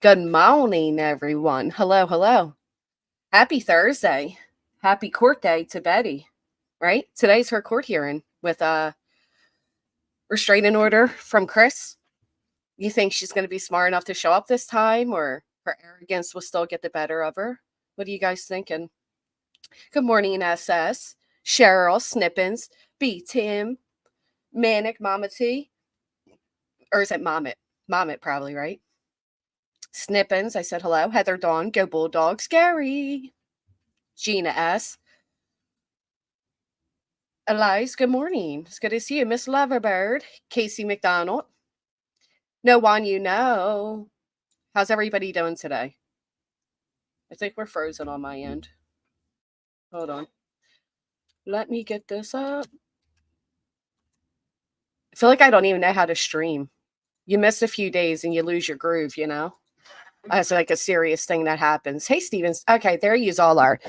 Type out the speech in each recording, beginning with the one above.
Good morning, everyone. Hello, hello. Happy Thursday. Happy court day to Betty, right? Today's her court hearing with a restraining order from Chris. You think she's going to be smart enough to show up this time, or her arrogance will still get the better of her? What are you guys thinking? Good morning, SS. Cheryl, Snippins, B. Tim, Manic, Mama T. Or is it Mommet? Mommet, probably, right? Snippins, I said hello. Heather Dawn, Go Bulldogs. Gary. Gina S. Elias, good morning. It's good to see you. Miss Loverbird, Casey McDonald. No one you know. How's everybody doing today? I think we're frozen on my end. Hold on. Let me get this up. I feel like I don't even know how to stream. You miss a few days and you lose your groove, you know? That's like a serious thing that happens. Hey, Stevens. Okay, there you all are.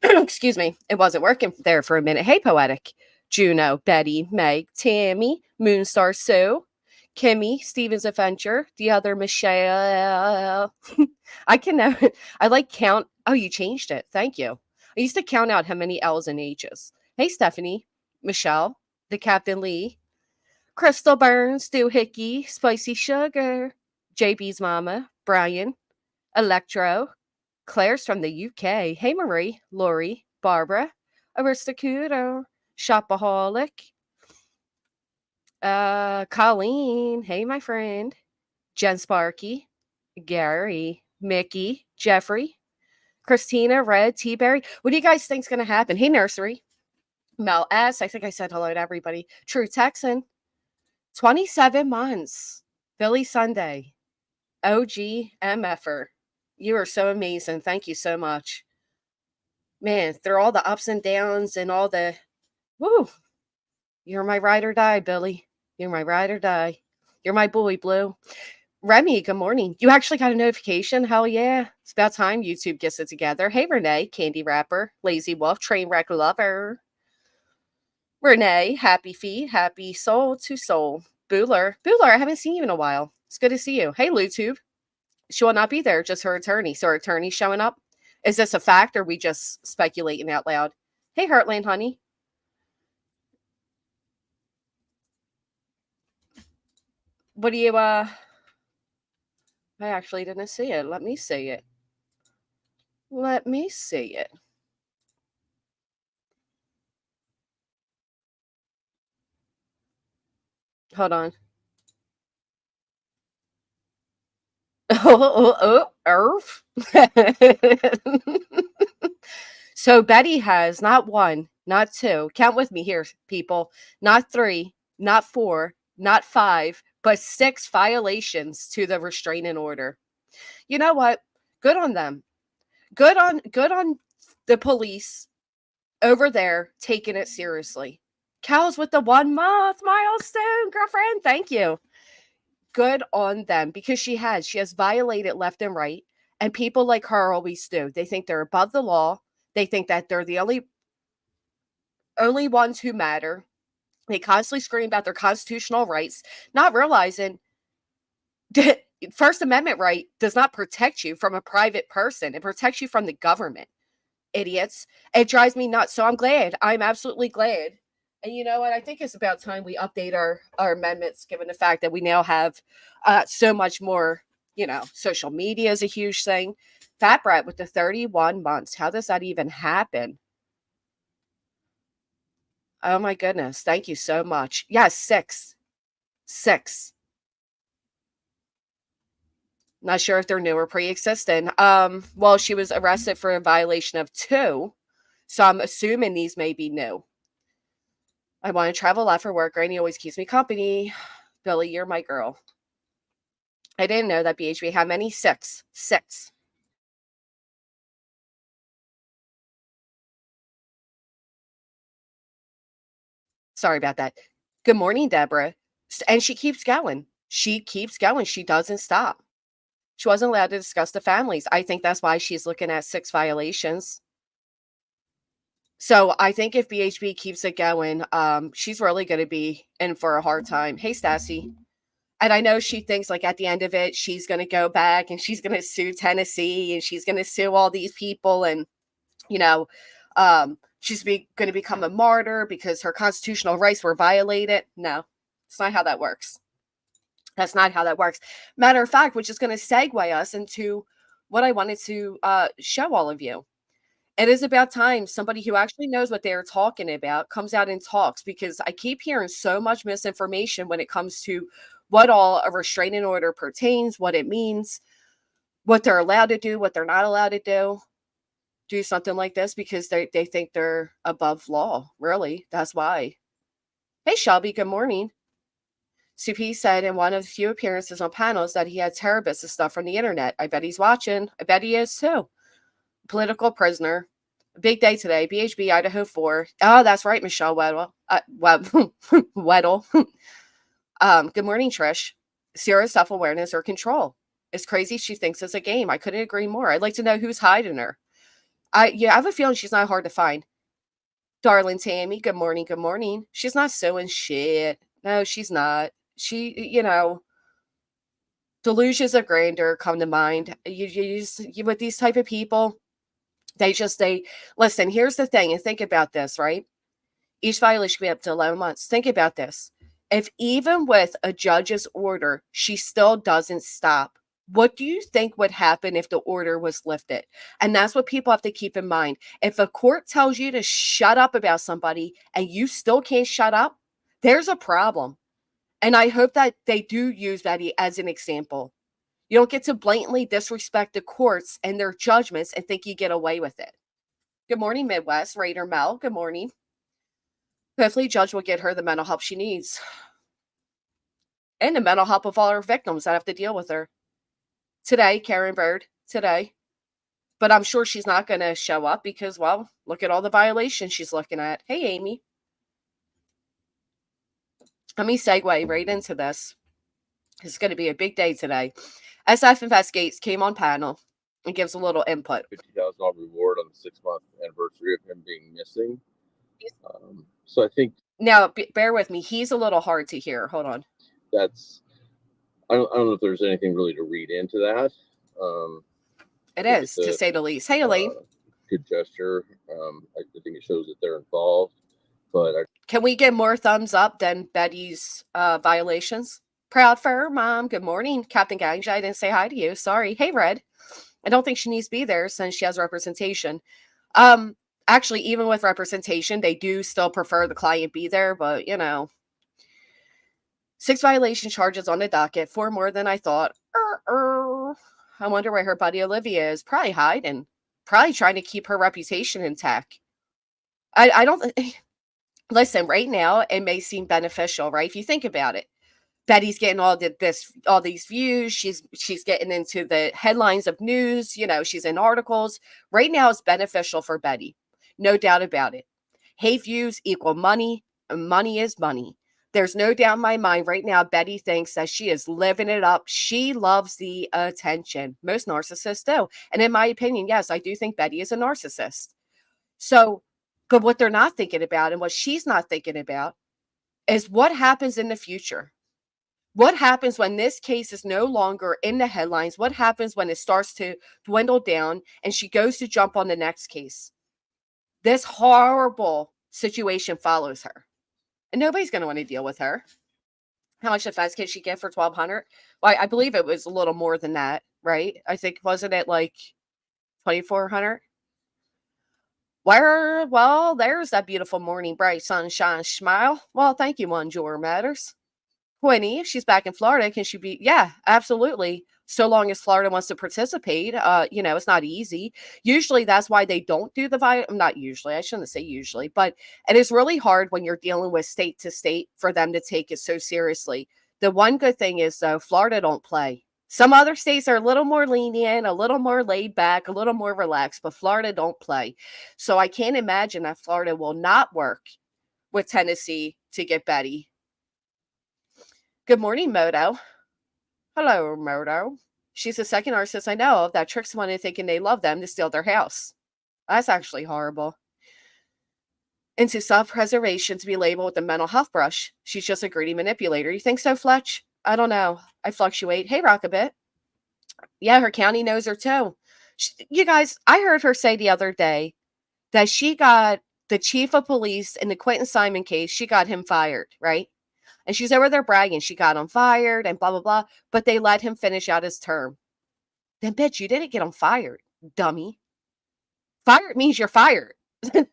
Excuse me. It wasn't working there for a minute. Hey, Poetic. Juno, Betty, Meg, Tammy, Moonstar Sue, Kimmy, Steven's Adventure, the other Michelle. I can never, I like count. Oh, you changed it. Thank you. I used to count out how many L's and H's. Hey, Stephanie, Michelle, the Captain Lee, Crystal Burns, Doohickey, Spicy Sugar, JB's Mama, Brian, Electro, Claire's from the UK. Hey, Marie, Lori, Barbara, Aristocuto, Shopaholic, Colleen. Hey, my friend. Jen Sparky, Gary, Mickey, Jeffrey, Christina, Red, T-Berry. What do you guys think's going to happen? Hey, Nursery. Mel S. I think I said hello to everybody. True Texan. 27 months. Billy Sunday. OG MFer. You are so amazing. Thank you so much. Man, through all the ups and downs and all the woo. You're my ride or die, Billy. You're my ride or die. You're my boy, Blue. Remy, good morning. You actually got a notification? Hell yeah. It's about time YouTube gets it together. Hey, Renee, Candy Rapper, Lazy Wolf, Trainwreck Lover. Renee, Happy Feet, Happy Soul to Soul. Bueller, I haven't seen you in a while. It's good to see you. Hey, LuTube. She will not be there, just her attorney. So her attorney's showing up. Is this a fact or are we just speculating out loud? Hey, Heartland Honey. What do you, I actually didn't see it. Let me see it. Let me see it. Hold on. Irv. So Betty has not one, not two. Count with me here, people. Not three, not four, not five, but six violations to the restraining order. You know what? Good on them. Good on the police over there taking it seriously. Cal's with the 1 month milestone, girlfriend. Thank you. Good on them because she has violated left and right, and people like her always do. They think they're above the law. They think that they're the only ones who matter. They constantly scream about their constitutional rights, not realizing that First Amendment right does not protect you from a private person. It protects you from the government. Idiots. It drives me nuts. So I'm glad. I'm absolutely glad. And you know what? I think it's about time we update our amendments, given the fact that we now have so much more. Social media is a huge thing. Fat Brat with the 31 months. How does that even happen? Oh my goodness. Thank you so much. Yes, six. Six. Not sure if they're new or pre-existing. Well, she was arrested for a violation of two. So I'm assuming these may be new. I want to travel a lot for work. Granny always keeps me company. Billy, you're my girl. I didn't know that BHB had many. Six. Six. Sorry about that. Good morning, Deborah. And she keeps going. She keeps going. She doesn't stop. She wasn't allowed to discuss the families. I think that's why she's looking at six violations. So I think if BHB keeps it going, she's really going to be in for a hard time. Hey, Stassi. And I know she thinks like at the end of it, she's going to go back and she's going to sue Tennessee and she's going to sue all these people. And, you know, she's going to become a martyr because her constitutional rights were violated. No, it's not how that works. That's not how that works. Matter of fact, which is going to segue us into what I wanted to show all of you. It is about time somebody who actually knows what they're talking about comes out and talks, because I keep hearing so much misinformation when it comes to what all a restraining order pertains, what it means, what they're allowed to do, what they're not allowed to do something like this because they think they're above law. Really, that's why. Hey, Shelby, good morning. CP said in one of the few appearances on panels that he had terabits of stuff from the internet. I bet he's watching. I bet he is too. Political prisoner. Big day today. BHB Idaho 4. Oh, that's right, Michelle Weddle. Weddle. Good morning, Trish. Zero self-awareness or control. It's crazy she thinks it's a game. I couldn't agree more. I'd like to know who's hiding her. I have a feeling she's not hard to find. Darling Tammy, good morning, good morning. She's not sewing shit. No, she's not. She, delusions of grandeur come to mind. You with these type of people, they listen, here's the thing, and think about this, right? Each violation could be up to 11 months. Think about this. If even with a judge's order, she still doesn't stop, what do you think would happen if the order was lifted? And that's what people have to keep in mind. If a court tells you to shut up about somebody and you still can't shut up, there's a problem. And I hope that they do use that as an example. You don't get to blatantly disrespect the courts and their judgments and think you get away with it. Good morning, Midwest. Raider Mel, good morning. Hopefully, Judge will get her the mental help she needs. And the mental help of all her victims that have to deal with her. Today, Karen Bird, today. But I'm sure she's not going to show up because, well, look at all the violations she's looking at. Hey, Amy. Let me segue right into this. It's going to be a big day today. SF Investigates came on panel and gives a little input. $50,000 reward on the 6-month anniversary of him being missing. So I think... Now, bear with me. He's a little hard to hear. Hold on. I don't know if there's anything really to read into that. It is, to say the least. Hey, Elaine. Good gesture. I think it shows that they're involved. But can we get more thumbs up than Betty's violations? Proud for her, Mom. Good morning. Captain Gangja, I didn't say hi to you. Sorry. Hey, Red. I don't think she needs to be there since she has representation. Actually, even with representation, they do still prefer the client be there, but 6 violation charges on the docket, 4 more than I thought. I wonder where her buddy Olivia is. Probably hiding. Probably trying to keep her reputation intact. I don't... Listen, right now, it may seem beneficial, right? If you think about it. Betty's getting all these views. She's getting into the headlines of news. She's in articles. Right now, it's beneficial for Betty. No doubt about it. Hate views equal money. And money is money. There's no doubt in my mind right now, Betty thinks that she is living it up. She loves the attention. Most narcissists do. And in my opinion, yes, I do think Betty is a narcissist. So, but what they're not thinking about and what she's not thinking about is what happens in the future. What happens when this case is no longer in the headlines? What happens when it starts to dwindle down and she goes to jump on the next case? This horrible situation follows her. And nobody's going to want to deal with her. How much defense can she get for $1,200? Well, I believe it was a little more than that, right? I think, wasn't it like $2,400? Well, there's that beautiful morning, bright sunshine smile. Well, thank you, Bonjour Matters. Quinny, if she's back in Florida, can she be? Yeah, absolutely. So long as Florida wants to participate, it's not easy. Usually that's why they don't do the not usually, I shouldn't say usually, but it is really hard when you're dealing with state to state for them to take it so seriously. The one good thing is, though, Florida don't play. Some other states are a little more lenient, a little more laid back, a little more relaxed, but Florida don't play. So I can't imagine that Florida will not work with Tennessee to get Betty. Good morning, Moto. Hello, Moto. She's the second narcissist I know of that tricks someone into thinking they love them to steal their house. That's actually horrible. Into self-preservation to be labeled with a mental health brush. She's just a greedy manipulator. You think so, Fletch? I don't know. I fluctuate. Hey, Rockabit. Yeah, her county knows her too. You guys, I heard her say the other day that she got the chief of police in the Quentin Simon case, she got him fired, right? And she's over there bragging she got him fired and blah, blah, blah. But they let him finish out his term. Then, bitch, you didn't get him fired, dummy. Fired means you're fired.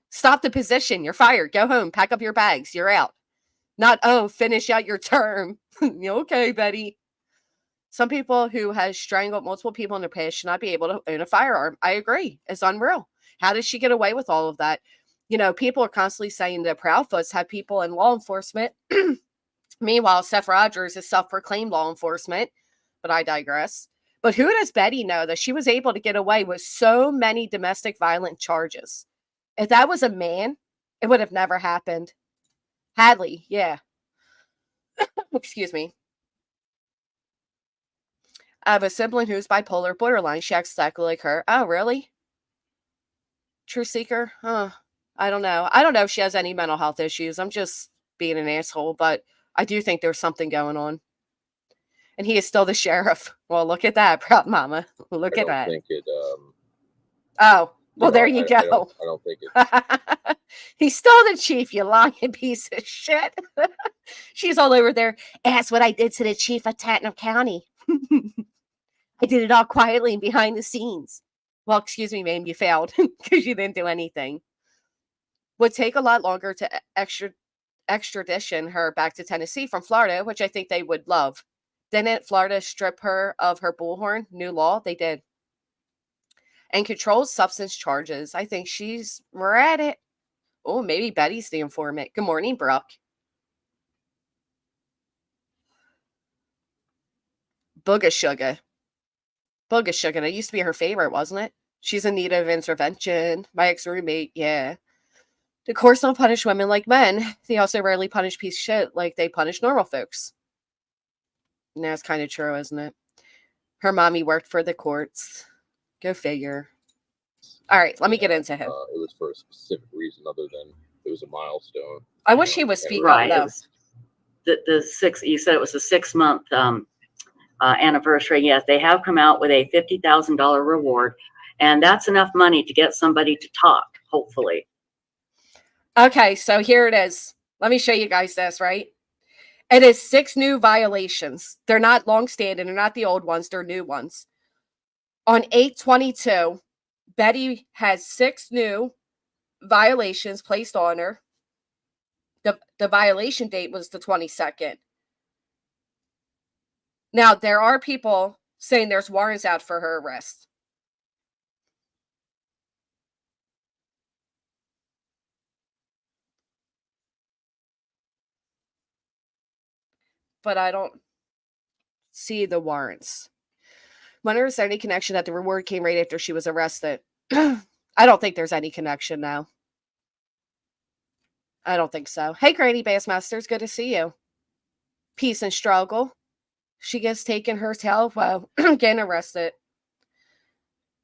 Stop the position. You're fired. Go home. Pack up your bags. You're out. Not, oh, finish out your term. Okay, Betty. Some people who has strangled multiple people in the past should not be able to own a firearm. I agree. It's unreal. How did she get away with all of that? You know, people are constantly saying the Proudfoots have people in law enforcement. Meanwhile, Seth Rogers is self-proclaimed law enforcement, but I digress. But who does Betty know that she was able to get away with so many domestic violent charges? If that was a man, it would have never happened. Hadley, yeah. Excuse me. I have a sibling who's bipolar borderline. She acts exactly like her. Oh, really? True seeker? Huh. I don't know. I don't know if she has any mental health issues. I'm just being an asshole, but I do think there's something going on. And he is still the sheriff. Well, look at that, proud mama. Look at that. I don't think it. Oh, well, there you go. I don't think it. He's still the chief, you lying piece of shit. She's all over there. That's what I did to the chief of Tatnam County. I did it all quietly and behind the scenes. Well, excuse me, ma'am, you failed because you didn't do anything. Would take a lot longer to extradition her back to Tennessee from Florida, which I think they would love. Didn't Florida strip her of her bullhorn? New law? They did. And controls substance charges. I think she's at it. Oh, maybe Betty's the informant. Good morning, Brooke. Booga Sugar. Booga Sugar. That used to be her favorite, wasn't it? She's in need of intervention. My ex-roommate, yeah. The courts don't punish women like men. They also rarely punish piece of shit like they punish normal folks. And that's kind of true, isn't it? Her mommy worked for the courts. Go figure. All right, let me get into him. It was for a specific reason other than it was a milestone. I wish he would speak right. up, though. You said it was a 6-month anniversary. Yes, they have come out with a $50,000 reward, and that's enough money to get somebody to talk, hopefully. Okay, so here it is. Let me show you guys this, right? It is 6 new violations. They're not long-standing. They're not the old ones. They're new ones. On 8/22, Betty has 6 new violations placed on her. The violation date was the 22nd. Now, there are people saying there's warrants out for her arrest. But I don't see the warrants. Wonder is there any connection that the reward came right after she was arrested? I don't think there's any connection now. I don't think so. Hey, Granny Bassmasters, good to see you. Peace and struggle. She gets taken herself. Well, getting arrested.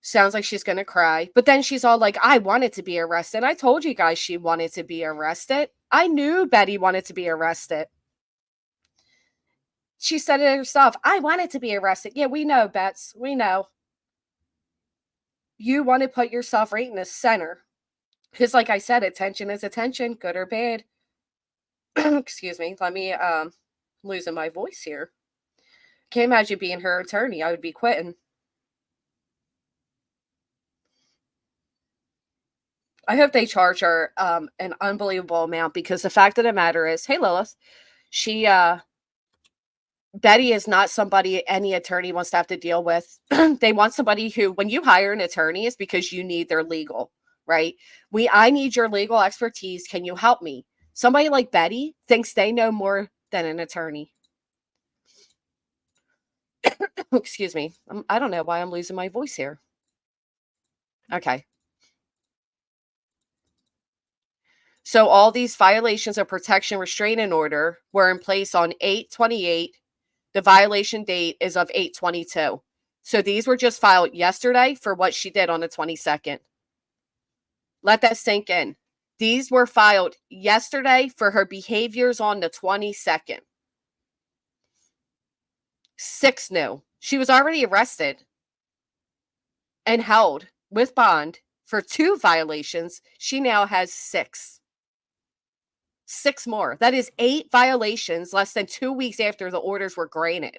Sounds like she's going to cry. But then she's all like, I wanted to be arrested. I told you guys she wanted to be arrested. I knew Betty wanted to be arrested. She said it herself. I wanted to be arrested. Yeah, we know, Bets. We know. You want to put yourself right in the center. Because like I said, attention is attention, good or bad. Excuse me. Let me, losing my voice here. Can't imagine being her attorney. I would be quitting. I hope they charge her an unbelievable amount because the fact of the matter is, hey, Lilith, Betty is not somebody any attorney wants to have to deal with. They want somebody who, when you hire an attorney, is because you need their legal, right? I need your legal expertise. Can you help me? Somebody like Betty thinks they know more than an attorney. Excuse me. I don't know why I'm losing my voice here. Okay. So all these violations of protection restraining order were in place on 8/28. The violation date is of 8/22. So these were just filed yesterday for what she did on the 22nd. Let that sink in. These were filed yesterday for her behaviors on the 22nd. 6 new. She was already arrested and held with bond for 2 violations. She now has 6. 6 more. That is 8 violations less than 2 weeks after the orders were granted.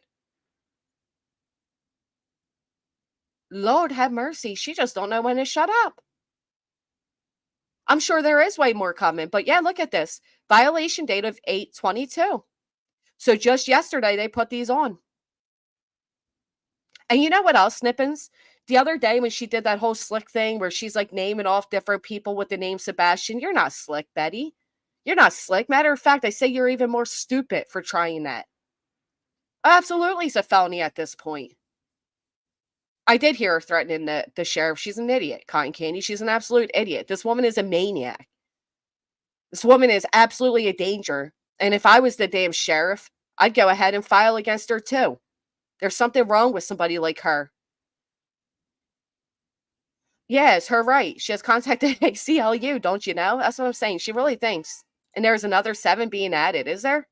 Lord have mercy. She just don't know when to shut up. I'm sure there is way more coming, but yeah, look at this. Violation date of 8/22. So just yesterday they put these on. And you know what else, Snippins? The other day when she did that whole slick thing where she's like naming off different people with the name Sebastian, you're not slick, Betty. You're not slick. Matter of fact, I say you're even more stupid for trying that. Absolutely, it's a felony at this point. I did hear her threatening the sheriff. She's an idiot, Cotton Candy. She's an absolute idiot. This woman is a maniac. This woman is absolutely a danger. And if I was the damn sheriff, I'd go ahead and file against her too. There's something wrong with somebody like her. Yeah, it's her right. She has contacted ACLU, don't you know? That's what I'm saying. She really thinks. And there's another 7 being added, is there?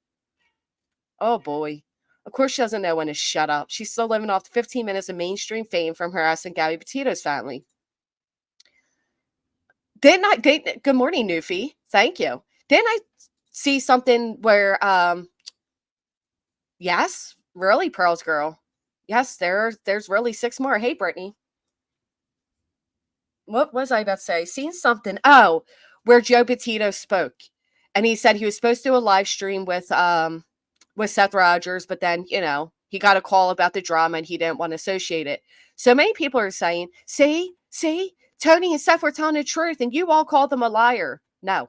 Oh boy. Of course she doesn't know when to shut up. She's still living off the 15 minutes of mainstream fame from harassing Gabby Petito's family. Good morning, Newfie. Thank you. Didn't I see something where yes, really, Pearl's girl. Yes, there's really 6 more. Hey, Brittany. What was I about to say? Seen something. Oh, where Joe Petito spoke. And he said he was supposed to do a live stream with Seth Rogers, but then, he got a call about the drama and he didn't want to associate it. So many people are saying, see, Tony and Seth were telling the truth and you all called them a liar. No.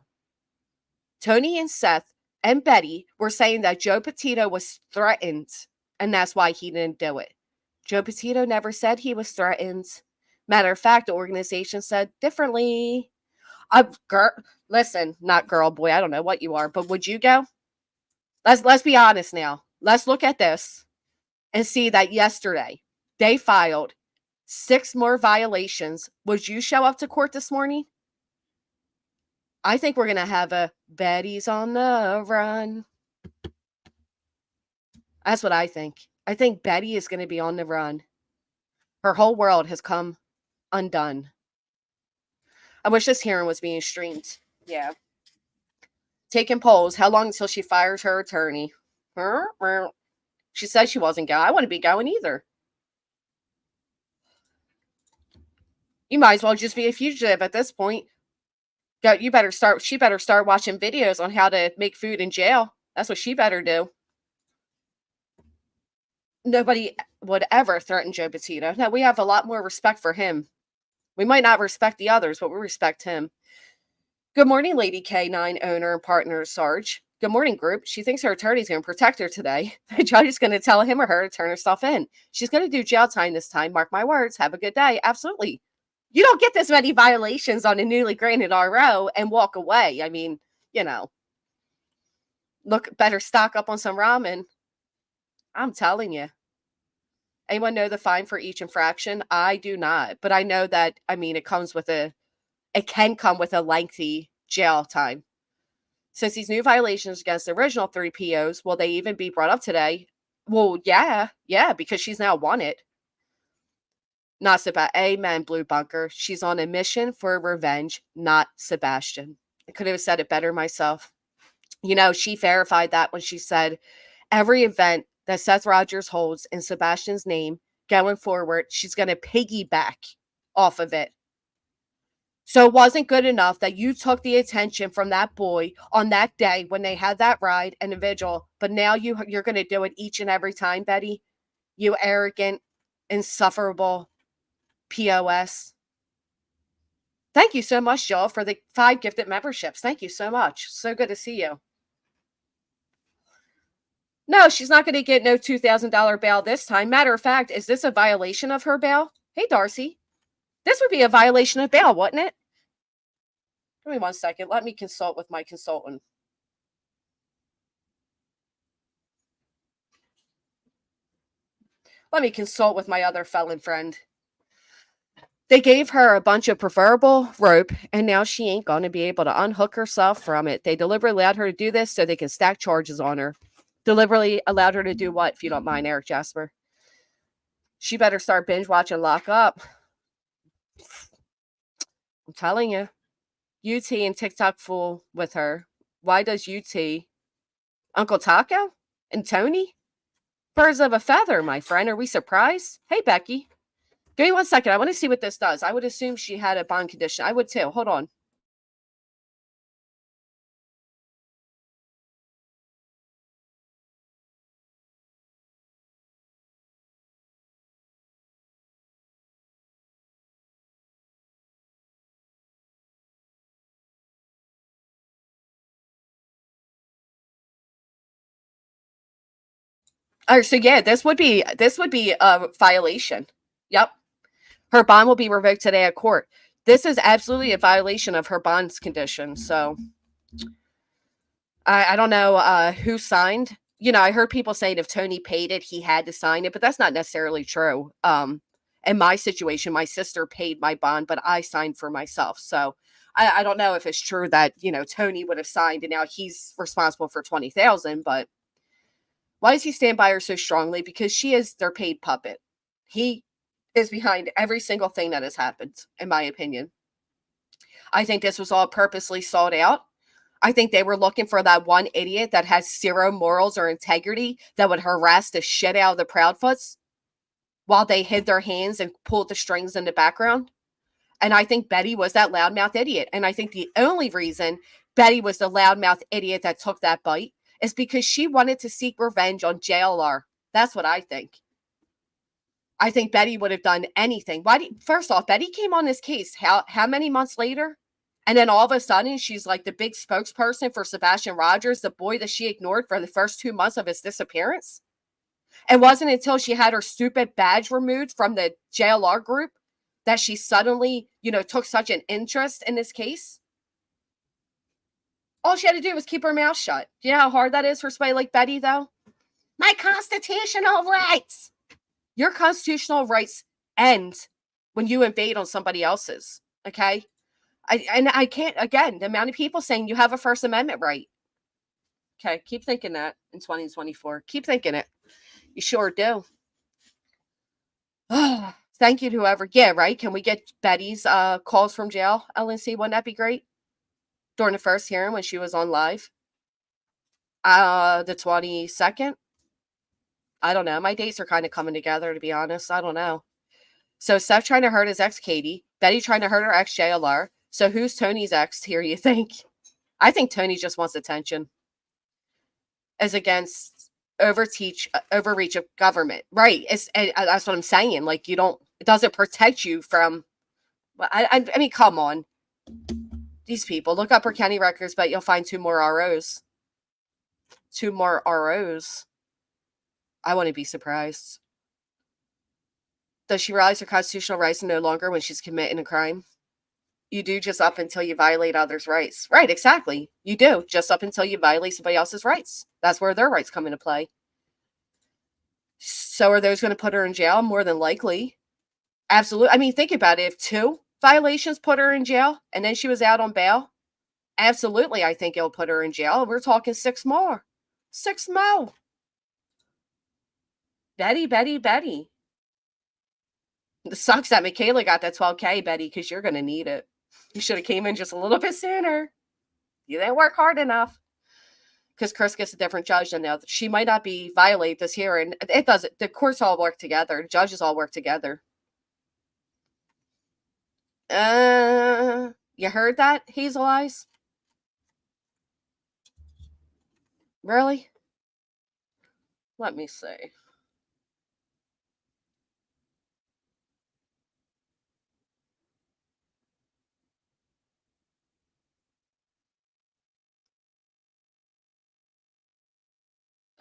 Tony and Seth and Betty were saying that Joe Petito was threatened and that's why he didn't do it. Joe Petito never said he was threatened. Matter of fact, the organization said differently. Listen, not girl, boy, I don't know what you are, but would you go? Let's be honest now. Let's look at this and see that yesterday they filed 6 more violations. Would you show up to court this morning? I think we're going to have a Betty's on the run. That's what I think. I think Betty is going to be on the run. Her whole world has come undone. I wish this hearing was being streamed. Yeah. Taking polls. How long until she fires her attorney? She said she wasn't going. I wouldn't be going either. You might as well just be a fugitive at this point. She better start watching videos on how to make food in jail. That's what she better do. Nobody would ever threaten Joe Petito. No, we have a lot more respect for him. We might not respect the others, but we respect him. Good morning, Lady K9 owner and partner Sarge. Good morning, group. She thinks her attorney's going to protect her today. The judge is going to tell him or her to turn herself in. She's going to do jail time this time. Mark my words. Have a good day. Absolutely. You don't get this many violations on a newly granted RO and walk away. I mean, look, better stock up on some ramen. I'm telling you. Anyone know the fine for each infraction? I do not, but I know that, it can come with a lengthy jail time. Since these new violations against the original 3 POs, will they even be brought up today? Well, yeah, because she's now won it. Not Sebastian. Amen, Blue Bunker. She's on a mission for revenge, not Sebastian. I could have said it better myself. She verified that when she said every event that Seth Rogers holds in Sebastian's name going forward, she's going to piggyback off of it. So it wasn't good enough that you took the attention from that boy on that day when they had that ride and a vigil, but now you're going to do it each and every time, Betty? You arrogant, insufferable POS. Thank you so much, Joel, for the 5 gifted memberships. Thank you so much. So good to see you. No, she's not going to get no $2,000 bail this time. Matter of fact, is this a violation of her bail? Hey, Darcy. This would be a violation of bail, wouldn't it? Give me 1 second. Let me consult with my consultant. Let me consult with my other felon friend. They gave her a bunch of preferable rope, and now she ain't going to be able to unhook herself from it. They deliberately allowed her to do this so they can stack charges on her. Deliberately allowed her to do what, if you don't mind, Eric Jasper? She better start binge watching Lock Up. I'm telling you. UT and TikTok fool with her. Why does UT? Uncle Taco? And Tony? Birds of a feather, my friend. Are we surprised? Hey, Becky. Give me 1 second. I want to see what this does. I would assume she had a bond condition. I would too. Hold on. All right, so yeah, this would be a violation. Yep. Her bond will be revoked today at court. This is absolutely a violation of her bond's conditions. So I don't know who signed. You know, I heard people saying if Tony paid it, he had to sign it, but that's not necessarily true. In my situation, my sister paid my bond, but I signed for myself. So I don't know if it's true that, you know, Tony would have signed and now he's responsible for 20,000, but why does he stand by her so strongly? Because she is their paid puppet. He is behind every single thing that has happened, in my opinion. I think this was all purposely sought out. I think they were looking for that one idiot that has zero morals or integrity that would harass the shit out of the Proudfoots while they hid their hands and pulled the strings in the background. And I think Betty was that loudmouth idiot. And I think the only reason Betty was the loudmouth idiot that took that bite is because she wanted to seek revenge on JLR. That's what I think. I think Betty would have done anything. First off, Betty came on this case how many months later? And then all of a sudden, she's like the big spokesperson for Sebastian Rogers, the boy that she ignored for the first 2 months of his disappearance. It wasn't until she had her stupid badge removed from the JLR group that she suddenly, you know, took such an interest in this case. All she had to do was keep her mouth shut. Do you know how hard that is for somebody like Betty, though? My constitutional rights. Your constitutional rights end when you invade on somebody else's, okay? I can't, again, the amount of people saying you have a First Amendment right. Okay, keep thinking that in 2024. Keep thinking it. You sure do. Thank you to whoever. Yeah, right? Can we get Betty's calls from jail, LNC? Wouldn't that be great? During the first hearing when she was on live? The 22nd? I don't know. My dates are kind of coming together, to be honest. I don't know. So Seth trying to hurt his ex, Katie. Betty trying to hurt her ex, JLR. So who's Tony's ex here, you think? I think Tony just wants attention. As against overreach of government. Right. That's what I'm saying. Like, it doesn't protect you from, I mean, come on. These people. Look up her county records, but you'll find 2 more ROs. 2 more ROs. I wouldn't be surprised. Does she realize her constitutional rights are no longer when she's committing a crime? You do just up until you violate others' rights. Right, exactly. You do just up until you violate somebody else's rights. That's where their rights come into play. So are those going to put her in jail? More than likely. Absolutely. I mean, think about it. If 2 violations put her in jail and then she was out on bail, absolutely, I think it'll put her in jail. We're talking 6 more. 6 more. Betty. It sucks that Michaela got that 12K, Betty, because you're going to need it. You should have came in just a little bit sooner. You didn't work hard enough. Because Chris gets a different judge than the other. She might not be violate this hearing. It doesn't. The courts all work together. The judges all work together. You heard that, Hazel Eyes? Really? Let me see.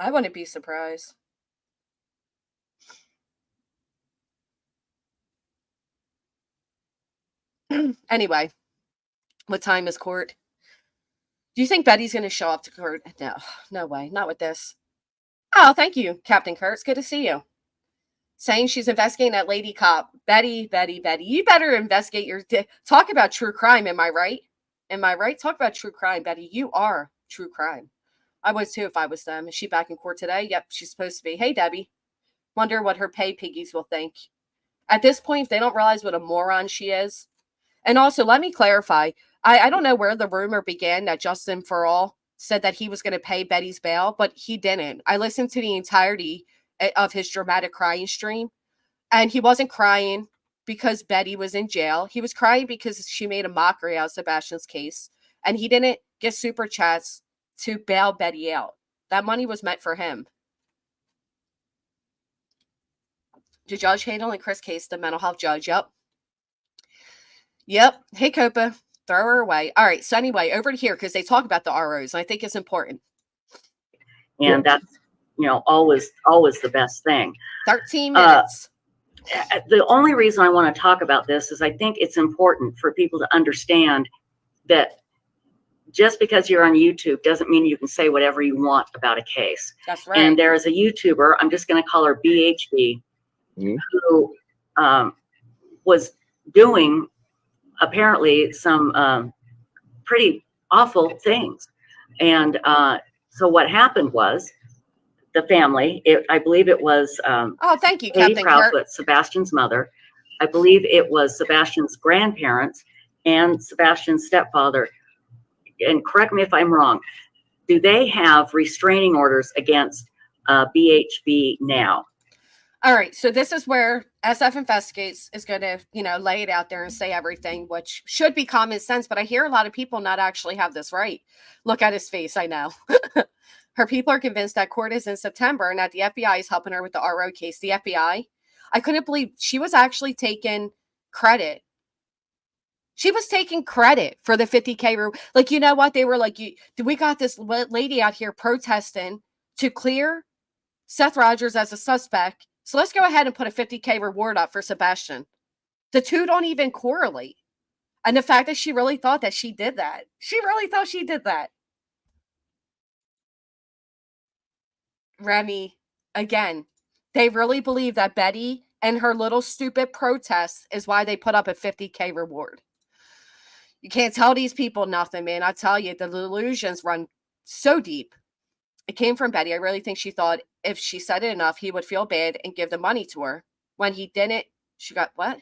I wouldn't be surprised. Anyway, what time is court? Do you think Betty's going to show up to court? No way. Not with this. Oh, thank you, Captain Kurtz. Good to see you. Saying she's investigating that lady cop. Betty. You better investigate your... Talk about true crime, am I right? Am I right? Talk about true crime, Betty. You are true crime. I would too if I was them. Is she back in court today? Yep, she's supposed to be. Hey, Debbie. Wonder what her pay piggies will think. At this point, if they don't realize what a moron she is. And also, let me clarify. I don't know where the rumor began that Justin for all said that he was going to pay Betty's bail, but he didn't. I listened to the entirety of his dramatic crying stream, and he wasn't crying because Betty was in jail. He was crying because she made a mockery out of Sebastian's case, and he didn't get super chats to bail Betty out. That money was meant for him. To Judge Hadel and Chris Case, the mental health judge. Yep. Hey, Copa. Throw her away. All right. So anyway, over to here because they talk about the ROs. And I think it's important. And that's, always the best thing. 13 minutes. The only reason I want to talk about this is I think it's important for people to understand that just because you're on YouTube doesn't mean you can say whatever you want about a case. That's right. And there is a YouTuber, I'm just going to call her BHB, who was doing apparently some pretty awful things. And so what happened was the family, I believe it was oh, thank you, Katie Captain Proudfoot, Sebastian's mother. I believe it was Sebastian's grandparents and Sebastian's stepfather. And correct me if I'm wrong. Do they have restraining orders against BHB now? All right. So this is where SF Investigates is going to, lay it out there and say everything, which should be common sense. But I hear a lot of people not actually have this right. Look at his face. I know. Her people are convinced that court is in September and that the FBI is helping her with the RO case. The FBI, I couldn't believe she was actually taking credit. She was taking credit for the 50K. Like, you know what? They were like, we got this lady out here protesting to clear Seth Rogers as a suspect. So let's go ahead and put a 50K reward up for Sebastian. The two don't even correlate. And the fact that she really thought that she did that. She really thought she did that. Remy, again, they really believe that Betty and her little stupid protests is why they put up a 50K reward. You can't tell these people nothing, man. I tell you, the delusions run so deep. It came from Betty. I really think she thought if she said it enough, he would feel bad and give the money to her. When he didn't, she got what?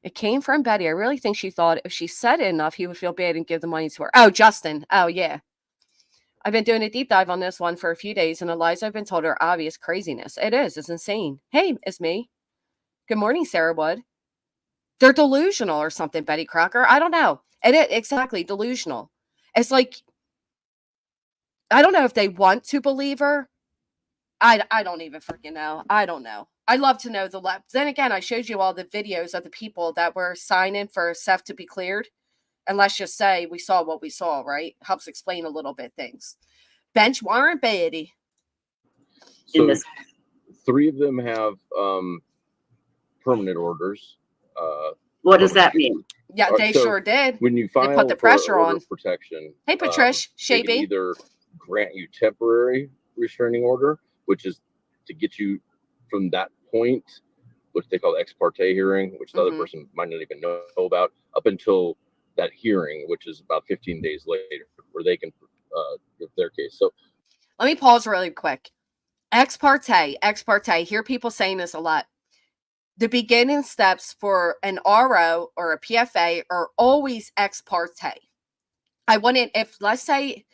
It came from Betty. I really think she thought if she said it enough, he would feel bad and give the money to her. Oh, Justin. Oh, yeah. I've been doing a deep dive on this one for a few days, and the lies I've been told are obvious craziness. It is. It's insane. Hey, it's me. Good morning, Sarah Wood. They're delusional or something, Betty Crocker. I don't know. Exactly, delusional. It's like, I don't know if they want to believe her. I don't even freaking know. I don't know. I'd love to know the left. Then again, I showed you all the videos of the people that were signing for Seth to be cleared. And let's just say we saw what we saw, right? Helps explain a little bit things. Bench warrant Betty. So 3 of them have permanent orders. What does that mean? Yeah, they sure did. When you file they put the pressure on protection, hey, Patricia, they can either grant you temporary restraining order, which is to get you from that point, which they call the ex parte hearing, which the other person might not even know about, up until that hearing, which is about 15 days later, where they can give their case. So let me pause really quick. Ex parte. I hear people saying this a lot. The beginning steps for an RO or a PFA are always ex parte. I wanted, if let's say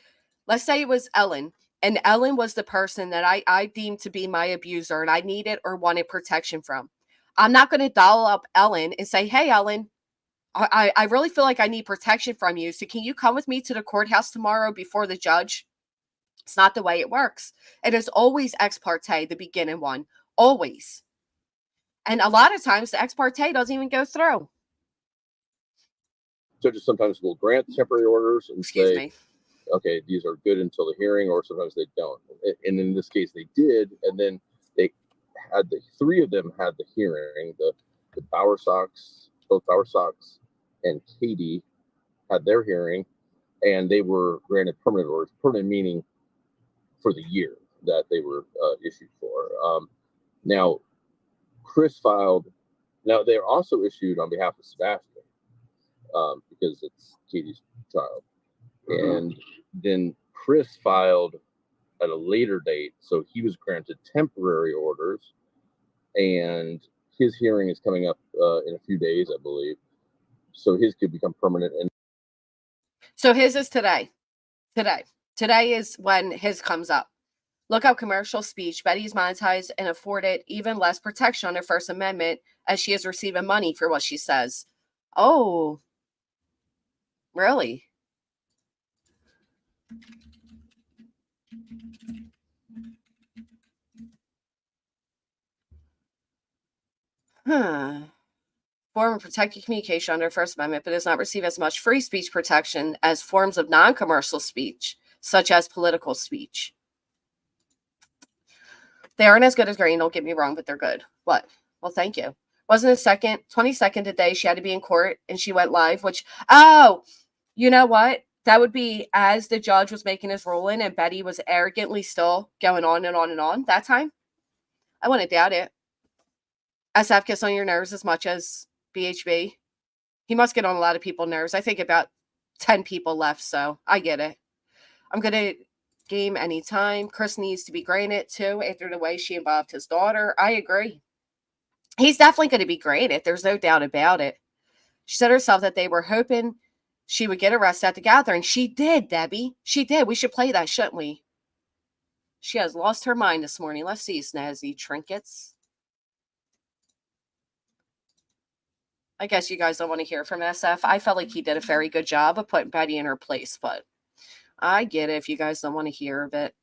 it was Ellen, and Ellen was the person that I deemed to be my abuser and I needed or wanted protection from. I'm not going to dial up Ellen and say, hey, Ellen, I really feel like I need protection from you. So can you come with me to the courthouse tomorrow before the judge? It's not the way it works. It is always ex parte, the beginning one. Always. And a lot of times the ex parte doesn't even go through. Judges sometimes will grant temporary orders and Excuse say, me. Okay, these are good until the hearing, or sometimes they don't. And in this case, they did. And then they had 3 of them had the hearing. The both Bower Sox and Katie had their hearing, and they were granted permanent orders. Permanent meaning for the year that they were issued for. Now, Chris filed. Now, they're also issued on behalf of Sebastian because it's Katie's child. And then Chris filed at a later date, so he was granted temporary orders, and his hearing is coming up in a few days, I believe. So his could become permanent. And so his is today. Today is when his comes up. Look up commercial speech. Betty's monetized and afforded even less protection under First Amendment as she is receiving money for what she says. Oh, really? Huh. Form of protected communication under First Amendment, but does not receive as much free speech protection as forms of non-commercial speech, such as political speech. They aren't as good as Green, don't get me wrong, but they're good. What? Well, thank you. Wasn't it 22nd today she had to be in court and she went live, which, oh, you know what? That would be as the judge was making his ruling and Betty was arrogantly still going on and on and on that time. I wouldn't doubt it. SF gets on your nerves as much as BHB. He must get on a lot of people's nerves. I think about 10 people left, so I get it. I'm going to game anytime. Chris needs to be granted too after the way she involved his daughter. I agree. He's definitely going to be graded. There's no doubt about it. She said herself that they were hoping she would get arrested at the gathering. She did, Debbie. She did. We should play that, shouldn't we? She has lost her mind this morning. Let's see, snazzy trinkets. I guess you guys don't want to hear from SF. I felt like he did a very good job of putting Betty in her place, but I get it if you guys don't want to hear of it.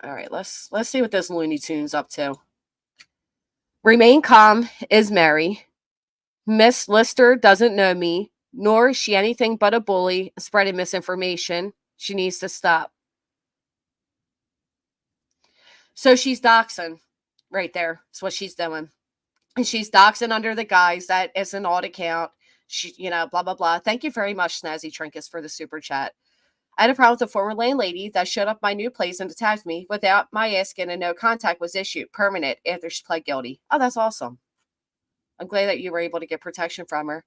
All right, let's see what this Looney Tune's up to. Remain calm is Mary. Miss Lister doesn't know me, nor is she anything but a bully spreading misinformation. She needs to stop. So she's doxing right there. That's what she's doing. And she's doxing under the guise that it's an odd account. She, blah, blah, blah. Thank you very much, Snazzy Trinkets, for the super chat. I had a problem with a former landlady that showed up my new place and attacked me without my asking, and no contact was issued permanent after she pled guilty. Oh, that's awesome. I'm glad that you were able to get protection from her.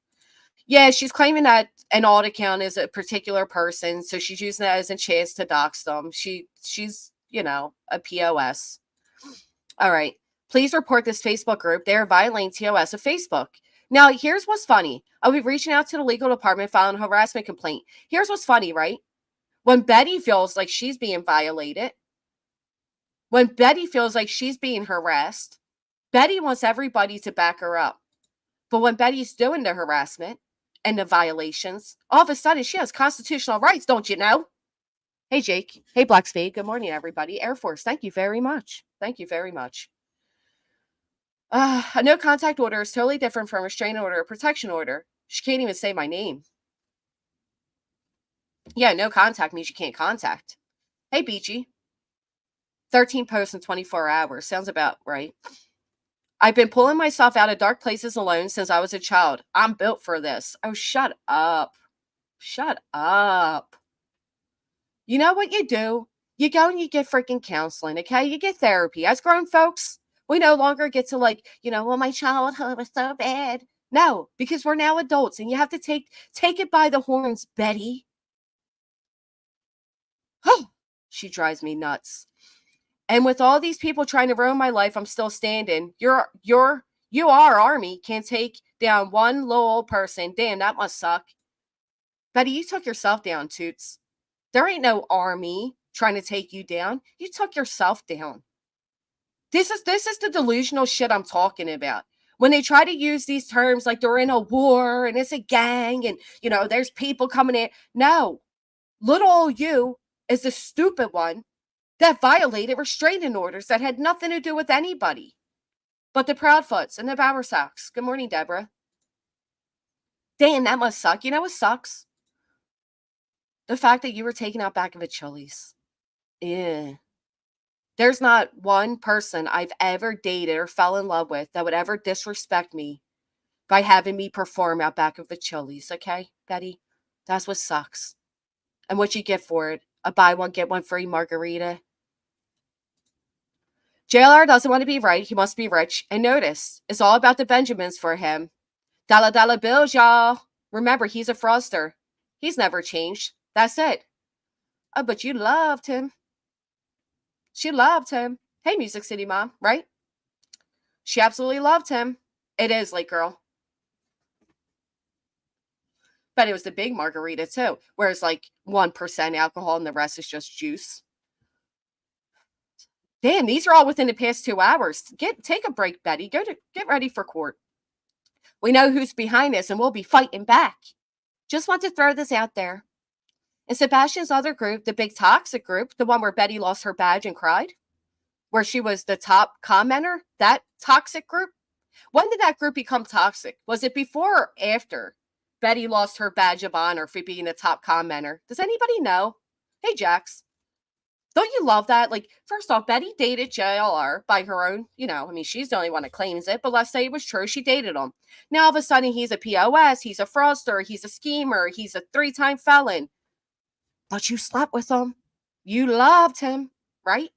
Yeah, she's claiming that an alt account is a particular person, so she's using that as a chance to dox them. She's a POS. All right. Please report this Facebook group. They are violating TOS of Facebook. Now, here's what's funny. I'll be reaching out to the legal department filing a harassment complaint. Here's what's funny, right? When Betty feels like she's being violated, when Betty feels like she's being harassed, Betty wants everybody to back her up. But when Betty's doing the harassment and the violations, all of a sudden she has constitutional rights, don't you know? Hey, Jake. Hey, Black Spade. Good morning, everybody. Air Force, thank you very much. Thank you very much. A no contact order is totally different from a restraining order or protection order. She can't even say my name. Yeah, no contact means you can't contact. Hey, Beachy. 13 posts in 24 hours. Sounds about right. I've been pulling myself out of dark places alone since I was a child. I'm built for this. Oh, shut up. Shut up. You know what you do? You go and you get freaking counseling, okay? You get therapy. As grown folks, we no longer get to well, my childhood was so bad. No, because we're now adults and you have to take it by the horns, Betty. Oh, she drives me nuts. And with all these people trying to ruin my life, I'm still standing. You are Army can't take down one little old person. Damn, that must suck. Betty, you took yourself down, Toots. There ain't no army trying to take you down. You took yourself down. This is the delusional shit I'm talking about. When they try to use these terms like they're in a war and it's a gang and, there's people coming in. No. Little old you is the stupid one that violated restraining orders that had nothing to do with anybody but the Proudfoots and the Bowersocks. Good morning, Deborah. Damn, that must suck. You know what sucks? The fact that you were taken out back of a Chili's. Yeah. There's not one person I've ever dated or fell in love with that would ever disrespect me by having me perform out back of the Chili's, okay, Betty? That's what sucks. And what you get for it, a buy one, get one free margarita. JLR doesn't want to be right. He wants to be rich. And notice, it's all about the Benjamins for him. Dollar bills, y'all. Remember, he's a fraudster. He's never changed. That's it. Oh, but you loved him. She loved him. Hey, Music City Mom, right? She absolutely loved him. It is, Lake Girl. But it was the big margarita, too. Whereas, like, 1% alcohol and the rest is just juice. Damn, these are all within the past 2 hours. Take a break, Betty. Get ready for court. We know who's behind this, and we'll be fighting back. Just want to throw this out there. In Sebastian's other group, the big toxic group, the one where Betty lost her badge and cried, where she was the top commenter, that toxic group, when did that group become toxic? Was it before or after Betty lost her badge of honor for being a top commenter? Does anybody know? Hey, Jax. Don't you love that? Like, first off, Betty dated JLR by her own, she's the only one that claims it, but let's say it was true. She dated him. Now, all of a sudden, he's a POS, he's a fraudster, he's a schemer, he's a 3-time felon. But you slept with him. You loved him, right?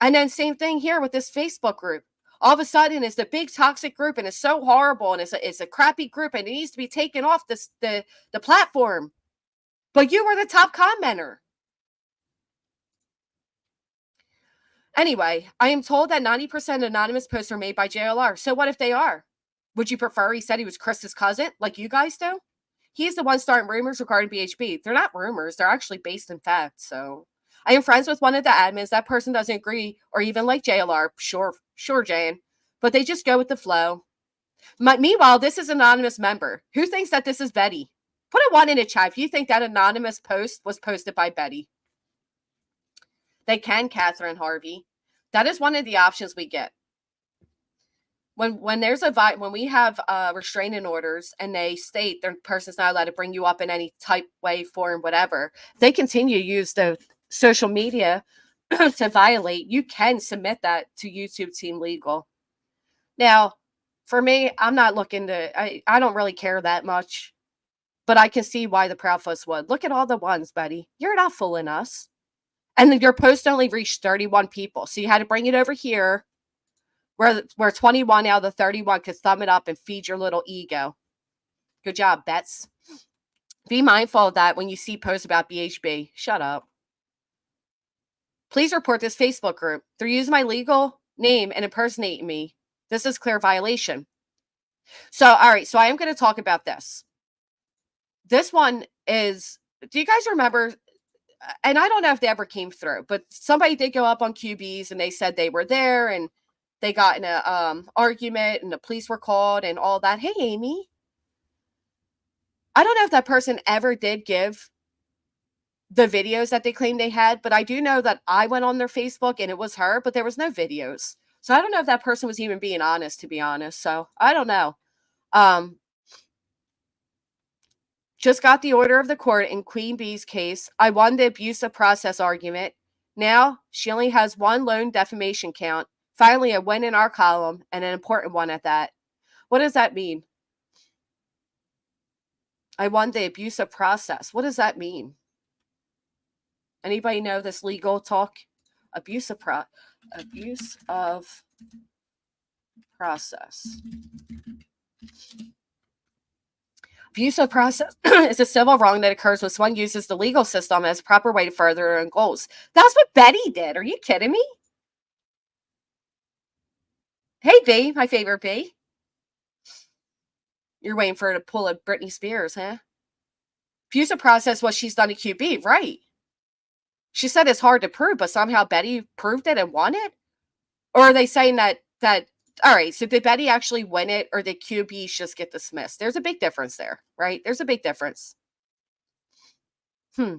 And then same thing here with this Facebook group. All of a sudden, it's the big toxic group, and it's so horrible, and it's a crappy group, and it needs to be taken off the platform. But you were the top commenter. Anyway, I am told that 90% anonymous posts are made by JLR. So what if they are? Would you prefer he said he was Chris's cousin, like you guys do? He's the one starting rumors regarding BHB. They're not rumors. They're actually based in fact. So I am friends with one of the admins. That person doesn't agree or even like JLR. Sure, Jane. But they just go with the flow. Meanwhile, this is an anonymous member. Who thinks that this is Betty? Put a 1 in the chat if you think that anonymous post was posted by Betty. They can, Catherine Harvey. That is one of the options we get. When we have restraining orders and they state the person's not allowed to bring you up in any type, way, form, whatever, they continue to use the social media to violate, you can submit that to YouTube Team Legal. Now, for me, I'm not looking to, I don't really care that much, but I can see why the Proudfoot would. Look at all the ones, Betty. You're not fooling us. And your post only reached 31 people. So you had to bring it over here where 21 out of the 31 could thumb it up and feed your little ego. Good job, Bets. Be mindful of that when you see posts about BHB. Shut up. Please report this Facebook group. They're using my legal name and impersonating me. This is clear violation. So, all right. So I am going to talk about this. This one is, do you guys remember? And I don't know if they ever came through, but somebody did go up on QBs and they said they were there and they got in a argument and the police were called and all that. Hey, Amy. I don't know if that person ever did give the videos that they claimed they had, but I do know that I went on their Facebook and it was her, but there was no videos. So I don't know if that person was even being honest, to be honest. So I don't know. Just got the order of the court in Queen Bee's case. I won the abuse of process argument. Now she only has one lone defamation count. Finally, a win in our column, and an important one at that. What does that mean? I won the abuse of process. What does that mean? Anybody know this legal talk? Abuse of process. Abuse of process is a civil wrong that occurs when someone uses the legal system as a proper way to further their own goals. That's what Betty did. Are you kidding me? Hey, B, my favorite B. You're waiting for her to pull a Britney Spears, huh? Abuse of process, what she's done to QB, right? She said it's hard to prove, but somehow Betty proved it and won it? Or are they saying that all right, so did Betty actually win it, or did QB just get dismissed? There's a big difference there, right? There's a big difference. All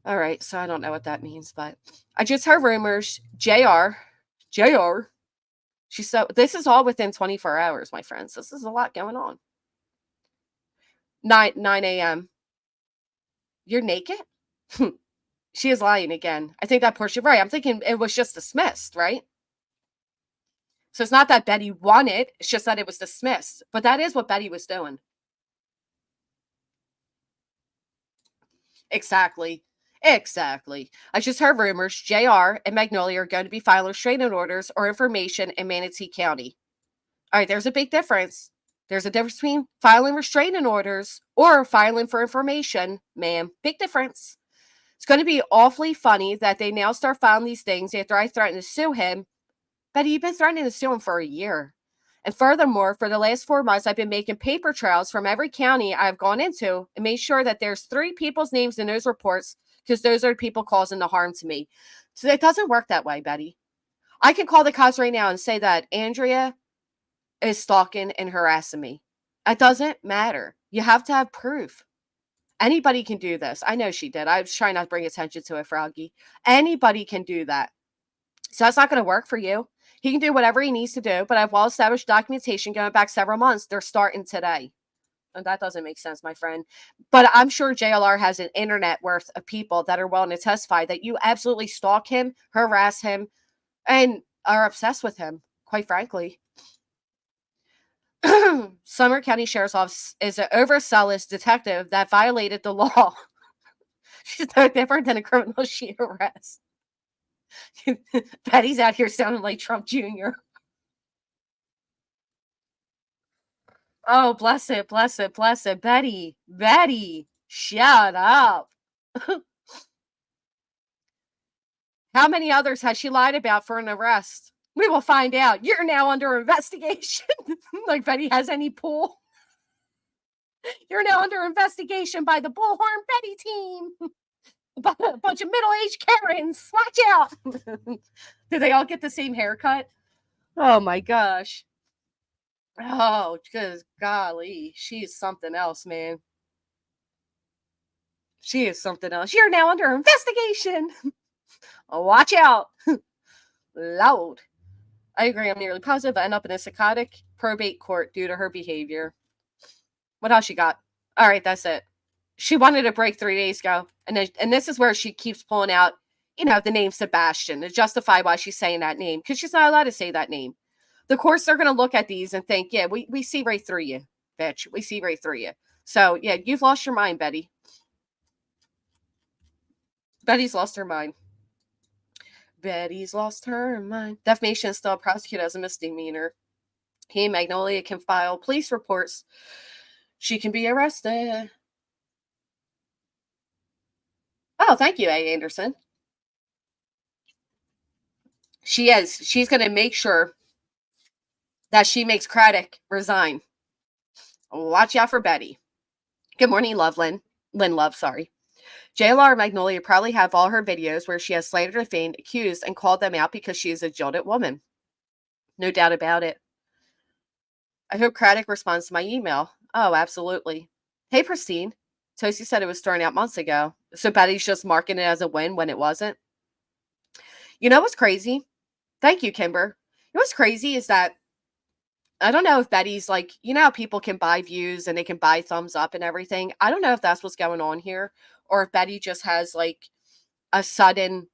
right, so I don't know what that means, but I just heard rumors. JR. This is all within 24 hours, my friends. This is a lot going on. 9 a.m. You're naked? She is lying again. I think that portion, right? I'm thinking it was just dismissed, right? So it's not that Betty won it. It's just that it was dismissed. But that is what Betty was doing. Exactly. I just heard rumors JR and Magnolia are going to be filing restraining orders or information in Manatee County. All right, there's a big difference. There's a difference between filing restraining orders or filing for information, ma'am. Big difference. It's going to be awfully funny that they now start filing these things after I threatened to sue him. But you've been threatening to sue him for a year. And furthermore, for the last 4 months, I've been making paper trails from every county I've gone into and made sure that there's 3 people's names in those reports because those are the people causing the harm to me. So it doesn't work that way, Betty. I can call the cops right now and say that Andrea is stalking and harassing me. It doesn't matter. You have to have proof. Anybody can do this. I know she did. I was trying not to bring attention to it, Froggy. Anybody can do that. So that's not going to work for you. He can do whatever he needs to do, but I have well-established documentation going back several months. They're starting today. And that doesn't make sense, my friend. But I'm sure JLR has an internet worth of people that are willing to testify that you absolutely stalk him, harass him, and are obsessed with him, quite frankly. Sumner County Sheriff's Office is an overzealous detective that violated the law. She's no different than a criminal she arrests. Betty's out here sounding like Trump Jr. Oh, bless it, bless it, bless it. Betty, shut up. How many others has she lied about for an arrest? We will find out. You're now under investigation. Like Betty has any pull. You're now under investigation by the Bullhorn Betty team. A bunch of middle-aged Karens. Watch out. Do they all get the same haircut? Oh my gosh. Oh, because golly, she's something else, man. She is something else. You're now under investigation. Watch out. Loud. I agree. I'm nearly positive I end up in a psychotic probate court due to her behavior. What else she got? All right, that's it. She wanted a break 3 days ago. And this is where she keeps pulling out, the name Sebastian to justify why she's saying that name. Because she's not allowed to say that name. The courts, they're going to look at these and think, yeah, we see right through you, bitch. We see right through you. So, yeah, you've lost your mind, Betty. Betty's lost her mind. Betty's lost her mind. Defamation is still prosecuted as a misdemeanor. He and Magnolia can file police reports. She can be arrested. Oh, thank you, A. Anderson. She is. She's going to make sure that she makes Craddock resign. Watch out for Betty. Good morning, Loveland. Lynn Love, sorry. JLR and Magnolia probably have all her videos where she has slandered, defamed, accused, and called them out because she is a jilted woman. No doubt about it. I hope Craddock responds to my email. Oh, absolutely. Hey, Pristine. Toasty said it was thrown out months ago. So Betty's just marking it as a win when it wasn't. You know what's crazy? Thank you, Kimber. You know what's crazy is that I don't know if Betty's like, how people can buy views and they can buy thumbs up and everything. I don't know if that's what's going on here or if Betty just has like a sudden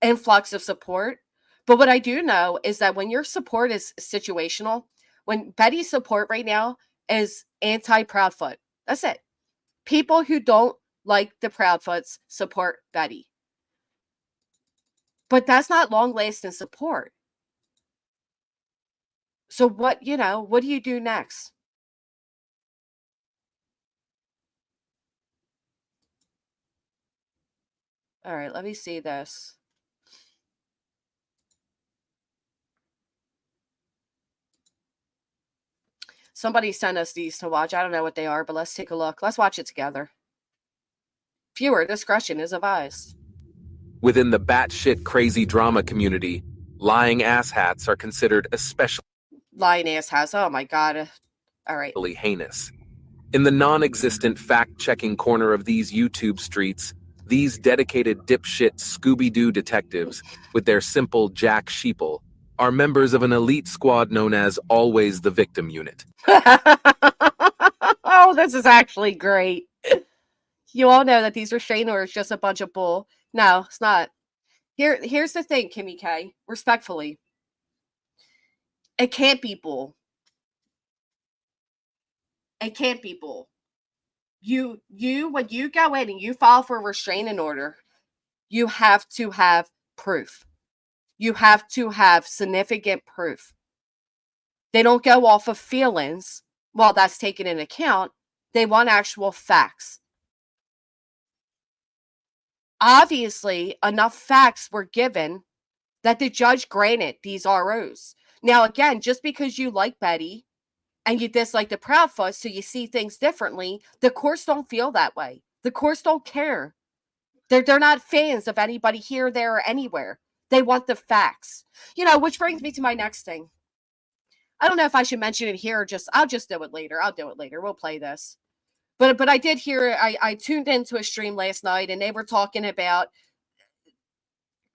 influx of support. But what I do know is that when your support is situational, when Betty's support right now is anti-Proudfoot, that's it. People who don't like the Proudfoots support Betty. But that's not long-lasting support. So what do you do next? All right, let me see this. Somebody sent us these to watch. I don't know what they are, but let's take a look. Let's watch it together. Viewer discretion is advised. Within the batshit crazy drama community, lying asshats are considered especially Lying ass has. Oh my God. All right. heinous. In the non-existent fact-checking corner of these YouTube streets, these dedicated dipshit Scooby-Doo detectives, with their simple Jack Sheeple, are members of an elite squad known as Always the Victim Unit. Oh, this is actually great. You all know that these restraining orders just a bunch of bull. No, it's not. Here's the thing, Kimmy K. Respectfully. It can't be bull. It can't be bull. You when you go in and you file for a restraining order, you have to have proof. you have to have significant proof. They don't go off of feelings. Well, that's taken into account. They want actual facts. Obviously, enough facts were given that the judge granted these ROs. Now, again, just because you like Betty and you dislike the Proudfoot, so you see things differently, the courts don't feel that way. The courts don't care. They're not fans of anybody here, there, or anywhere. They want the facts. Which brings me to my next thing. I don't know if I should mention it here or I'll just do it later. I'll do it later. We'll play this. But I did hear, I tuned into a stream last night and they were talking about,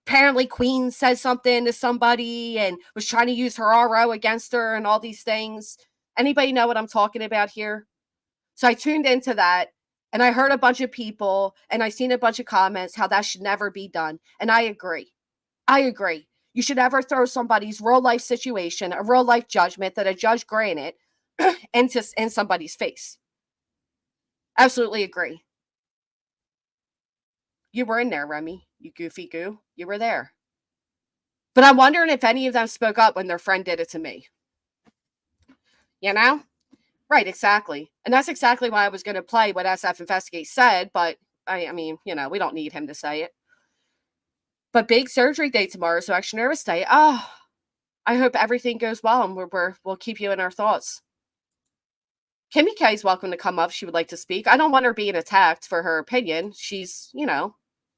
apparently Queen said something to somebody and was trying to use her RO against her and all these things. Anybody know what I'm talking about here? So I tuned into that and I heard a bunch of people and I seen a bunch of comments how that should never be done. And I agree. You should never throw somebody's real life situation, a real life judgment that a judge granted in somebody's face. Absolutely agree. You were in there, Remy, you goofy goo. You were there. But I'm wondering if any of them spoke up when their friend did it to me. Right, exactly. And that's exactly why I was going to play what SF Investigate said, but I mean, we don't need him to say it. But big surgery day tomorrow, so extra nervous day. Oh, I hope everything goes well and we'll keep you in our thoughts. Kimmy K is welcome to come up if she would like to speak. I don't want her being attacked for her opinion. She's,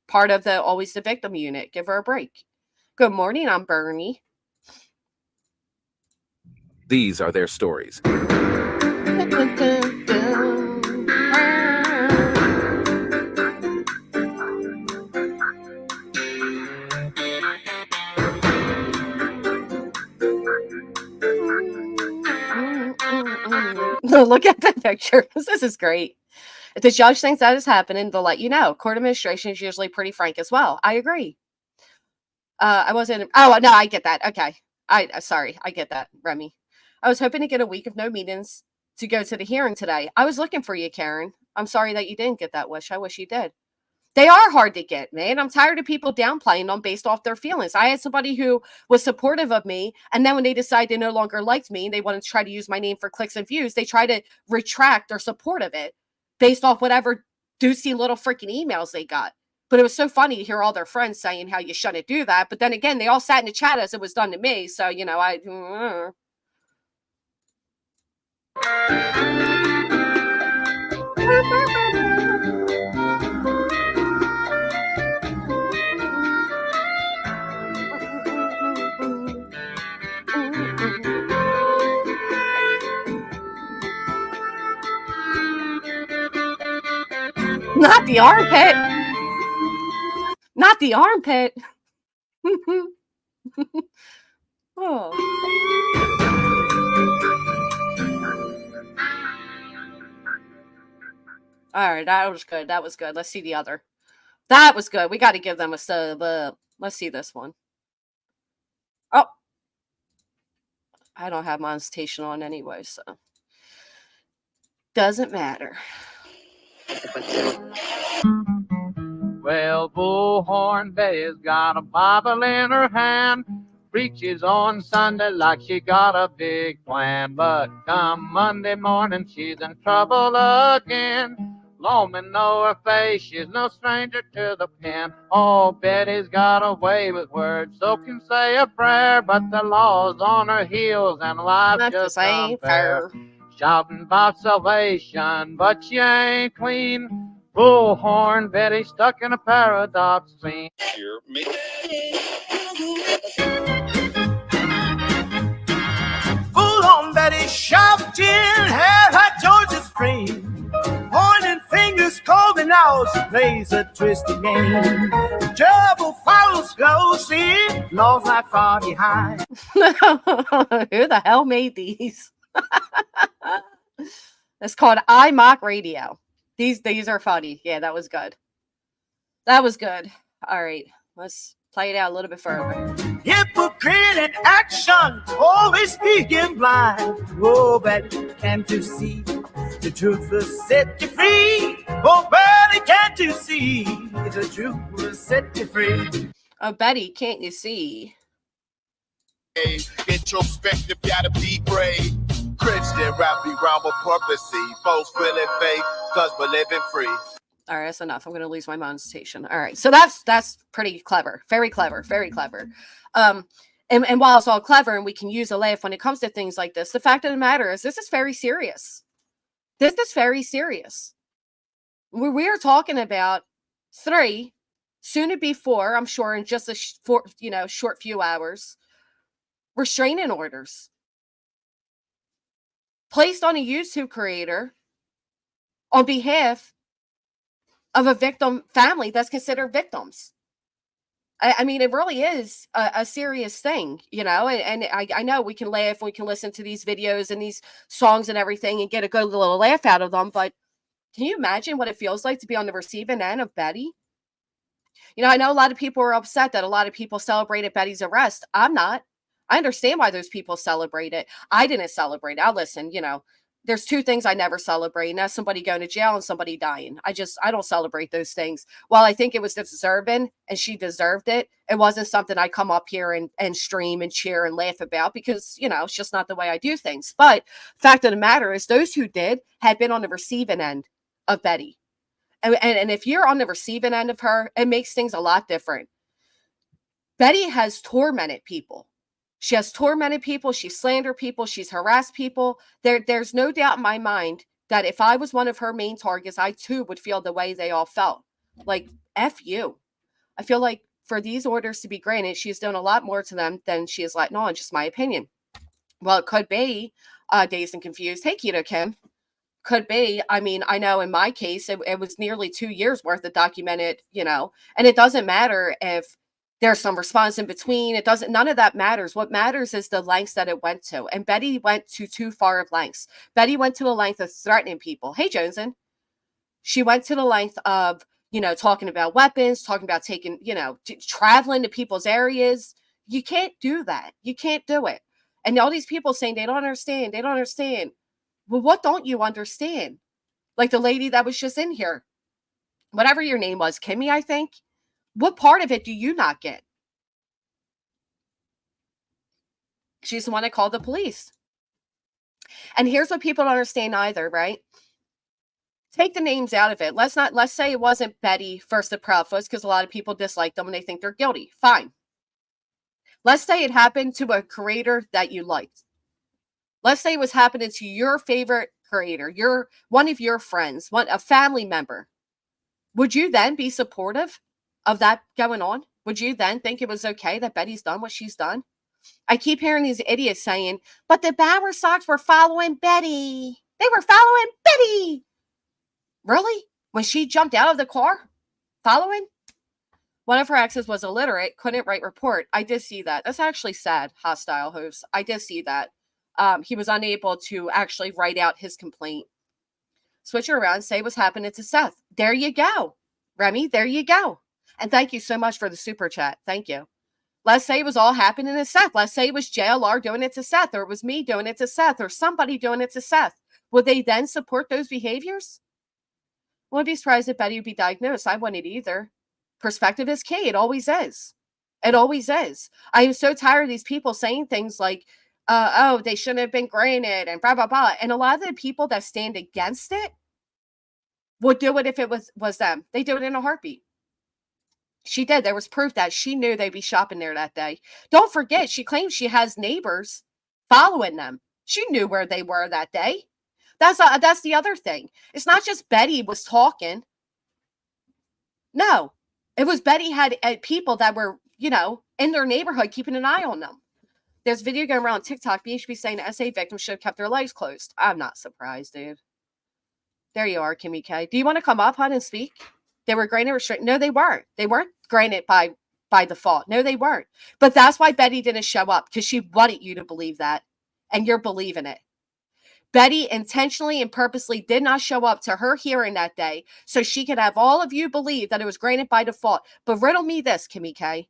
part of the always the victim unit. Give her a break. Good morning, I'm Bernie. These are their stories. Look at the picture. This is great. If the judge thinks that is happening, they'll let you know. Court administration is usually pretty frank as well. I agree. I wasn't. Oh, no, I get that. Okay. Sorry. I get that, Remy. I was hoping to get a week of no meetings to go to the hearing today. I was looking for you, Karen. I'm sorry that you didn't get that wish. I wish you did. They are hard to get, man. I'm tired of people downplaying them based off their feelings. I had somebody who was supportive of me, and then when they decide they no longer liked me and they want to try to use my name for clicks and views, they try to retract their support of it based off whatever doozy little freaking emails they got. But it was so funny to hear all their friends saying how you shouldn't do that. But then again, they all sat in the chat as it was done to me. So, Not the armpit. Not the armpit. Oh. All right, that was good. That was good. Let's see the other. That was good. We got to give them a sub. Let's see this one. Oh. I don't have monetization on anyway, so. Doesn't matter. Well, Bullhorn Betty's got a Bible in her hand, preaches on Sunday like she got a big plan. But come Monday morning, she's in trouble again. Lawmen know her face, she's no stranger to the pen. Oh, Betty's got a way with words, so can say a prayer, but the law's on her heels and life Not just the same unfair. Shouting about salvation, but she ain't clean. Bullhorn Betty stuck in a paradox scene. Bullhorn Betty shouting, hair like Georgia Spring, pointing fingers, calling out, she plays a twisted game. Trouble follows closely, law's not far behind. Who the hell made these? It's called I Mock Radio. These are funny. Yeah, that was good. That was good. All right, let's play it out a little bit further. Hypocrite in action, always speaking blind. Oh, Betty, can't you see? The truth will set you free. Oh, Betty, can't you see? The truth will set you free. Oh, Betty, can't you see? Introspective, gotta be brave. Christian rap be round with purpose. Folks feeling faith, cause we're living free. All right, that's enough. I'm going to lose my monetization. All right, so that's pretty clever, very clever, very clever. And while it's all clever and we can use a laugh when it comes to things like this, the fact of the matter is this is very serious. This is very serious. We are talking about 3, soon to be 4, I'm sure, in just a short few hours, restraining orders placed on a YouTube creator on behalf of a victim family that's considered victims. I mean, it really is a serious thing, and I know we can laugh, we can listen to these videos and these songs and everything and get a good little laugh out of them, but can you imagine what it feels like to be on the receiving end of Betty? I know a lot of people are upset that a lot of people celebrated Betty's arrest. I'm not. I understand why those people celebrate it. I didn't celebrate it. I'll listen, there's 2 things I never celebrate, and that's somebody going to jail and somebody dying. I don't celebrate those things. While I think it was deserving and she deserved it, it wasn't something I come up here and stream and cheer and laugh about because, it's just not the way I do things. But fact of the matter is those who did had been on the receiving end of Betty. And if you're on the receiving end of her, it makes things a lot different. Betty has tormented people. She has tormented people. She's slandered people. She's harassed people. There's no doubt in my mind that if I was one of her main targets, I too would feel the way they all felt. Like, F you. I feel like for these orders to be granted, she's done a lot more to them than she is letting on, just my opinion. Well, it could be dazed and confused. Hey, Keto Kim. Could be. I mean, I know in my case, it was nearly 2 years worth of documented, and it doesn't matter if there's some response in between. None of that matters. What matters is the lengths that it went to. And Betty went to too far of lengths. Betty went to the length of threatening people. Hey, Joneson. She went to the length of, talking about weapons, talking about taking, traveling to people's areas. You can't do that. You can't do it. And all these people saying they don't understand. They don't understand. Well, what don't you understand? Like the lady that was just in here, whatever your name was, Kimmy, I think. What part of it do you not get? She's the one that called the police. And here's what people don't understand either, right? Take the names out of it. Let's say it wasn't Betty first the Proudfoots because a lot of people dislike them and they think they're guilty. Fine. Let's say it happened to a creator that you liked. Let's say it was happening to your favorite creator, one of your friends, a family member. Would you then be supportive of that going on? Would you then think it was okay that Betty's done what she's done? I keep hearing these idiots saying, but the Bauer Sox were following Betty. They were following Betty. Really? When she jumped out of the car? Following? One of her exes was illiterate, couldn't write report. I did see that. That's actually sad, hostile host. I did see that. He was unable to actually write out his complaint. Switch it around, say what's happening to Seth. There you go. Remy, there you go. And thank you so much for the super chat. Thank you. Let's say it was all happening to Seth. Let's say it was JLR doing it to Seth, or it was me doing it to Seth, or somebody doing it to Seth. Would they then support those behaviors? I wouldn't be surprised if Betty would be diagnosed. I wouldn't either. Perspective is key. It always is. It always is. I am so tired of these people saying things like, oh, they shouldn't have been granted and blah, blah, blah. And a lot of the people that stand against it would do it if it was them. They do it in a heartbeat. She did. There was proof that she knew they'd be shopping there that day. Don't forget, she claims she has neighbors following them. She knew where they were that day. That's the other thing. It's not just Betty was talking. No, it was Betty had people that were, in their neighborhood keeping an eye on them. There's a video going around TikTok. BHB saying the SA victims should have kept their legs closed. I'm not surprised, dude. There you are, Kimmy K. Do you want to come up, hon, and speak? They were granted restraint. No, they weren't. They weren't granted by default. No, they weren't. But that's why Betty didn't show up, because she wanted you to believe that, and you're believing it. Betty intentionally and purposely did not show up to her hearing that day so she could have all of you believe that it was granted by default. But riddle me this, Kimmy K.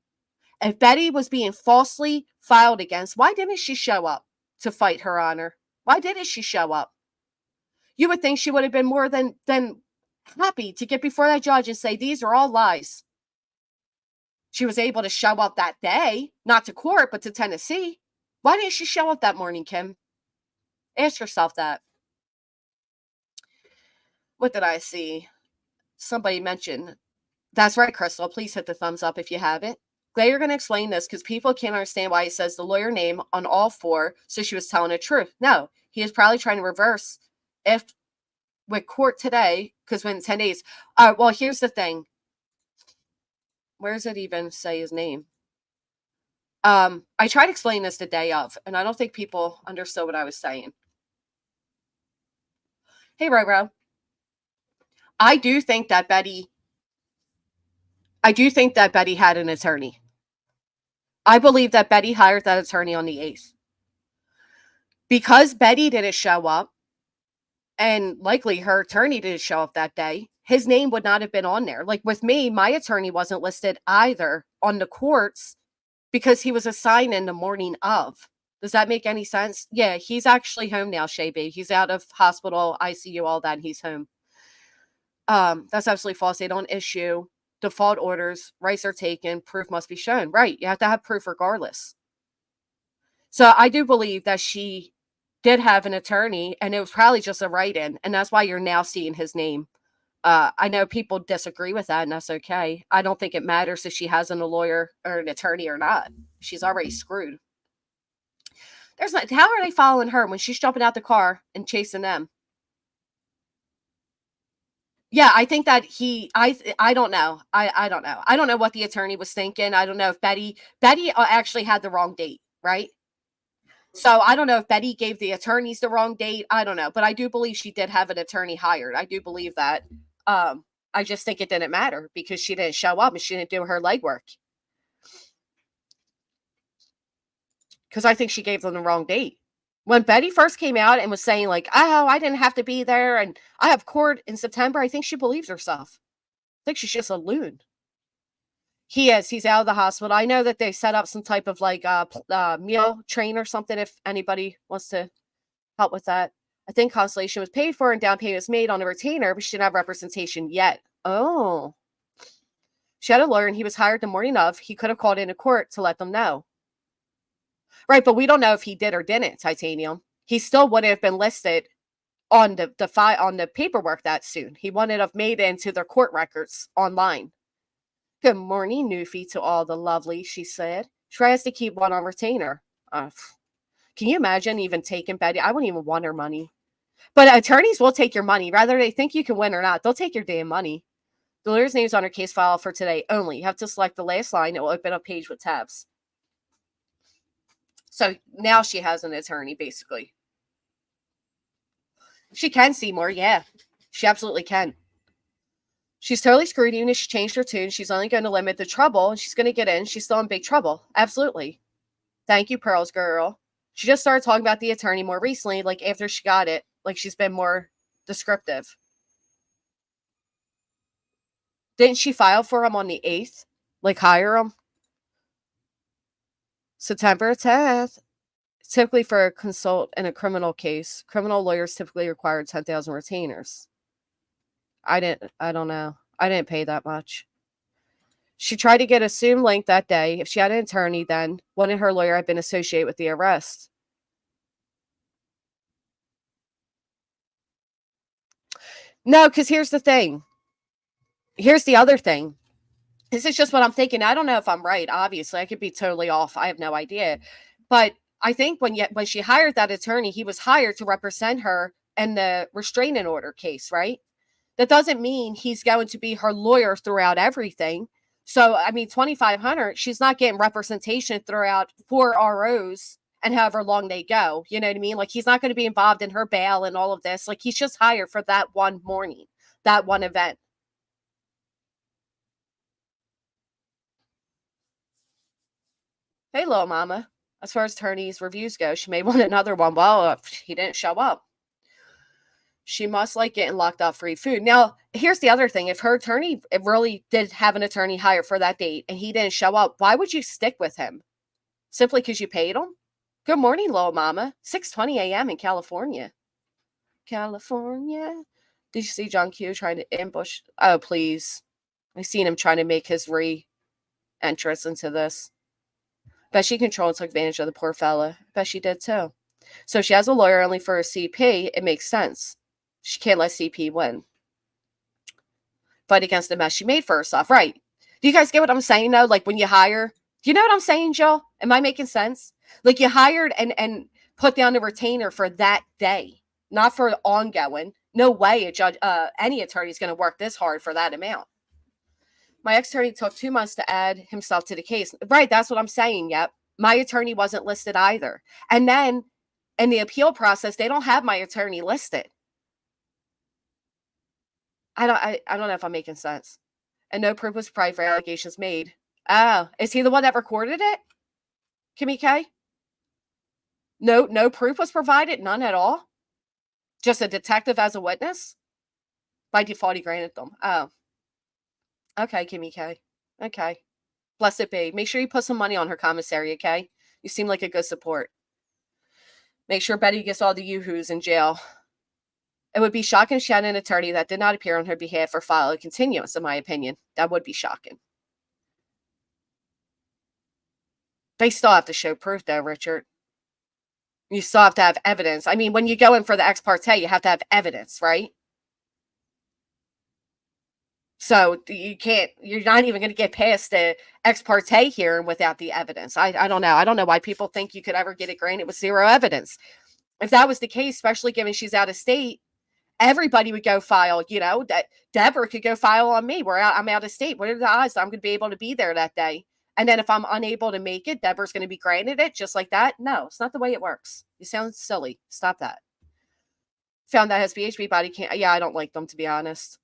If Betty was being falsely filed against, why didn't she show up to fight her honor? Why didn't she show up? You would think she would have been more than happy to get before that judge and say, these are all lies. She was able to show up that day, not to court, but to Tennessee. Why didn't she show up that morning, Kim? Ask yourself that. What did I see? Somebody mentioned. That's right, Crystal. Please hit the thumbs up if you haven't. Glad you're going to explain this because people can't understand why he says the lawyer name on all four, so she was telling the truth. No, he is probably trying to reverse if with court today, because when 10 days. Well, here's the thing. Where does it even say his name? I tried to explain this the day of, and I don't think people understood what I was saying. Hey, Ro. I do think that Betty had an attorney. I believe that Betty hired that attorney on the 8th. Because Betty didn't show up, and likely her attorney didn't show up that day, his name would not have been on there. Like with me, my attorney wasn't listed either on the courts because he was assigned in the morning of. Does that make any sense? Yeah, he's actually home now, Shay-B. He's out of hospital, ICU, all that, and he's home. That's absolutely false. They don't issue default orders. Rights are taken. Proof must be shown. Right. You have to have proof regardless. So I do believe that she did have an attorney, and it was probably just a write-in, and that's why you're now seeing his name. I know people disagree with that, and that's okay. I don't think it matters if she has a lawyer or an attorney or not. She's already screwed. How are they following her when she's jumping out the car and chasing them? Yeah, I think that I don't know. I don't know. I don't know what the attorney was thinking. I don't know if Betty actually had the wrong date, right? So I don't know if Betty gave the attorneys the wrong date. I don't know, but I do believe she did have an attorney hired. I do believe that. I just think it didn't matter because she didn't show up and she didn't do her legwork. Because I think she gave them the wrong date. When Betty first came out and was saying like, oh, I didn't have to be there and I have court in September, I think she believes herself. I think she's just a loon. He's out of the hospital. I know that they set up some type of like meal train or something if anybody wants to help with that. I think consolation was paid for and down payment was made on a retainer, but she didn't have representation yet. Oh. She had a lawyer and he was hired the morning of. He could have called into court to let them know. Right, but we don't know if he did or didn't, Titanium. He still wouldn't have been listed on the paperwork that soon. He wouldn't have made it into their court records online. Good morning, Newfie, to all the lovely, she said. Tries to keep one on retainer. Can you imagine even taking Betty? I wouldn't even want her money. But attorneys will take your money. Whether they think you can win or not, they'll take your damn money. The lawyer's name is on her case file for today only. You have to select the last line. It will open a page with tabs. So now she has an attorney, basically. She can see more, yeah. She absolutely can. She's totally screwed. Even if she changed her tune, she's only going to limit the trouble, and she's going to get in. She's still in big trouble. Absolutely. Thank you, Pearls girl. She just started talking about the attorney more recently, like after she got it. Like she's been more descriptive. Didn't she file for him on the 8th? Like hire him? September 10th. Typically for a consult in a criminal case, criminal lawyers typically require 10,000 retainers. I don't know. I didn't pay that much. She tried to get a Zoom link that day. If she had an attorney, then wouldn't her lawyer have been associated with the arrest? No, because here's the thing. Here's the other thing. This is just what I'm thinking. I don't know if I'm right. Obviously, I could be totally off. I have no idea. But I think when she hired that attorney, he was hired to represent her in the restraining order case, right? That doesn't mean he's going to be her lawyer throughout everything. So, I mean, 2,500, she's not getting representation throughout 4 ROs and however long they go. You know what I mean? Like, he's not going to be involved in her bail and all of this. Like, he's just hired for that one morning, that one event. Hey, little mama. As far as attorneys' reviews go, she may want another one. Well, he didn't show up. She must like getting locked up free food. Now, here's the other thing. If her attorney really did have an attorney hired for that date and he didn't show up, why would you stick with him? Simply because you paid him? Good morning, little mama. 6:20 a.m. in California. California. Did you see John Q trying to ambush? Oh, please. I seen him trying to make his re-entrance into this. Bet she controlled and took advantage of the poor fella. Bet she did too. So she has a lawyer only for a CP. It makes sense. She can't let CP win. Fight against the mess she made first off. Right. Do you guys get what I'm saying though? Like when you hire, do you know what I'm saying, Jill? Am I making sense? Like you hired and put down a retainer for that day, not for ongoing. No way a judge, any attorney is going to work this hard for that amount. My ex-attorney took 2 months to add himself to the case. Right, that's what I'm saying. Yep. My attorney wasn't listed either. And then in the appeal process, they don't have my attorney listed. I don't know if I'm making sense. And no proof was provided for allegations made. Oh, is he the one that recorded it? Kimmy K? No proof was provided? None at all? Just a detective as a witness? By default, he granted them. Oh. Okay, Kimmy K. Okay. Blessed be. Make sure you put some money on her commissary, okay? You seem like a good support. Make sure Betty gets all the yoo-hoos in jail. It would be shocking if she had an attorney that did not appear on her behalf or file a continuance, in my opinion. That would be shocking. They still have to show proof, though, Richard. You still have to have evidence. I mean, when you go in for the ex parte, you have to have evidence, right? So you can't, you're not even going to get past the ex parte hearing without the evidence. I don't know. I don't know why people think you could ever get it granted with zero evidence. If that was the case, especially given she's out of state, everybody would go file, that Deborah could go file on me where I'm out of state. What are the odds that I'm going to be able to be there that day? And then if I'm unable to make it, Deborah's going to be granted it just like that? No, it's not the way it works. You sound silly. Stop that. Found that has BHB body cam. Yeah, I don't like them, to be honest.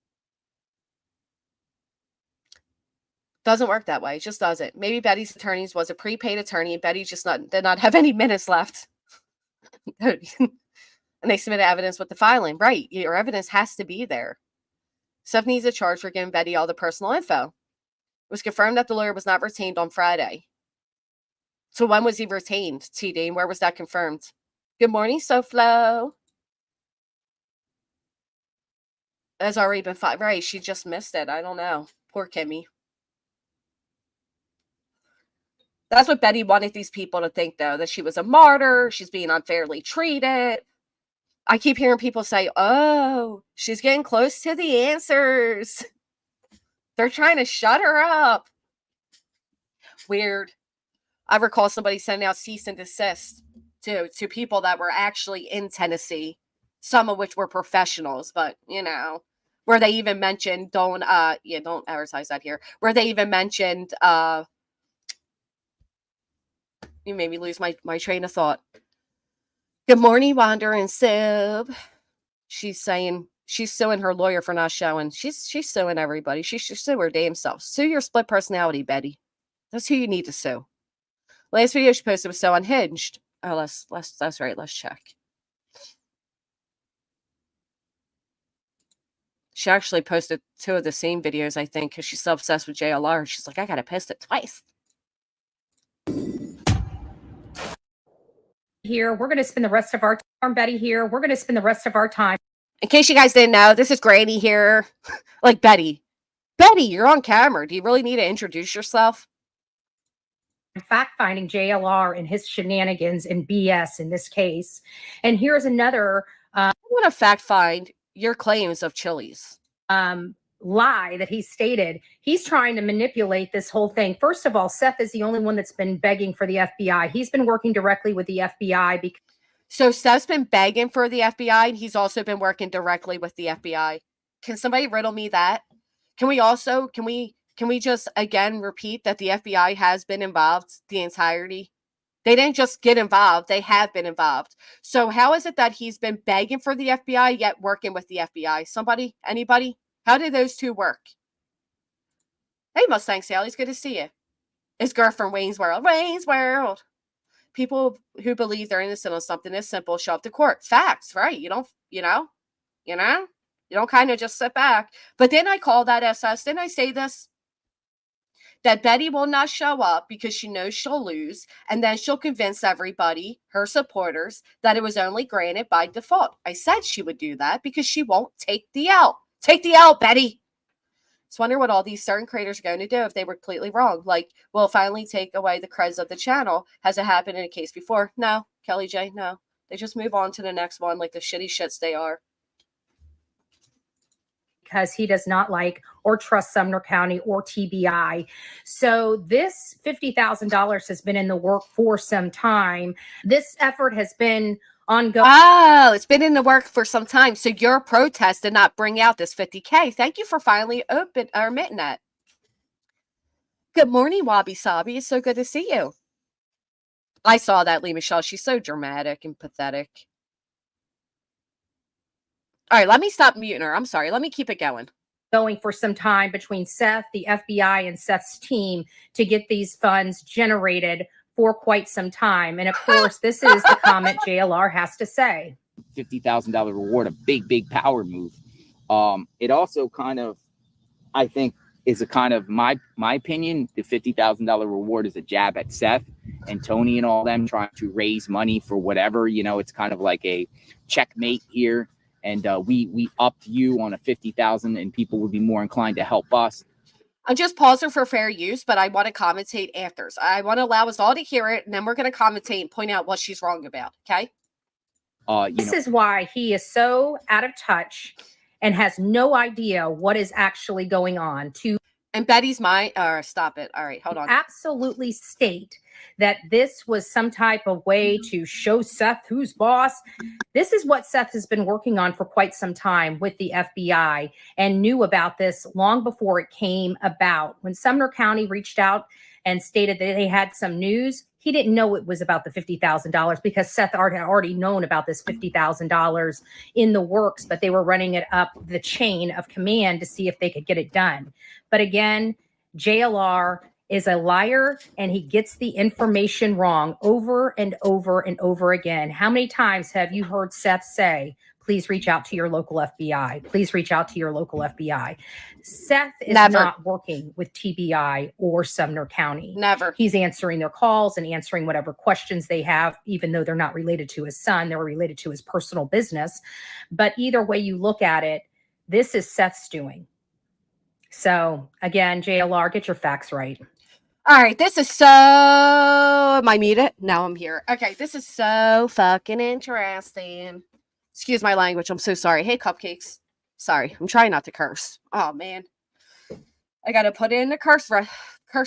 Doesn't work that way. It just doesn't. Maybe Betty's attorneys was a prepaid attorney and Betty just did not have any minutes left. And they submitted evidence with the filing. Right. Your evidence has to be there. Steph needs a charge for giving Betty all the personal info. It was confirmed that the lawyer was not retained on Friday. So when was he retained, TD? And where was that confirmed? Good morning, SoFlo. Has already been filed. Right. She just missed it. I don't know. Poor Kimmy. That's what Betty wanted these people to think, though, that she was a martyr. She's being unfairly treated. I keep hearing people say, oh, she's getting close to the answers. They're trying to shut her up. Weird. I recall somebody sending out cease and desist to people that were actually in Tennessee, some of which were professionals, but, where they even mentioned, don't advertise that here, where they even mentioned, you made me lose my train of thought. Good morning, Wandering Sib. She's saying she's suing her lawyer for not showing. She's suing everybody. She should sue her damn self. Sue your split personality, Betty. That's who you need to sue. Last video she posted was so unhinged. Oh, that's right. Let's check. She actually posted 2 of the same videos, I think, because she's so obsessed with JLR. She's like, I gotta post it twice. Here, we're going to spend the rest of our time, Betty here. We're going to spend the rest of our time. In case you guys didn't know, this is Granny here. Like Betty. Betty, you're on camera. Do you really need to introduce yourself? Fact-finding JLR and his shenanigans and BS in this case. And here's another I want to fact-find your claims of Chili's. Lie that he stated. He's trying to manipulate this whole thing. First of all, Seth is the only one that's been begging for the FBI. He's been working directly with the FBI. So Seth's been begging for the FBI, and he's also been working directly with the FBI. Can somebody riddle me that? Can we just again repeat that the FBI has been involved the entirety? They didn't just get involved, they have been involved. So how is it that he's been begging for the FBI yet working with the FBI? Somebody? Anybody? How did those two work? Hey, Mustang Sally, it's good to see you. It's Garth from Wayne's World. Wayne's World. People who believe they're innocent on something as simple show up to court. Facts, right? You don't kind of just sit back. But then I call that SS. Didn't I say this? That Betty will not show up because she knows she'll lose. And then she'll convince everybody, her supporters, that it was only granted by default. I said she would do that because she won't take the L. Take the L, Betty. So wonder what all these certain creators are going to do if they were completely wrong. Like, will it finally take away the creds of the channel? Has it happened in a case before? No, Kelly J, no. They just move on to the next one like the shitty shits they are. Because he does not like or trust Sumner County or TBI. So this $50,000 has been in the work for some time. This effort has been ongoing. Oh, it's been in the work for some time. So your protest did not bring out this 50K. Thank you for finally admitting that. Good morning, Wabi Sabi. It's so good to see you. I saw that, Lee Michelle. She's so dramatic and pathetic. All right, let me stop muting her. I'm sorry. Let me keep it going. Going for some time between Seth, the FBI, and Seth's team to get these funds generated for quite some time. And of course, this is the comment JLR has to say. $50,000 reward, a big power move. It also kind of, I think, is a kind of my opinion. The $50,000 reward is a jab at Seth and Tony and all them trying to raise money for whatever. You know, it's kind of like a checkmate here. And we upped you on a 50,000, and people would be more inclined to help us. I'm just pausing for fair use, but I want to commentate after. So I want to allow us all to hear it, and then we're going to commentate and point out what she's wrong about. Okay? This is why he is so out of touch and has no idea what is actually going on. And Betty's stop it. All right, hold on. Absolutely state that this was some type of way to show Seth who's boss. This is what Seth has been working on for quite some time with the FBI and knew about this long before it came about. When Sumner County reached out and stated that they had some news, he didn't know it was about the $50,000 because Seth had already known about this $50,000 in the works, but they were running it up the chain of command to see if they could get it done. But again, JLR is a liar and he gets the information wrong over and over and over again. How many times have you heard Seth say, please reach out to your local FBI. Please reach out to your local FBI. Seth is not working with TBI or Sumner County. Never. He's answering their calls and answering whatever questions they have, even though they're not related to his son. They're related to his personal business. But either way you look at it, this is Seth's doing. So again, JLR, get your facts right. All right, this is so... Am I muted? Now I'm here. Okay, this is so fucking interesting. Excuse my language. I'm so sorry. Hey, cupcakes. Sorry. I'm trying not to curse. Oh, man. I got to put in the curse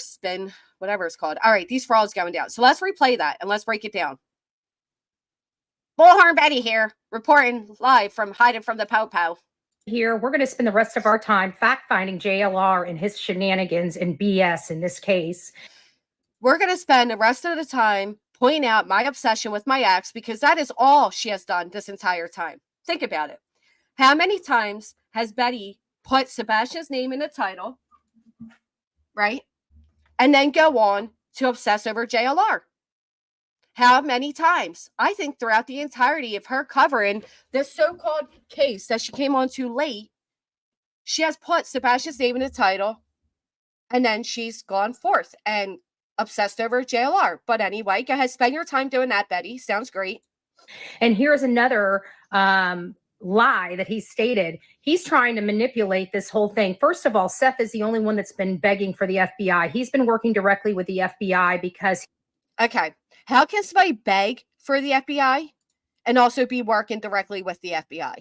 spin, whatever it's called. All right, these frauds going down. So let's replay that and let's break it down. Bullhorn Betty here, reporting live from hiding from the po-po. Here, we're going to spend the rest of our time fact-finding JLR and his shenanigans and BS in this case. We're going to spend the rest of the time pointing out my obsession with my ex because that is all she has done this entire time. Think about it. How many times has Betty put Sebastian's name in the title, right? And then go on to obsess over JLR? How many times? I think throughout the entirety of her covering this so-called case that she came on too late, she has put Sebastian's name in the title, and then she's gone forth and obsessed over JLR. But anyway, go ahead, spend your time doing that, Betty. Sounds great. And here's another lie that he stated. He's trying to manipulate this whole thing. First of all, Seth is the only one that's been begging for the FBI. He's been working directly with the FBI because... Okay. How can somebody beg for the FBI and also be working directly with the FBI?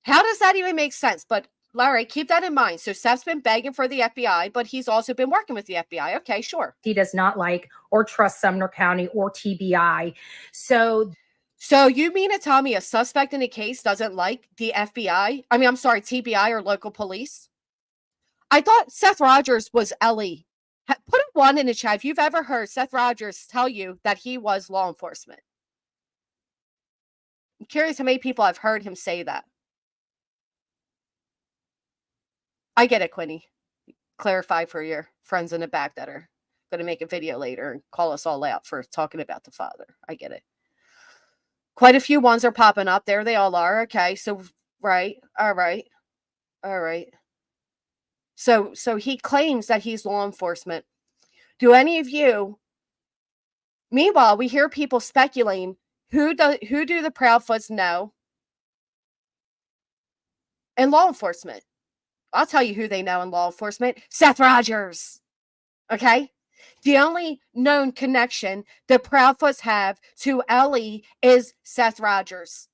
How does that even make sense? But, all right, keep that in mind. So Seth's been begging for the FBI, but he's also been working with the FBI. Okay, sure. He does not like or trust Sumner County or TBI. So you mean to tell me a suspect in a case doesn't like the FBI? I mean, I'm sorry, TBI or local police? I thought Seth Rogers was Ellie. Put a 1 in the chat if you've ever heard Seth Rogers tell you that he was law enforcement. I'm curious how many people I've heard him say that. I get it, Quinny. Clarify for your friends in the back that are going to make a video later and call us all out for talking about the father. I get it. Quite a few ones are popping up. There they all are. Okay, so, right. All right. So he claims that he's law enforcement. Do any of you... Meanwhile, we hear people speculating, who do the Proudfoots know in law enforcement? I'll tell you who they know in law enforcement. Seth Rogers. Okay? The only known connection the Proudfoots have to Ellie is Seth Rogers.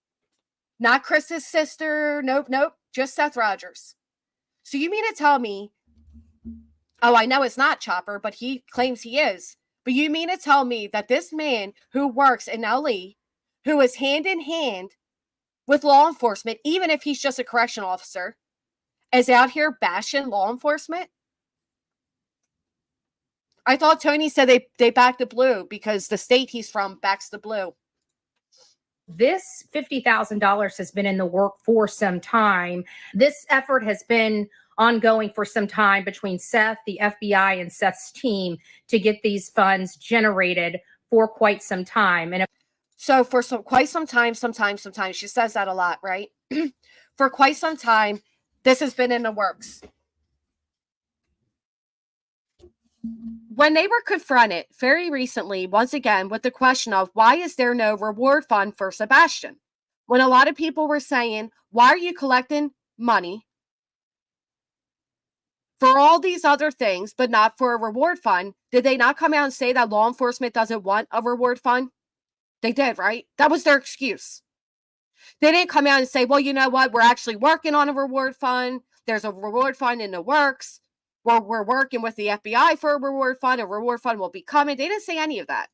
Not Chris's sister. Nope. Just Seth Rogers. So you mean to tell me, oh, I know it's not Chopper, but he claims he is. But you mean to tell me that this man who works in LE, who is hand in hand with law enforcement, even if he's just a correction officer, is out here bashing law enforcement? I thought Tony said they backed the blue because the state he's from backs the blue. This $50,000 has been in the work for some time. This effort has been ongoing for some time between Seth, the FBI, and Seth's team to get these funds generated for quite some time. And so for quite some time, sometimes, she says that a lot, right? For quite some time, this has been in the works. When they were confronted very recently, once again, with the question of why is there no reward fund for Sebastian? When a lot of people were saying, why are you collecting money for all these other things, but not for a reward fund? Did they not come out and say that law enforcement doesn't want a reward fund? They did, right? That was their excuse. They didn't come out and say, well, you know what? We're actually working on a reward fund. There's a reward fund in the works. We're working with the FBI for a reward fund. A reward fund will be coming. They didn't say any of that.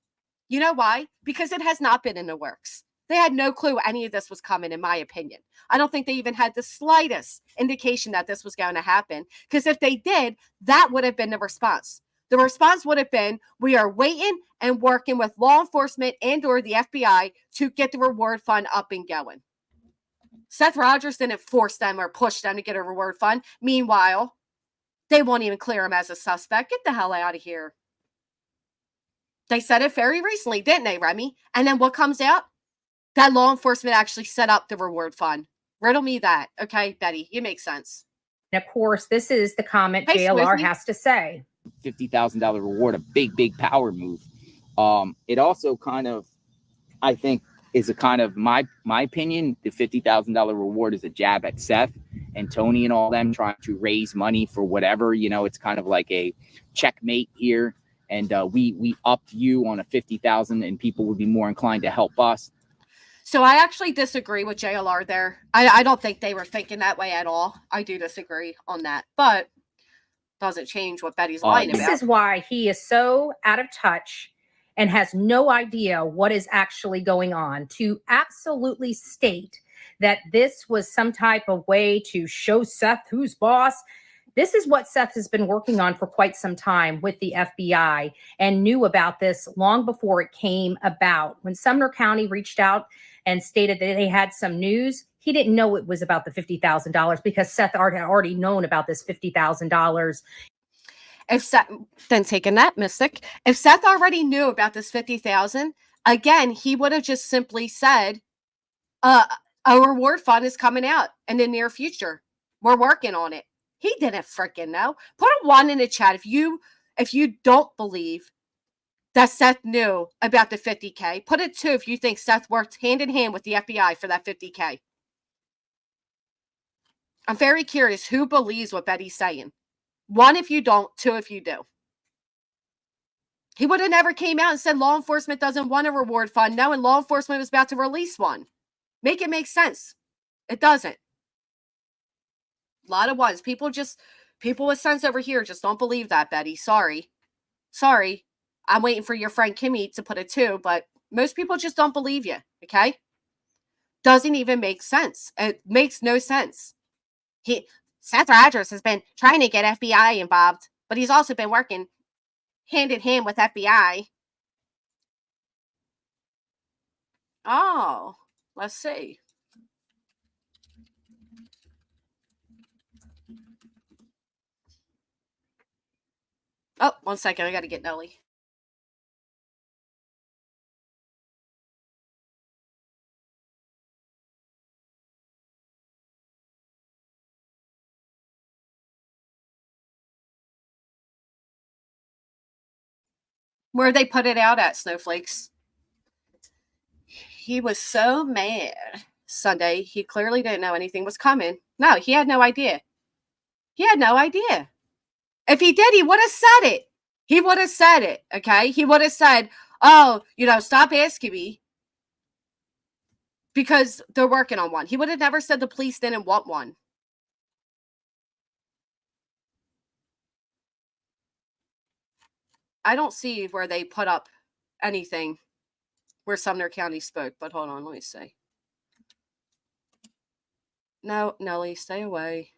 You know why? Because it has not been in the works. They had no clue any of this was coming, in my opinion. I don't think they even had the slightest indication that this was going to happen. Because if they did, that would have been the response. The response would have been, we are waiting and working with law enforcement and or the FBI to get the reward fund up and going. Seth Rogers didn't force them or push them to get a reward fund. Meanwhile, they won't even clear him as a suspect. Get the hell out of here. They said it very recently, didn't they, Remy? And then what comes out? That law enforcement actually set up the reward fund. Riddle me that. Okay, Betty, you make sense. of course, this is the comment Hey, JLR Swifty. has to say. $50,000 reward, a big power move. It also kind of, I think, is a kind of my opinion. The $50,000 reward is a jab at Seth and Tony and all them trying to raise money for whatever. You know, it's kind of like a checkmate here, and we upped you on a $50,000, and people would be more inclined to help us. So I actually disagree with JLR there. I don't think they were thinking that way at all. I do disagree on that, but doesn't change what Betty's lying This about. is why he is so out of touch and has no idea what is actually going on. To absolutely state that this was some type of way to show Seth who's boss. This is what Seth has been working on for quite some time with the FBI and knew about this long before it came about. When Sumner County reached out and stated that they had some news, he didn't know it was about the $50,000 because Seth had already known about this $50,000. If Seth, then taking that, Mystic, if Seth already knew about this 50,000, again, he would have just simply said, a reward fund is coming out in the near future. We're working on it. He didn't freaking know. Put a 1 in the chat if you don't believe that Seth knew about the 50K. Put a 2 if you think Seth worked hand in hand with the FBI for that 50K. I'm very curious who believes what Betty's saying. 1 if you don't, 2 if you do. He would have never came out and said law enforcement doesn't want a reward fund, knowing law enforcement was about to release one. Make it make sense. It doesn't. A lot of 1s. People with sense over here just don't believe that, Betty. Sorry. I'm waiting for your friend Kimmy to put a 2, but most people just don't believe you, okay? Doesn't even make sense. It makes no sense. Seth Rogers has been trying to get FBI involved, but he's also been working hand in hand with FBI. Oh, let's see. Oh, 1 second. I got to get Nelly. Where they put it out at, Snowflakes. He was so mad Sunday. He clearly didn't know anything was coming. No, he had no idea. He had no idea. If he did, he would have said it. He would have said it, okay? He would have said, oh, stop asking me because they're working on one. He would have never said the police didn't want one. I don't see where they put up anything where Sumner County spoke, but hold on, let me see. No, Nellie, stay away.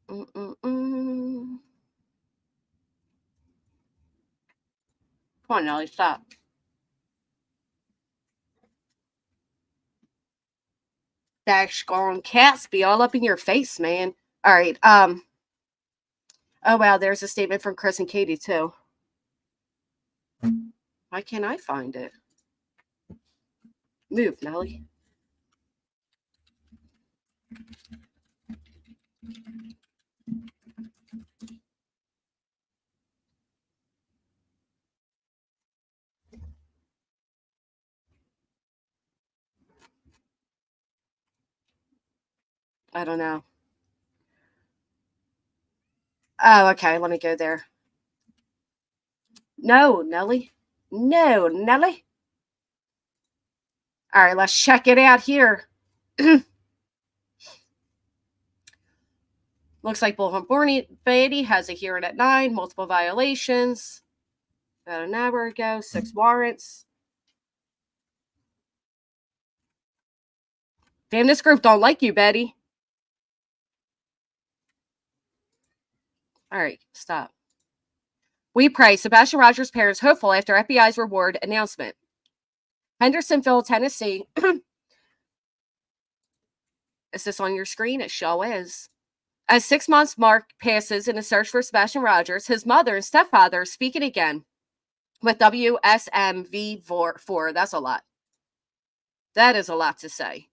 Come on, Nellie, stop. Daggone cats be all up in your face, man. All right. Oh wow, there's a statement from Chris and Katie too. Why can't I find it? Move, Nellie. I don't know. Oh, okay. Let me go there. No, Nellie. No, Nellie. All right, let's check it out here. Looks like Bullhorn Beatty has a hearing at 9, multiple violations. About an hour ago, 6 warrants. Damn, this group don't like you, Betty. All right, stop. We pray. Sebastian Rogers' parents hopeful after FBI's reward announcement. Hendersonville, Tennessee. Is this on your screen? It sure is. As 6 months mark passes in a search for Sebastian Rogers, his mother and stepfather are speaking again with WSMV4. That's a lot. That is a lot to say.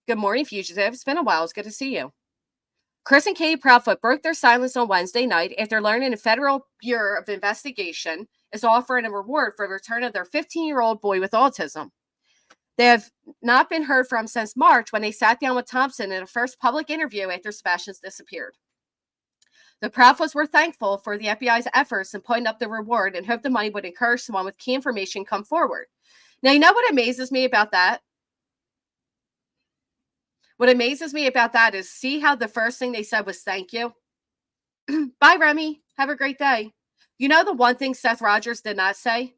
Good morning, fugitive. It's been a while. It's good to see you. Chris and Katie Proudfoot broke their silence on Wednesday night after learning the Federal Bureau of Investigation is offering a reward for the return of their 15-year-old boy with autism. They have not been heard from since March when they sat down with Thompson in a first public interview after Sebastian's disappeared. The Proudfoots were thankful for the FBI's efforts in putting up the reward and hoped the money would encourage someone with key information come forward. Now, you know what amazes me about that? What amazes me about that is see how the first thing they said was thank you. Bye, Remy. Have a great day. You know the one thing Seth Rogers did not say?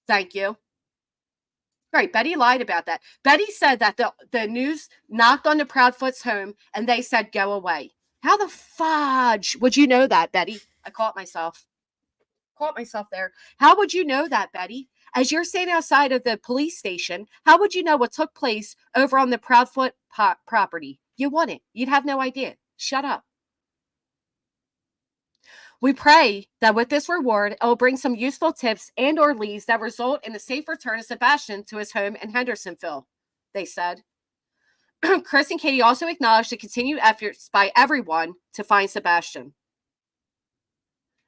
Thank you. Right, Betty lied about that. Betty said that the news knocked on the Proudfoot's home and they said go away. How the fudge would you know that, Betty? I caught myself there. How would you know that, Betty? As you're standing outside of the police station, how would you know what took place over on the Proudfoot property? You wouldn't. You'd have no idea. Shut up. We pray that with this reward, it will bring some useful tips and or leads that result in a safe return of Sebastian to his home in Hendersonville, they said. Chris and Katie also acknowledged the continued efforts by everyone to find Sebastian.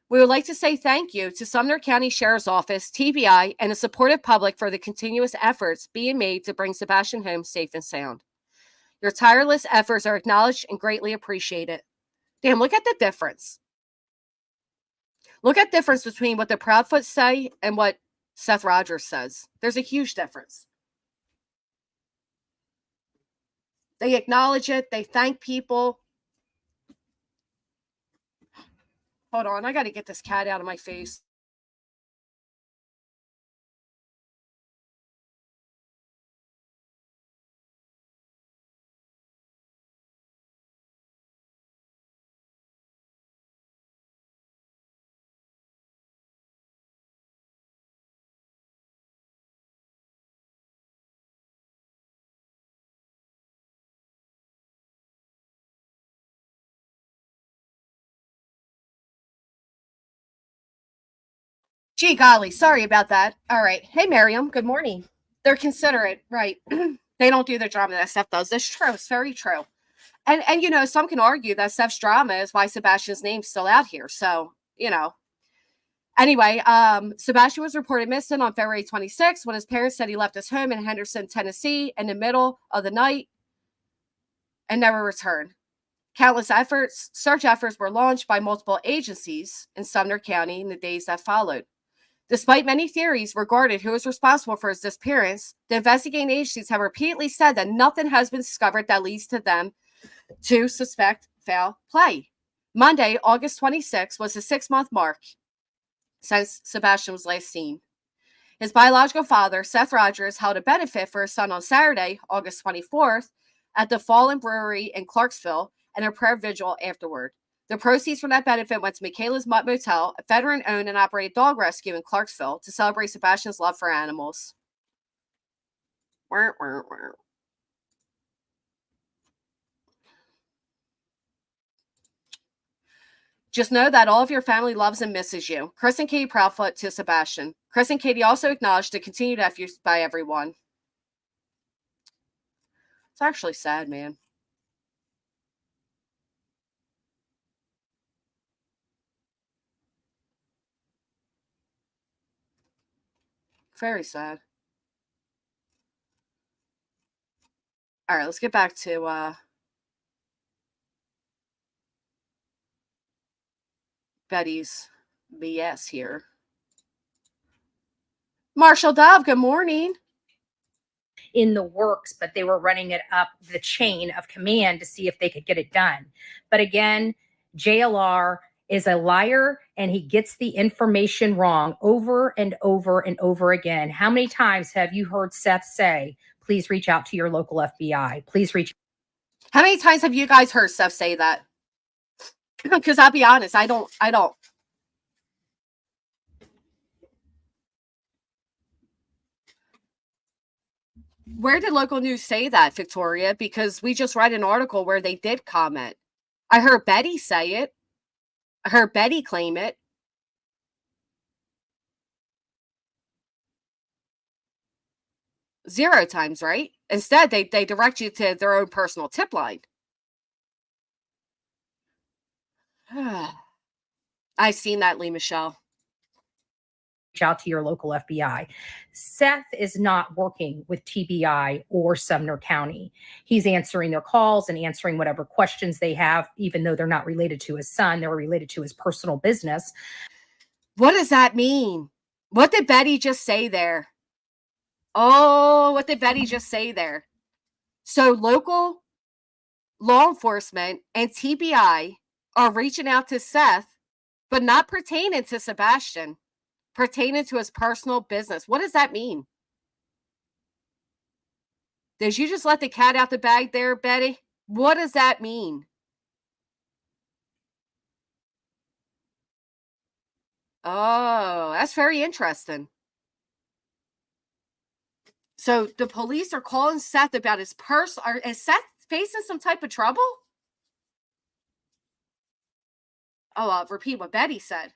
We would like to say thank you to Sumner County Sheriff's Office, TBI, and the supportive public for the continuous efforts being made to bring Sebastian home safe and sound. Your tireless efforts are acknowledged and greatly appreciated. Damn, look at the difference. Look at the difference between what the Proudfoots say and what Seth Rogers says. There's a huge difference. They acknowledge it. They thank people. Hold on. I got to get this cat out of my face. Gee golly, sorry about that. All right. Hey, Miriam, good morning. They're considerate, right? They don't do the drama that Seth does. That's true. It's very true. And some can argue that Seth's drama is why Sebastian's name's still out here. So, Anyway, Sebastian was reported missing on February 26th when his parents said he left his home in Henderson, Tennessee in the middle of the night and never returned. Countless search efforts were launched by multiple agencies in Sumner County in the days that followed. Despite many theories regarding who was responsible for his disappearance, the investigating agencies have repeatedly said that nothing has been discovered that leads to them to suspect foul play. Monday, August 26th, was the 6-month mark since Sebastian was last seen. His biological father, Seth Rogers, held a benefit for his son on Saturday, August 24th, at the Fallen Brewery in Clarksville, and a prayer vigil afterward. The proceeds from that benefit went to Michaela's Mutt Motel, a veteran-owned and operated dog rescue in Clarksville, to celebrate Sebastian's love for animals. Just know that all of your family loves and misses you. Chris and Katie Proudfoot to Sebastian. Chris and Katie also acknowledged the continued efforts by everyone. It's actually sad, man. Very sad. All right, let's get back to Betty's BS here. Marshall Dove, good morning. In the works, but they were running it up the chain of command to see if they could get it done. But again, JLR is a liar and he gets the information wrong over and over and over again. How many times have you heard Seth say, please reach out to your local FBI? Please reach. How many times have you guys heard Seth say that? Because I'll be honest, I don't. Where did local news say that, Victoria? Because we just read an article where they did comment. I heard Betty say it. I heard Betty claim it. Zero times, right? Instead, they direct you to their own personal tip line. I've seen that, Lee Michelle. Reach out to your local FBI. Seth is not working with TBI or Sumner County. He's answering their calls and answering whatever questions they have, even though they're not related to his son. They're related to his personal business. What does that mean? What did Betty just say there? Oh, what did Betty just say there? So local law enforcement and TBI are reaching out to Seth, but not pertaining to Sebastian, pertaining to his personal business. What does that mean? Did you just let the cat out the bag there, Betty? What does that mean? Oh, that's very interesting. So the police are calling Seth about his purse. Is Seth facing some type of trouble? Oh, I'll repeat what Betty said.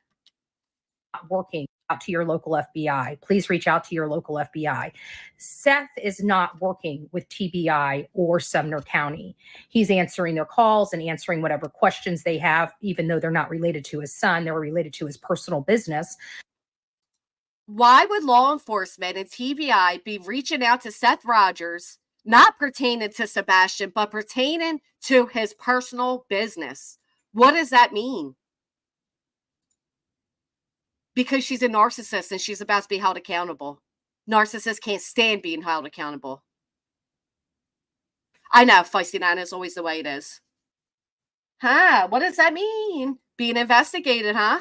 Working out to your local FBI. Please reach out to your local FBI. Seth is not working with TBI or Sumner County. He's answering their calls and answering whatever questions they have, even though they're not related to his son. They're related to his personal business. Why would law enforcement and TBI be reaching out to Seth Rogers, not pertaining to Sebastian, but pertaining to his personal business? What does that mean? Because she's a narcissist and she's about to be held accountable. Narcissists can't stand being held accountable. I know, feisty Nana is always the way it is. Huh? What does that mean? Being investigated, huh?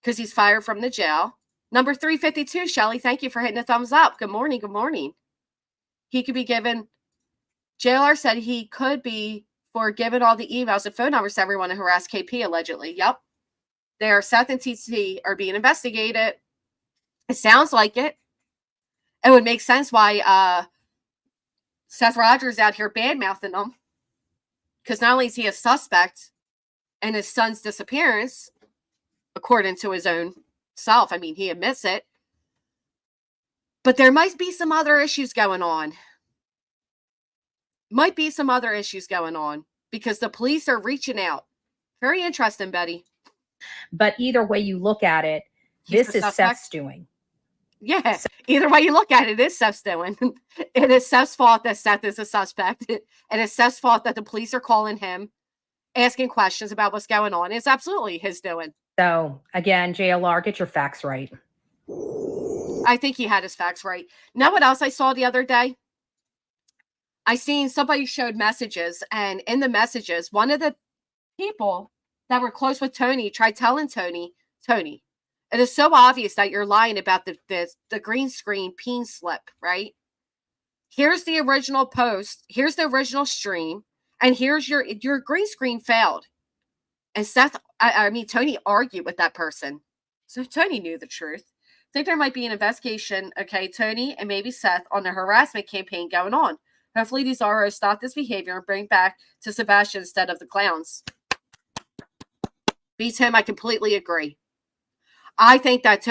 Because he's fired from the jail. Number 352, Shelly, thank you for hitting a thumbs up. Good morning, good morning. He could be given, JLR said he could be for giving all the emails and phone numbers to everyone who harassed KP, allegedly. Yep. Seth and TC are being investigated. It sounds like it. It would make sense why Seth Rogers out here bad-mouthing them. Because not only is he a suspect in his son's disappearance, according to his own self, I mean, he admits it, but there might be some other issues going on. Might be some other issues going on because the police are reaching out. Very interesting, Betty. But either way you look at it, He's this the is suspect. Seth's doing. Yeah, either way you look at it, it is Seth's doing. It is Seth's fault that Seth is a suspect. It is Seth's fault that the police are calling him, asking questions about what's going on. It's absolutely his doing. So again, JLR, get your facts right. I think he had his facts right. Know what else I saw the other day? I seen somebody showed messages, and in the messages, one of the people that were close with Tony tried telling Tony, it is so obvious that you're lying about the green screen peen slip, right? Here's the original post. Here's the original stream. And here's your green screen failed. And Tony argued with that person. So Tony knew the truth. I think there might be an investigation, okay, Tony and maybe Seth, on the harassment campaign going on. Hopefully these ROs stop this behavior and bring back to Sebastian instead of the clowns. Beats him, I completely agree. I think that,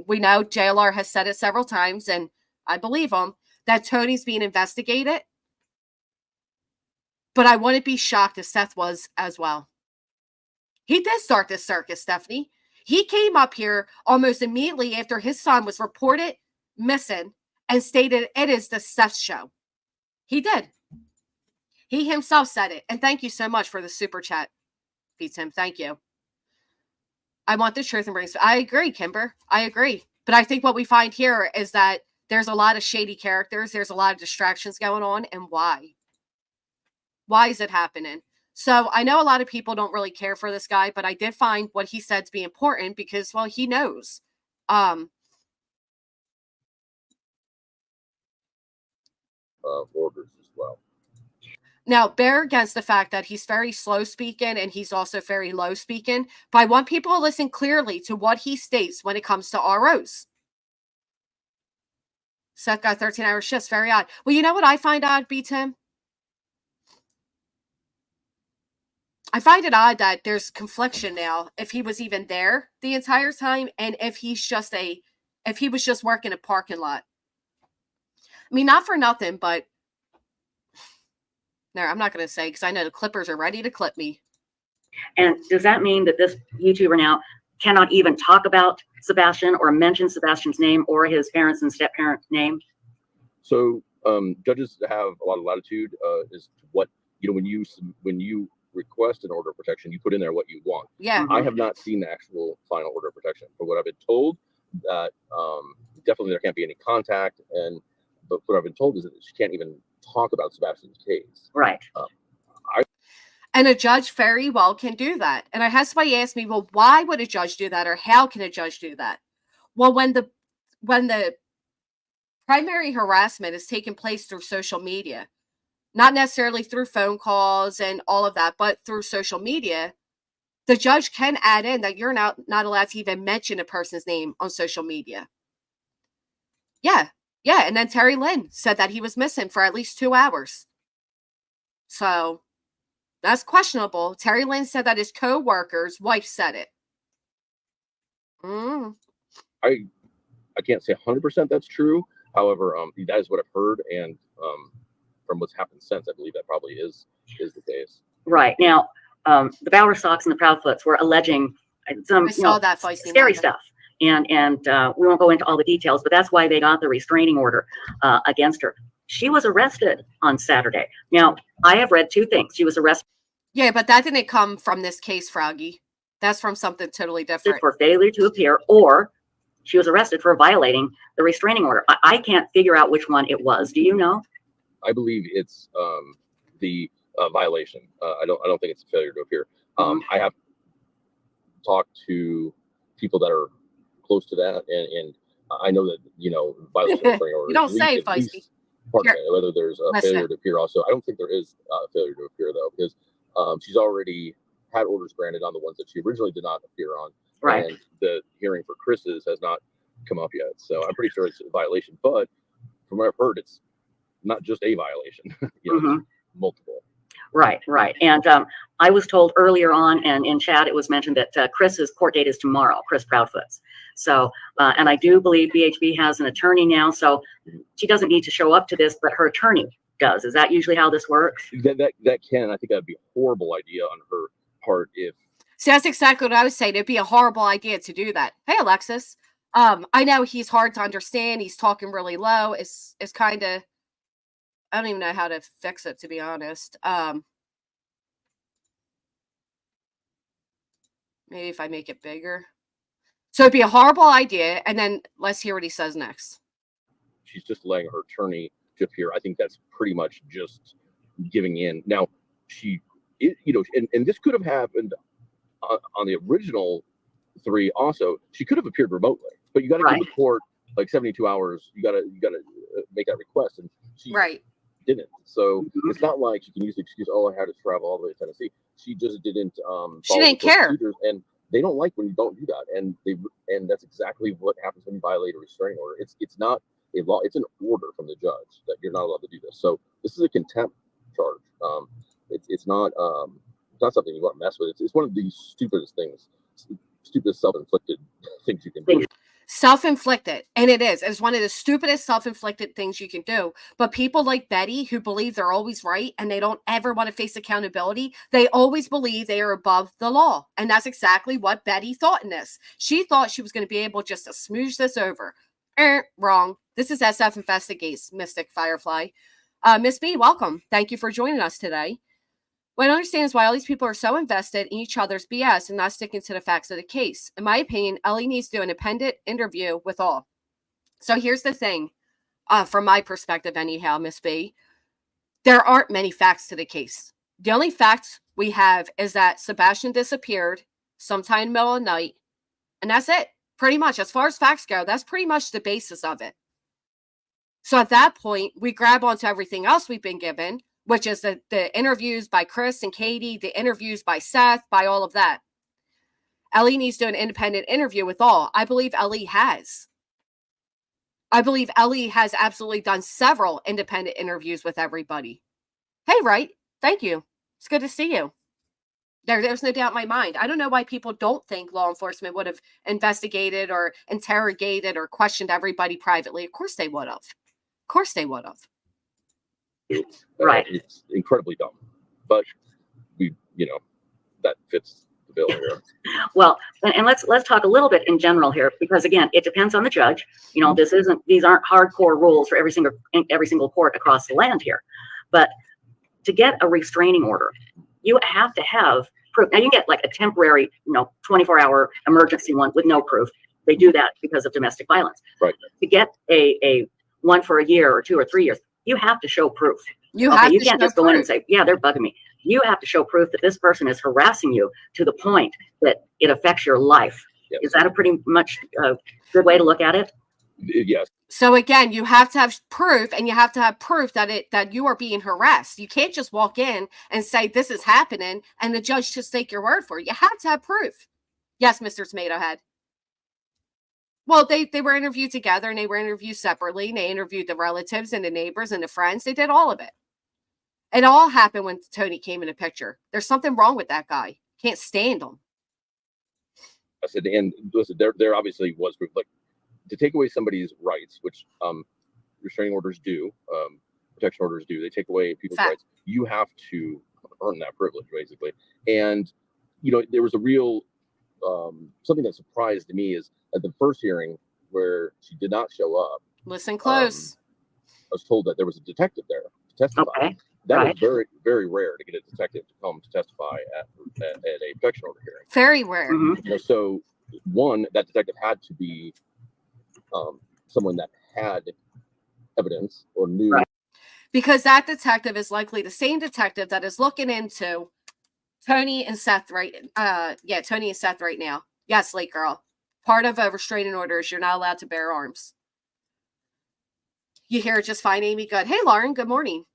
we know JLR has said it several times, and I believe him, that Tony's being investigated. But I wouldn't be shocked if Seth was as well. He did start this circus, Stephanie. He came up here almost immediately after his son was reported missing and stated it is the Seth show. He did. He himself said it. And thank you so much for the super chat, Beats him. Thank you. I want the truth and brings. I agree, Kimber. I agree. But I think what we find here is that there's a lot of shady characters. There's a lot of distractions going on. And why? Why is it happening? So I know a lot of people don't really care for this guy, but I did find what he said to be important because, well, he knows. Orders as well. Now, bear against the fact that he's very slow speaking and he's also very low speaking, but I want people to listen clearly to what he states when it comes to ROs. Seth got 13-hour shifts. Very odd. Well, you know what I find odd, Beats him? I find it odd that there's confliction now if he was even there the entire time and if he was just working a parking lot. I mean, not for nothing, but no, I'm not going to say because I know the Clippers are ready to clip me. And does that mean that this YouTuber now cannot even talk about Sebastian or mention Sebastian's name or his parents and step-parents' name? So judges have a lot of latitude as to what, when you request an order of protection, you put in there what you want. Yeah. I have not seen the actual final order of protection. From what I've been told, that definitely there can't be any contact, but what I've been told is that she can't even talk about Sebastian's case. Right. And a judge very well can do that. And I had somebody ask me, well, why would a judge do that? Or how can a judge do that? Well, when the primary harassment is taking place through social media, not necessarily through phone calls and all of that, but through social media, the judge can add in that you're not allowed to even mention a person's name on social media. Yeah. Yeah. And then Terry Lynn said that he was missing for at least 2 hours. So that's questionable. Terry Lynn said that his co-worker's wife said it. I can't say 100% that's true. However, that is what I've heard, and from what's happened since, I believe that probably is the case. Right. Now, the Bower Sox and the Proudfoots were alleging some scary stuff. And we won't go into all the details, but that's why they got the restraining order against her. She was arrested on Saturday. Now, I have read 2 things. She was arrested. Yeah, but that didn't come from this case, Froggy. That's from something totally different. For failure to appear, or she was arrested for violating the restraining order. I can't figure out which one it was. Do you know? I believe it's the violation. I don't think it's a failure to appear. I have talked to people that are close to that, and I know that violation of restraining order. You don't say, Feisty. Whether there's a failure to appear also. I don't think there is a failure to appear though, because she's already had orders granted on the ones that she originally did not appear on. Right. And the hearing for Chris's has not come up yet. So I'm pretty sure it's a violation. But from what I've heard, it's not just a violation. Multiple. Right. And I was told earlier on, and in chat, it was mentioned that Chris's court date is tomorrow, Chris Proudfoots. So, and I do believe BHB has an attorney now, so she doesn't need to show up to this, but her attorney does. Is that usually how this works? That can. I think that'd be a horrible idea on her part if See, that's exactly what I was saying. It'd be a horrible idea to do that. Hey, Alexis. I know he's hard to understand. He's talking really low. It's kind of, I don't even know how to fix it, to be honest. Maybe if I make it bigger. So it'd be a horrible idea. And then let's hear what he says next. She's just letting her attorney to appear. I think that's pretty much just giving in. Now, and this could have happened on the original 3 also. She could have appeared remotely, but you got to give the court like 72 hours. You got to make that request, and she didn't. So it's not like she can use the excuse, "Oh, I had to travel all the way to Tennessee." She just didn't. She didn't care, and they don't like when you don't do that, and that's exactly what happens when you violate a restraining order. It's not a law; it's an order from the judge that you're not allowed to do this. So this is a contempt charge. It's not something you want to mess with. It's one of the stupidest self-inflicted things you can do. Self-inflicted, and it is. It's one of the stupidest self-inflicted things you can do. But people like Betty, who believe they're always right and they don't ever want to face accountability, they always believe they are above the law. And that's exactly what Betty thought in this. She thought she was going to be able just to smooch this over. Wrong. This is SF Investigates, Mystic Firefly. Miss B, welcome. Thank you for joining us today. What I don't understand is why all these people are so invested in each other's BS and not sticking to the facts of the case. In my opinion, Ellie needs to do an independent interview with all. So here's the thing, from my perspective anyhow, Miss B. There aren't many facts to the case. The only facts we have is that Sebastian disappeared sometime in the middle of the night, and that's it. Pretty much, as far as facts go, that's pretty much the basis of it. So at that point, we grab onto everything else we've been given, which is the interviews by Chris and Katie, the interviews by Seth, by all of that. Ellie needs to do an independent interview with all. I believe Ellie has. I believe Ellie has absolutely done several independent interviews with everybody. Hey, right. Thank you. It's good to see you. There's no doubt in my mind. I don't know why people don't think law enforcement would have investigated or interrogated or questioned everybody privately. Of course they would have. Of course they would have. It's incredibly dumb, but that fits the bill here. Well, and let's talk a little bit in general here, because again, it depends on the judge. These aren't hardcore rules for every single court across the land here. But to get a restraining order, you have to have proof. Now you can get like a temporary, 24-hour emergency one with no proof. They do that because of domestic violence. Right. To get a one for a year or 2 or 3 years, you have to show proof. You can't just go in and say, yeah, they're bugging me. You have to show proof that this person is harassing you to the point that it affects your life. Yes. Is that a pretty much good way to look at it? Yes. So again, you have to have proof, and you have to have proof that you are being harassed. You can't just walk in and say this is happening and the judge just take your word for it. You have to have proof. Yes, Mr. Tomato Head. Well, they were interviewed together and they were interviewed separately, and they interviewed the relatives and the neighbors and the friends. They did all of it. It all happened when Tony came in the picture. There's something wrong with that guy. Can't stand him. I said, and listen, there obviously was proof. Like, to take away somebody's rights, which restraining orders do, protection orders do, they take away people's rights. You have to earn that privilege, basically. And, there was a real, something that surprised me is at the first hearing where she did not show up. Listen close. I was told that there was a detective there to testify. Okay. That is very, very rare to get a detective to come to testify at a protection order hearing. Very rare. Mm-hmm. So one, that detective had to be someone that had evidence or knew. Right. Because that detective is likely the same detective that is looking into Tony and Seth Tony and Seth right now. Yes, late girl. Part of a restraining order is you're not allowed to bear arms. You hear it just fine, Amy. Good. Hey, Lauren. Good morning.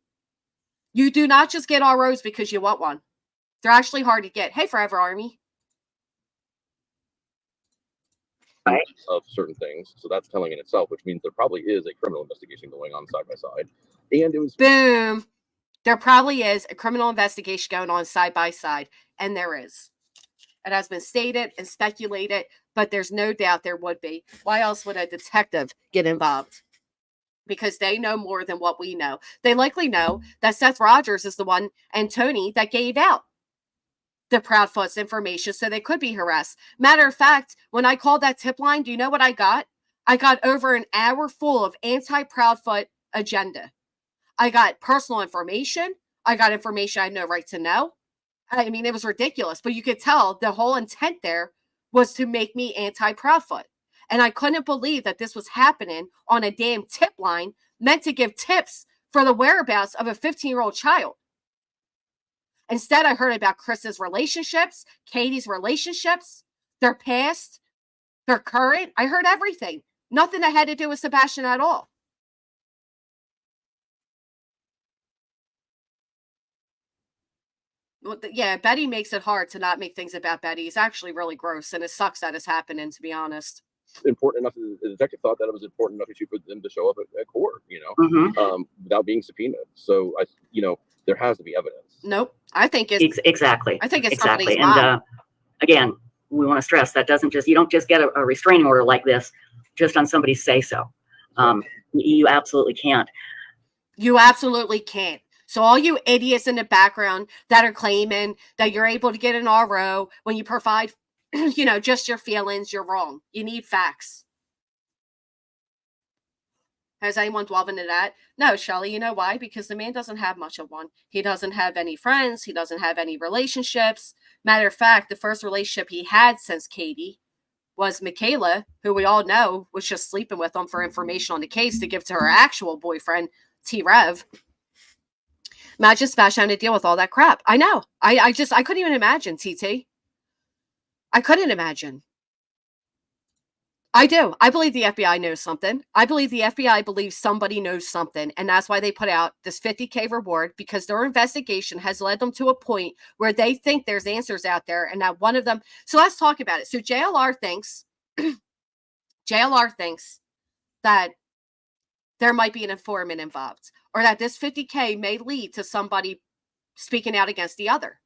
You do not just get ROs because you want one. They're actually hard to get. Hey, Forever Army. Right. Of certain things. So that's telling in itself, which means there probably is a criminal investigation going on side by side. And it was boom. There probably is a criminal investigation going on side by side. And there is. It has been stated and speculated, but there's no doubt there would be. Why else would a detective get involved? Because they know more than what we know. They likely know that Seth Rogers is the one and Tony that gave out. the Proudfoot's information so they could be harassed. Matter of fact, when I called that tip line, do you know what I got? I got over an hour full of anti-Proudfoot agenda. I got personal information. I got information I had no right to know. I mean, it was ridiculous, but you could tell the whole intent there was to make me anti-Proudfoot. And I couldn't believe that this was happening on a damn tip line meant to give tips for the whereabouts of a 15-year-old child. Instead, I heard about Chris's relationships, Katie's relationships, their past, their current. I heard everything. Nothing that had to do with Sebastian at all. Well, yeah, Betty makes it hard to not make things about Betty. It's actually really gross, and it sucks that it's happening, to be honest. Important enough, the detective thought that it was important enough issue for them to show up at court, without being subpoenaed. So, there has to be evidence. Nope. I think it's exactly. I think it's exactly. somebody's mom. And again, we want to stress that you don't just get a restraining order like this just on somebody's say so. You absolutely can't. You absolutely can't. So all you idiots in the background that are claiming that you're able to get an RO when you provide, just your feelings, you're wrong. You need facts. Has anyone delved into that? No, Shelly, you know why? Because the man doesn't have much of one. He doesn't have any friends. He doesn't have any relationships. Matter of fact, the first relationship he had since Katie was Michaela, who we all know was just sleeping with him for information on the case to give to her actual boyfriend, T-Rev. Imagine Sebastian having to deal with all that crap. I know. I couldn't even imagine, TT. I couldn't imagine. I do. I believe the FBI knows something. I believe the FBI believes somebody knows something. And that's why they put out this $50K reward, because their investigation has led them to a point where they think there's answers out there. And that one of them. So let's talk about it. So JLR thinks that there might be an informant involved, or that this $50K may lead to somebody speaking out against the other.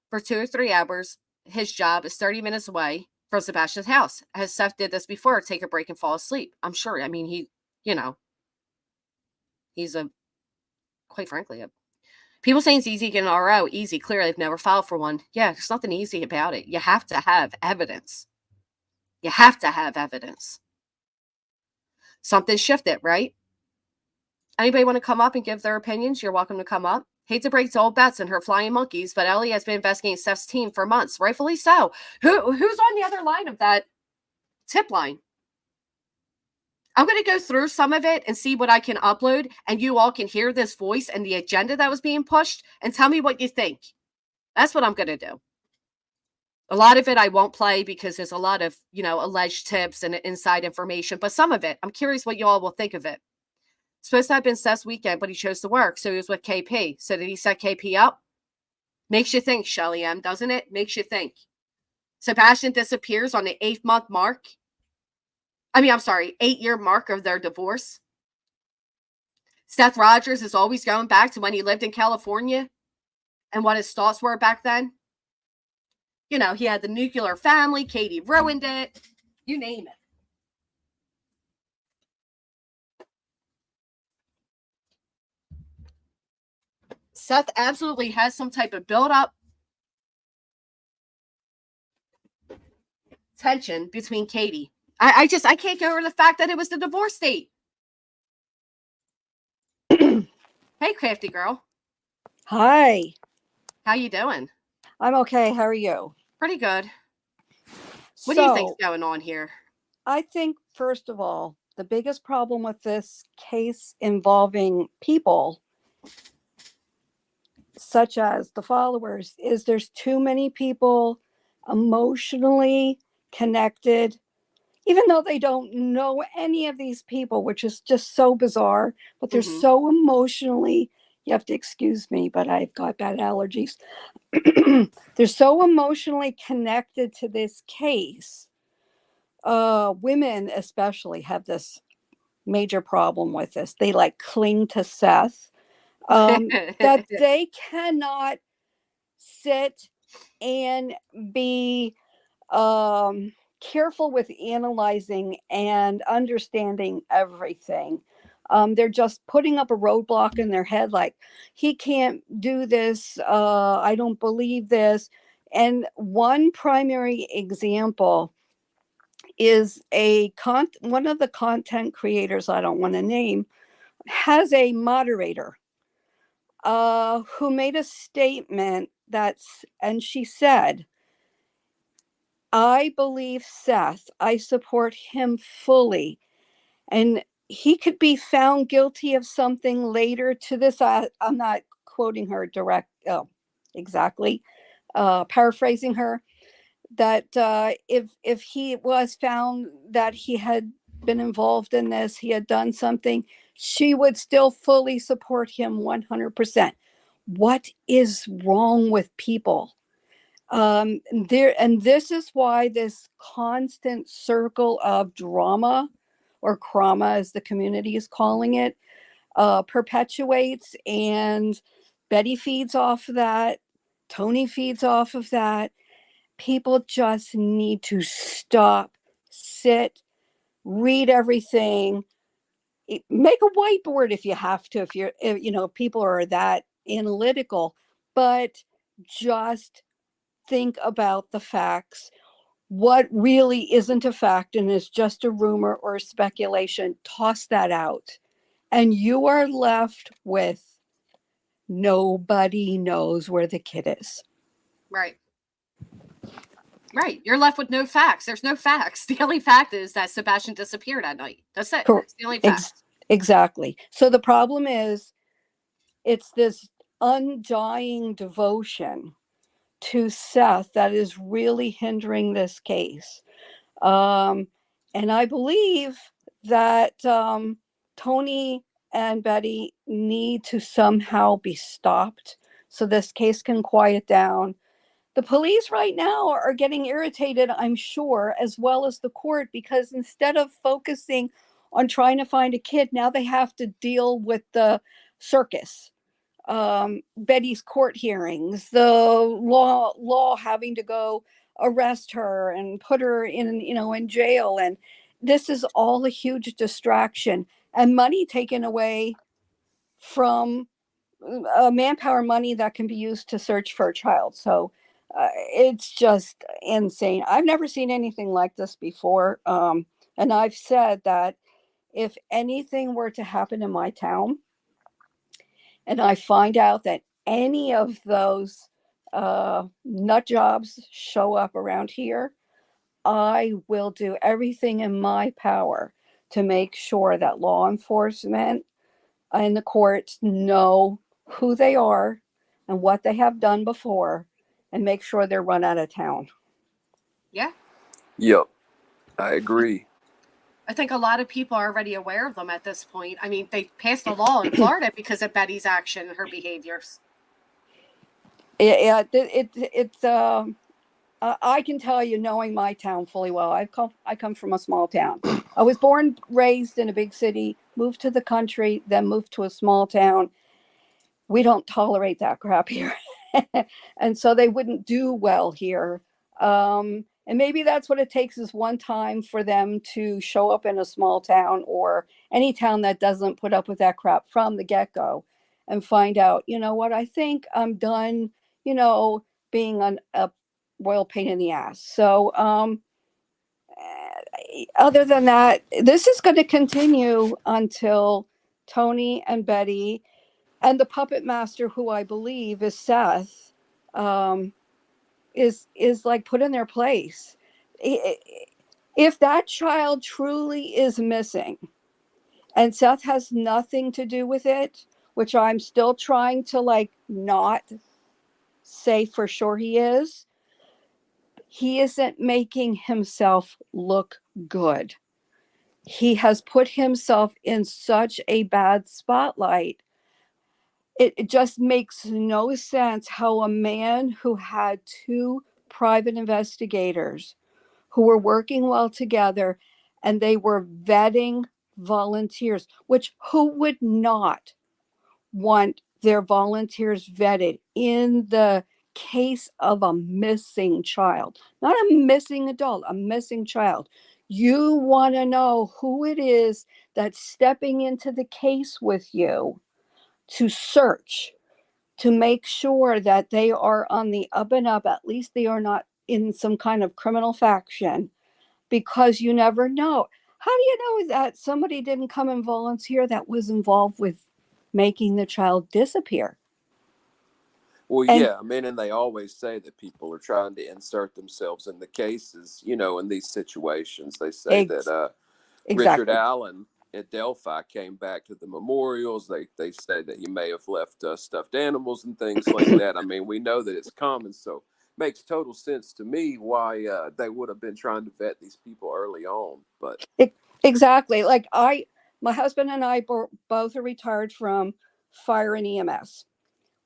For 2 or 3 hours, his job is 30 minutes away from Sebastian's house. As Seth did this before, take a break and fall asleep. I'm sure. I mean, he's quite frankly, people saying it's easy to get an RO. Easy. Clearly, they've never filed for one. Yeah, there's nothing easy about it. You have to have evidence. You have to have evidence. Something shifted, right? Anybody want to come up and give their opinions? You're welcome to come up. Hate to break to old Bets and her flying monkeys, but Ellie has been investigating Seth's team for months, rightfully so. Who's on the other line of that tip line? I'm going to go through some of it and see what I can upload, and you all can hear this voice and the agenda that was being pushed, and tell me what you think. That's what I'm going to do. A lot of it I won't play because there's a lot of, alleged tips and inside information, but some of it, I'm curious what you all will think of it. Supposed to have been Seth's weekend, but he chose to work, so he was with KP. So did he set KP up? Makes you think, Shelly M, doesn't it? Makes you think. Sebastian disappears on the 8-month mark. 8-year mark of their divorce. Seth Rogers is always going back to when he lived in California and what his thoughts were back then. He had the nuclear family. Katie ruined it. You name it. Seth absolutely has some type of build-up tension between Katie. I can't get over the fact that it was the divorce date. Hey, crafty girl. Hi. How you doing? I'm okay. How are you? Pretty good. What do you think's going on here? I think, first of all, the biggest problem with this case involving people such as the followers is there's too many people emotionally connected, even though they don't know any of these people, which is just so bizarre, but they're so emotionally, you have to excuse me, but I've got bad allergies. They're so emotionally connected to this case. Women especially have this major problem with this. They cling to Seth, that they cannot sit and be careful with analyzing and understanding everything. They're just putting up a roadblock in their head, like, he can't do this. I don't believe this. And one primary example is one of the content creators, I don't want to name, has a moderator who made a statement and she said, I believe Seth, I support him fully, and he could be found guilty of something later. To this, I'm not quoting her exactly, paraphrasing her, that if he was found that he had been involved in this, he had done something, she would still fully support him 100%. What is wrong with people? And this is why this constant circle of drama, or trauma as the community is calling it, perpetuates. And Betty feeds off of that, Tony feeds off of that. People just need to stop, sit, read everything, make a whiteboard if you have to, if people are that analytical, but just think about the facts. What really isn't a fact and is just a rumor or a speculation, toss that out. And you are left with nobody knows where the kid is. Right. Right. You're left with no facts. There's no facts. The only fact is that Sebastian disappeared at night. That's it. That's the only fact. Exactly. So the problem is, it's this undying devotion to Seth that is really hindering this case. And I believe that Tony and Betty need to somehow be stopped so this case can quiet down. The police right now are getting irritated, I'm sure, as well as the court, because instead of focusing on trying to find a kid, now they have to deal with the circus. Betty's court hearings, the law having to go arrest her and put her in jail. And this is all a huge distraction, and money taken away from manpower, money that can be used to search for a child. So it's just insane. I've never seen anything like this before. And I've said that if anything were to happen in my town, and I find out that any of those nut jobs show up around here, I will do everything in my power to make sure that law enforcement and the courts know who they are and what they have done before, and make sure they're run out of town. Yeah. Yep, I agree. I think a lot of people are already aware of them at this point. I mean, they passed a law in Florida because of Betty's action and her behaviors. Yeah, it's I can tell you, knowing my town fully well, I come from a small town. I was born, raised in a big city, moved to the country, then moved to a small town. We don't tolerate that crap here. And so they wouldn't do well here. And maybe that's what it takes, is one time for them to show up in a small town, or any town that doesn't put up with that crap from the get-go, and find out, you know what, I think I'm done, being a royal pain in the ass. So other than that, this is going to continue until Tony and Betty and the puppet master, who I believe is Seth, is like put in their place. If that child truly is missing and Seth has nothing to do with it, which I'm still trying to not say for sure he isn't making himself look good. He has put himself in such a bad spotlight. It just makes no sense how a man who had 2 private investigators who were working well together, and they were vetting volunteers, which who would not want their volunteers vetted in the case of a missing child, not a missing adult, a missing child. You want to know who it is that's stepping into the case with you to search, to make sure that they are on the up and up. At least they are not in some kind of criminal faction, because you never know. How do you know that somebody didn't come and volunteer that was involved with making the child disappear? Well, And yeah, I mean, and they always say that people are trying to insert themselves in the cases, you know, in these situations. They say that Richard exactly. Allen at Delphi came back to the memorials. They say that he may have left stuffed animals and things like that. I mean, we know that it's common, so it makes total sense to me why they would have been trying to vet these people early on. But Exactly. Like my husband and I both are retired from fire and EMS.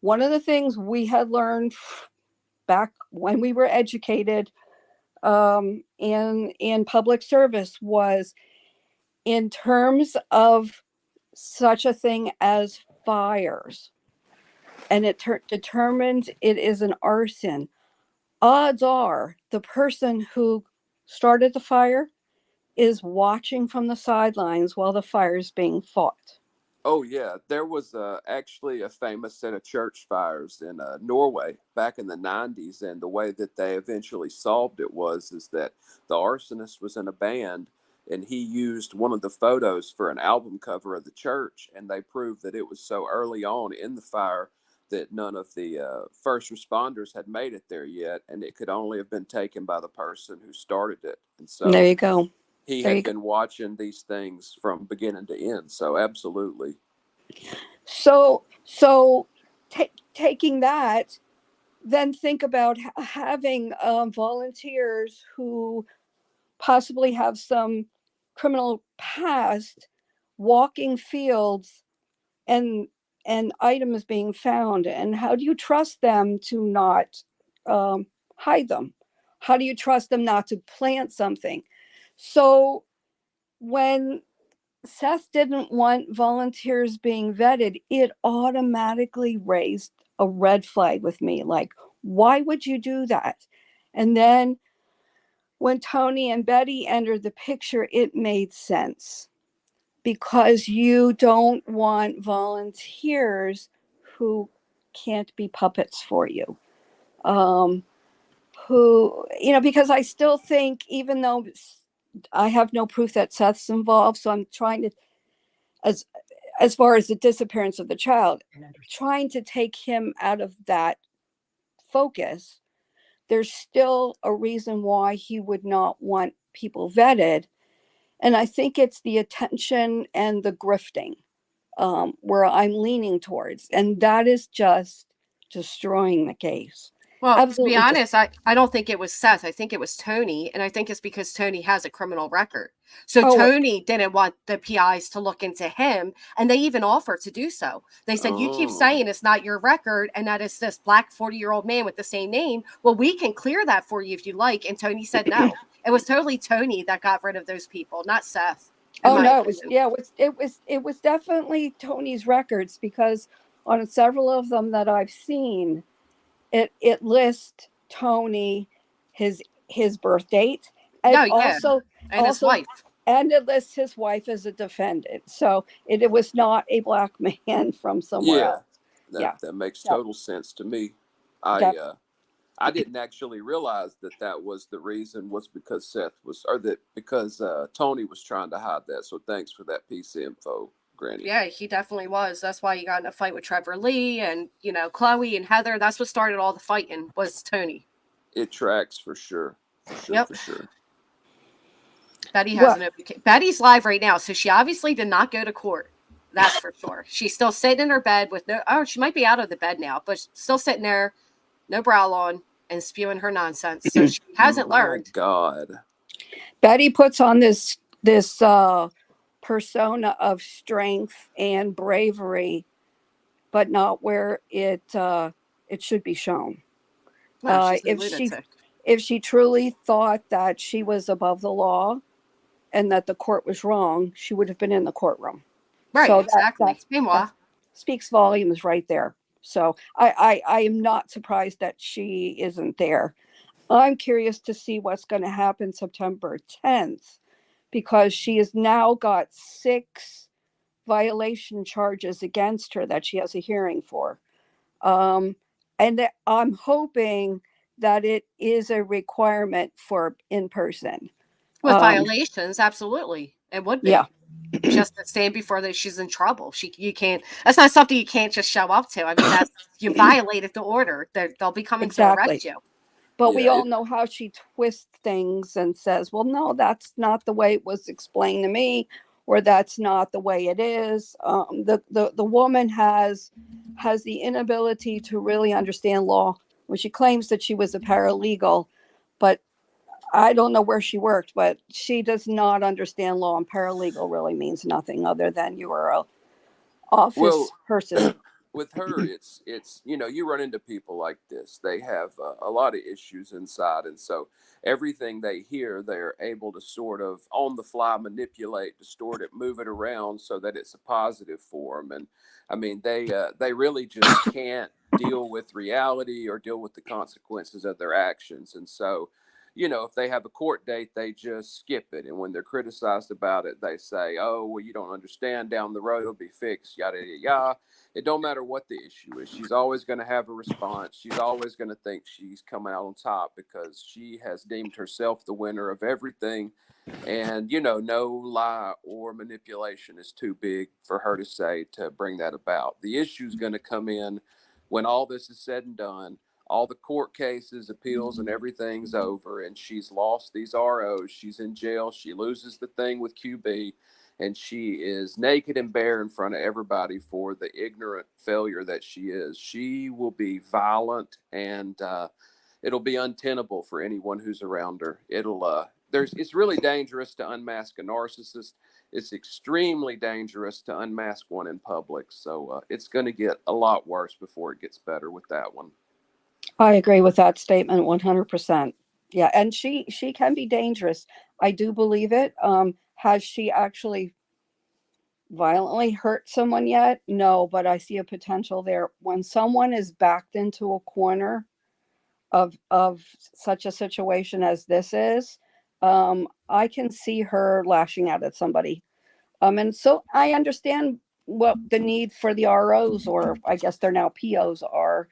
One of the things we had learned back when we were educated in public service was, in terms of such a thing as fires, and it determined it is an arson, odds are the person who started the fire is watching from the sidelines while the fire is being fought. oh yeah, there was actually a famous set of church fires in Norway back in the 90s, and the way that they eventually solved it is that the arsonist was in a band, and he used one of the photos for an album cover of the church, and they proved that it was so early on in the fire that none of the first responders had made it there yet, and it could only have been taken by the person who started it. And And there so you go. he There you had go. been watching these things from beginning to end. So absolutely. So taking that, then think about having volunteers who possibly have some criminal past walking fields and items being found, and how do you trust them to not hide them? How do you trust them not to plant something? So when Seth didn't want volunteers being vetted, it automatically raised a red flag with me. Like, why would you do that? And then when Tony and Betty entered the picture, it made sense, because you don't want volunteers who can't be puppets for you. Who, because I still think, even though I have no proof that Seth's involved, so I'm trying to, as far as the disappearance of the child, trying to take him out of that focus. There's still a reason why he would not want people vetted. And I think it's the attention and the grifting where I'm leaning towards. And that is just destroying the case. Well, to be Absolutely. honest, I don't think it was Seth. I think it was Tony. And I think it's because Tony has a criminal record. So Tony didn't want the PIs to look into him. And they even offered to do so. They said, you keep saying it's not your record and that it's this black 40-year-old man with the same name. Well, we can clear that for you if you like. And Tony said no. It was totally Tony that got rid of those people, not Seth. Oh no, it was definitely Tony's records, because on several of them that I've seen, it lists Tony, his birth date, and also his wife, and it lists his wife as a defendant. So it was not a black man from somewhere else. That makes total sense to me. I didn't actually realize that was the reason, was because because Tony was trying to hide that. So thanks for that piece of info, Granny. Yeah, he definitely was. That's why he got in a fight with Trevor Lee and, Chloe and Heather. That's what started all the fighting, was Tony. It tracks for sure. For sure. Betty has Betty's live right now, so she obviously did not go to court. That's for sure. She's still sitting in her bed with she might be out of the bed now, but still sitting there, no brow on, and spewing her nonsense. So she hasn't learned. God. Betty puts on this persona of strength and bravery, but not where it should be shown. No, if she truly thought that she was above the law and that the court was wrong, she would have been in the courtroom. Right, so exactly. That speaks volumes right there. So I am not surprised that she isn't there. I'm curious to see what's going to happen September 10th, because she has now got 6 violation charges against her that she has a hearing for. And I'm hoping that it is a requirement for in person. With violations, absolutely. It would be. Yeah. Just to stand before that she's in trouble. You can't, that's not something you can't just show up to. I mean, that's, you violated the order. They'll be coming to arrest you. But we all know how she twists things and says, well, no, that's not the way it was explained to me, or that's not the way it is. The woman has the inability to really understand law. When she claims that she was a paralegal, but I don't know where she worked, but she does not understand law, and paralegal really means nothing other than you are a office person. With her, it's you run into people like this. They have a lot of issues inside, and so everything they hear, they're able to sort of on the fly manipulate, distort it, move it around so that it's a positive for them. And I mean, they really just can't deal with reality or deal with the consequences of their actions. And so, if they have a court date, they just skip it. And when they're criticized about it, they say, oh, well, you don't understand, down the road it'll be fixed, yada, yada, yada. It don't matter what the issue is. She's always going to have a response. She's always going to think she's coming out on top because she has deemed herself the winner of everything. And, no lie or manipulation is too big for her to say to bring that about. The issue is going to come in when all this is said and done. All the court cases, appeals, and everything's over, and she's lost these ROs. She's in jail. She loses the thing with QB, and she is naked and bare in front of everybody for the ignorant failure that she is. She will be violent, and it'll be untenable for anyone who's around her. It's really dangerous to unmask a narcissist. It's extremely dangerous to unmask one in public. So it's going to get a lot worse before it gets better with that one. I agree with that statement 100%. Yeah, and she can be dangerous. I do believe it. Has she actually violently hurt someone yet? No, but I see a potential there. When someone is backed into a corner of such a situation as this is, I can see her lashing out at somebody. And so I understand what the need for the ROs, or I guess they're now POs, are.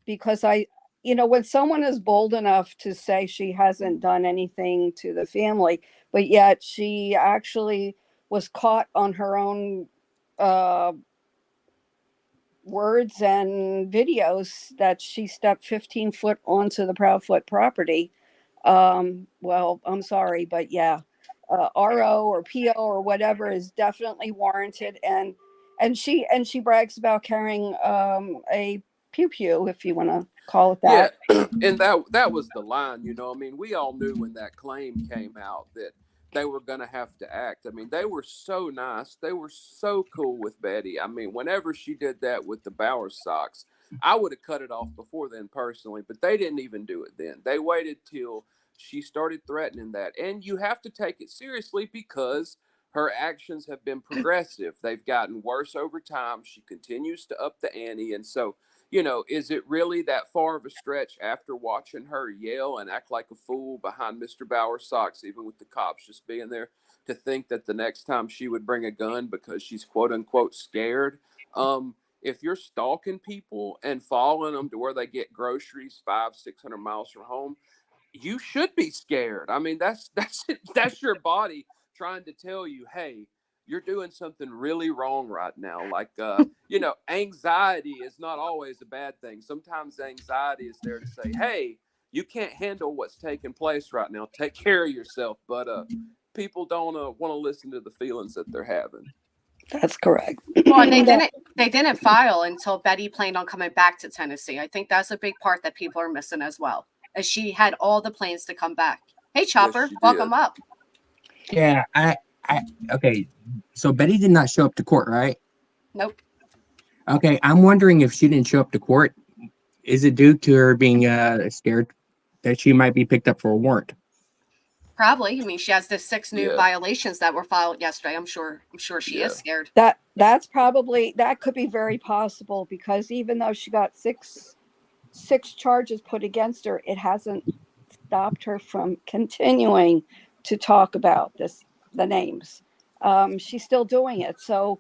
Because when someone is bold enough to say she hasn't done anything to the family, but yet she actually was caught on her own words and videos that she stepped 15 foot onto the Proudfoot property. Well, I'm sorry, but yeah, RO or PO or whatever is definitely warranted. And she brags about carrying a pew pew, if you want to call it that. Yeah, and that was the line. I mean, we all knew when that claim came out that they were going to have to act. I mean, they were so nice. They were so cool with Betty. I mean, whenever she did that with the Bauer socks, I would have cut it off before then personally, but they didn't even do it then. They waited till she started threatening that. And you have to take it seriously because her actions have been progressive. They've gotten worse over time. She continues to up the ante. And so, is it really that far of a stretch after watching her yell and act like a fool behind Mr. Bauer's socks, even with the cops just being there, to think that the next time she would bring a gun because she's quote unquote scared? If you're stalking people and following them to where they get groceries 500-600 miles from home, you should be scared. I mean, that's your body trying to tell you, hey, you're doing something really wrong right now. Like, anxiety is not always a bad thing. Sometimes anxiety is there to say, hey, you can't handle what's taking place right now. Take care of yourself. But people don't want to listen to the feelings that they're having. That's correct. Well, and they didn't file until Betty planned on coming back to Tennessee. I think that's a big part that people are missing as well, as she had all the plans to come back. Hey, Chopper, Yes, welcome up. Yeah, okay. So Betty did not show up to court, right? Nope. Okay, I'm wondering if she didn't show up to court, is it due to her being scared that she might be picked up for a warrant? Probably. I mean, she has the 6 new violations that were filed yesterday. I'm sure she is scared. That's probably, that could be very possible, because even though she got six charges put against her, it hasn't stopped her from continuing to talk about the names. She's still doing it, so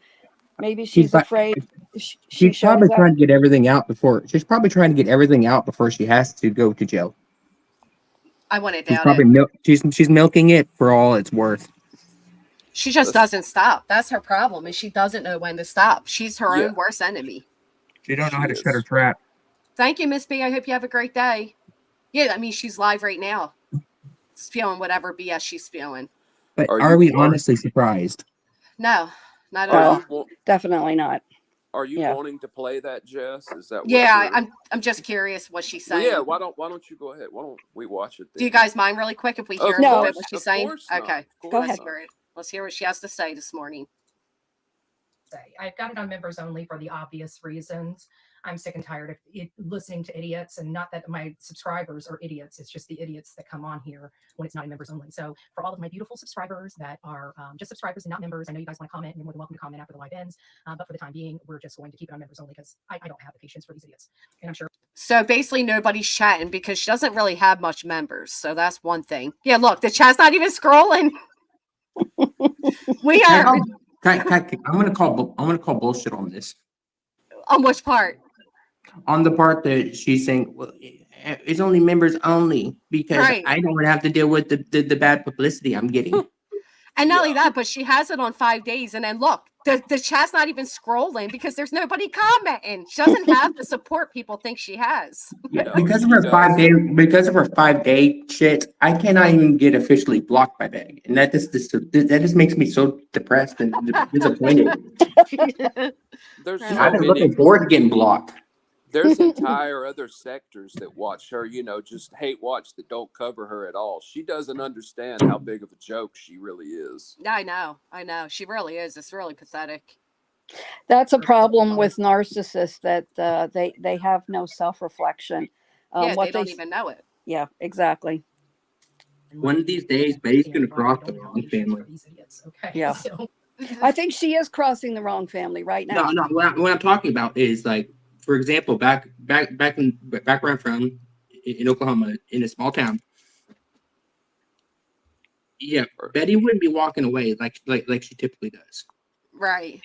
maybe She's she's afraid she she's shows probably up. trying to get everything out before. She's probably trying to get everything out before she has to go to jail. I wouldn't She's doubt probably it. she's milking it for all it's worth. She just That's- doesn't stop. That's her problem, is she doesn't know when to stop. She's her Yeah. own worst enemy. She don't know how to She shut her is. trap. Thank you, Miss B. I hope you have a great day. Yeah, I mean, she's live right now, spewing whatever BS she's spewing. But Are are you- we are- honestly surprised? No, not at Are all. you wa- Definitely not. are you Yeah. wanting to play that, Jess? Is that what Yeah, you're... I'm just curious what she's Well, saying. yeah. Why don't you go ahead? Why don't we watch it? Then? Do you guys mind really quick if we Of hear a little bit course, what she's of saying? course not, Okay, of Go course ahead. not. hear it. Let's hear what she has to say this morning. Say. I've got it on members only for the obvious reasons. I'm sick and tired of listening to idiots, and not that my subscribers are idiots. It's just the idiots that come on here when it's not in members only. So for all of my beautiful subscribers that are just subscribers and not members, I know you guys want to comment, and you're more than welcome to comment after the live ends. But for the time being, we're just going to keep it on members only because I don't have the patience for these idiots. And I'm sure. So basically, nobody's chatting because she doesn't really have much members. So that's one thing. Yeah, look, the chat's not even scrolling. We are I'm gonna call bullshit on this. on which part? On the part that she's saying, well, it's only members only because Right. I don't have to deal with the bad publicity I'm getting. And not only that, but she has it on 5 days. And then look, the chat's not even scrolling because there's nobody commenting. She doesn't have the support people think she has. Yeah, No, because of she her doesn't. because of her 5 day shit, I cannot even get officially blocked by Betty, and that just makes me so depressed and disappointed. There's I've so I've been looking many. forward to getting blocked. There's entire other sectors that watch her, just hate watch that don't cover her at all. She doesn't understand how big of a joke she really is. I know. She really is. It's really pathetic. That's a problem with narcissists, that they have no self-reflection. Yeah, What they don't even know it. Yeah, exactly. One of these days, Betty's gonna cross the wrong family. Okay. Yeah. So I think she is crossing the wrong family right now. No. What I'm talking about is, like, for example, back where I'm from, in Oklahoma, in a small town. Yeah, Betty wouldn't be walking away like she typically does. Right.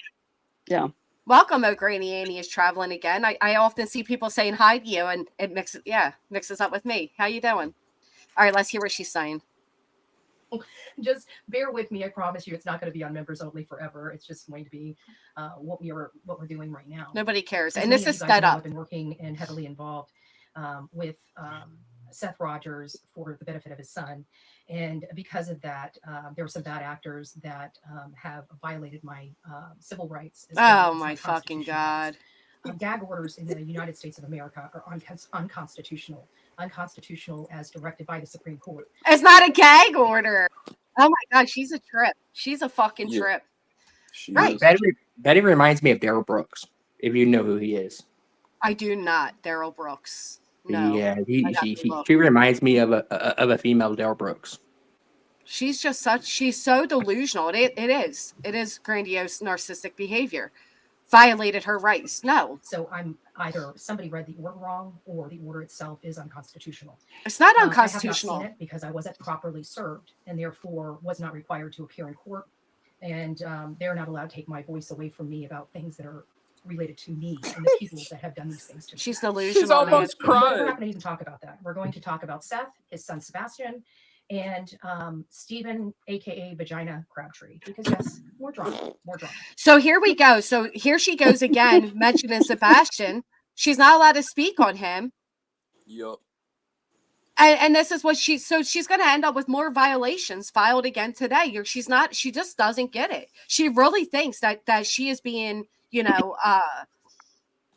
Yeah. Welcome, Oh Granny Annie is traveling again. I often see people saying hi to you, and it mixes up with me. How you doing? All right, let's hear what she's saying. just bear with me. I promise you, it's not going to be on members only forever. It's just going to be what we're doing right now. Nobody cares, As and many this of is you guys sped know, up. I've been working and heavily involved with Seth Rogers for the benefit of his son. And because of that, there were some bad actors that have violated my civil rights. As well Oh as my fucking God. Gag orders in the United States of America are unconstitutional as directed by the Supreme Court. It's not a gag order. Oh my God, she's a trip. She's a fucking Yeah. trip. She Right. is. Betty reminds me of Daryl Brooks, if you know who he is. I do not, Daryl Brooks. No. Yeah, I got to look. she reminds me of a female Daryl Brooks. She's so delusional. It is grandiose narcissistic behavior. Violated her rights. No, So I'm either somebody read the order wrong or the order itself is unconstitutional. it's not I have not unconstitutional. seen it because I wasn't properly served and therefore was not required to appear in court. And they're not allowed to take my voice away from me about things that are related to me and the people that have done these things to me. She's delusional. She's almost But we're crying. not going to even talk about that. We're going to talk about Seth, his son Sebastian, and Stephen, aka Vagina Crabtree. Because yes, more drama. So here we go. So here she goes again, mentioning Sebastian. She's not allowed to speak on him. Yup. And this is what she's going to end up with more violations filed again today. She just doesn't get it. She really thinks that she is being,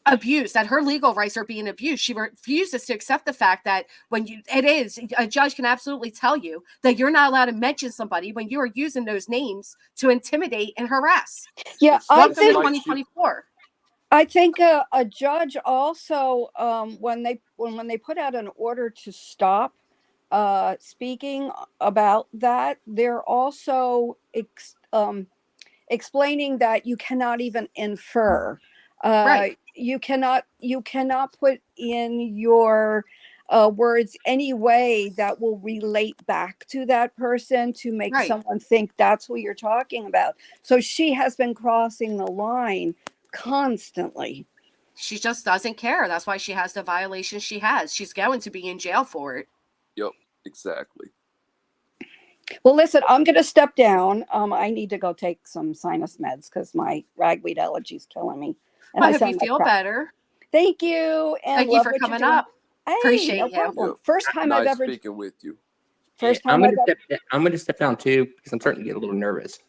abused, that her legal rights are being abused. She refuses to accept the fact that a judge can absolutely tell you that you're not allowed to mention somebody when you are using those names to intimidate and harass. Yeah, It's I just think like 2024. I think a judge also, when they put out an order to stop speaking about that, they're also explaining that you cannot even infer. Right. You cannot put in your words any way that will relate back to that person to make Right. someone think that's who you're talking about. So she has been crossing the line constantly. She just doesn't care. That's why she has the violation she has. She's going to be in jail for it. Yep, exactly. Well, listen, I'm going to step down. I need to go take some sinus meds because my ragweed allergy is killing me. And I hope you sound like feel crap. better. Thank you. And Thank you love for what you're coming doing. up. Hey, Appreciate no you. problem. Yep. First time Nice I've ever. speaking with you. First I'm time gonna step down too because I'm starting to get a little nervous.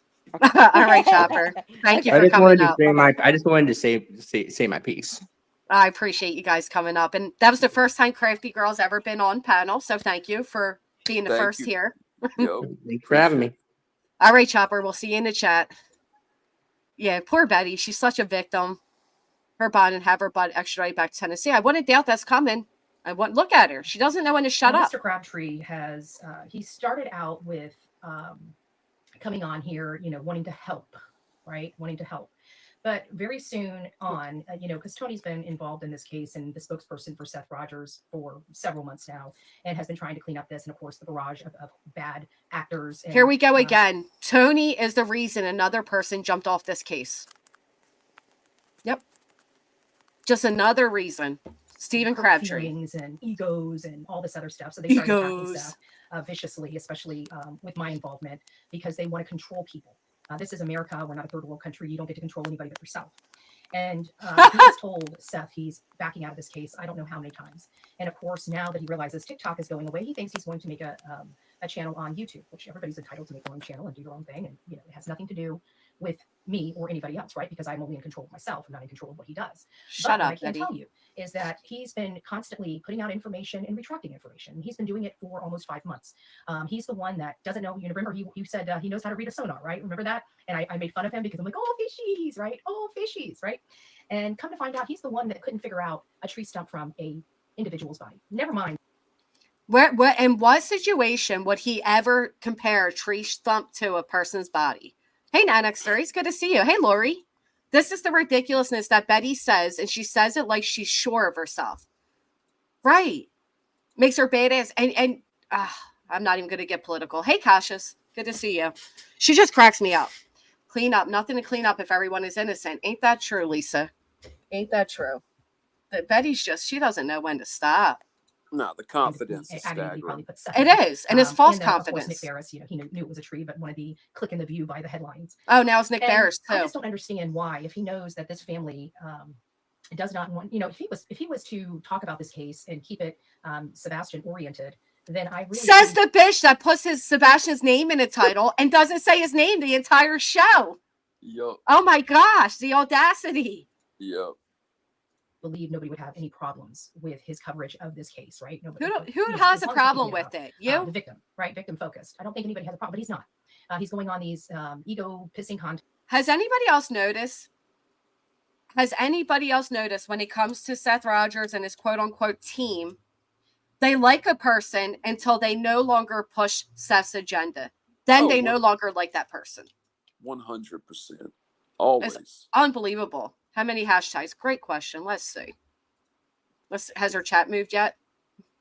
All right, Chopper. Thank you Okay. for coming up. I just wanted to say my piece. I appreciate you guys coming up. And that was the first time Crafty Girl's ever been on panel. So thank you for being the Thank first you. here. Yep. Thanks for having me. All right, Chopper. We'll see you in the chat. Yeah, poor Betty. She's such a victim. Her bond and have her butt extradited back to Tennessee. I wouldn't doubt that's coming. I wouldn't look at her. She doesn't know when to shut up. Mr. Crabtree has he started out with coming on here, wanting to help, right? Wanting to help. But very soon on, because Tony's been involved in this case and the spokesperson for Seth Rogers for several months now and has been trying to clean up this. And of course, the barrage of bad actors. And, here we go again. Tony is the reason another person jumped off this case. Yep. Just another reason. Stephen Crabtree. Feelings and egos and all this other stuff. So they started attacking Seth viciously, especially with my involvement, because they want to control people. This is America. We're not a third world country. You don't get to control anybody but yourself. And he has told Seth he's backing out of this case I don't know how many times. And of course, now that he realizes TikTok is going away, he thinks he's going to make a channel on YouTube, which everybody's entitled to make their own channel and do your own thing. And it has nothing to do with me or anybody else, right? Because I'm only in control of myself. I'm not in control of what he does. Shut up, what I can tell you is that he's been constantly putting out information and retracting information. He's been doing it for almost 5 months. He's the one that doesn't know. You remember you said he knows how to read a sonar, right? Remember that? And I made fun of him because I'm like, oh, fishies, right? Oh, fishies, right? And come to find out, he's the one that couldn't figure out a tree stump from a individual's body. Never mind. In what situation would he ever compare a tree stump to a person's body? Hey, Nanexter, it's good to see you. Hey, Lori. This is the ridiculousness that Betty says, and she says it like she's sure of herself. Right. Makes her badass. And I'm not even going to get political. Hey, Cassius. Good to see you. She just cracks me up. Clean up. Nothing to clean up if everyone is innocent. Ain't that true, Lisa? Ain't that true? But Betty's she doesn't know when to stop. No, the confidence is staggering. It is, and it's false confidence. Nick Barris, he knew it was a tree, but wanted the click in the view by the headlines. Oh, now it's Nick Barris too. I just don't understand why, if he knows that this family does not want, if he was to talk about this case and keep it Sebastian oriented, then I really says the bitch that puts Sebastian's name in a title and doesn't say his name the entire show. Yep. Oh my gosh, the audacity. Yep. Believe nobody would have any problems with his coverage of this case, right? Nobody, who has a problem with it? You? The victim, right? Victim focused. I don't think anybody has a problem, but he's not. He's going on these ego pissing contests. Has anybody else noticed? Has anybody else noticed when it comes to Seth Rogers and his quote unquote team, they like a person until they no longer push Seth's agenda. Then they no longer like that person. 100%. Always. It's unbelievable. How many hashtags? Great question. Let's see. Has her chat moved yet?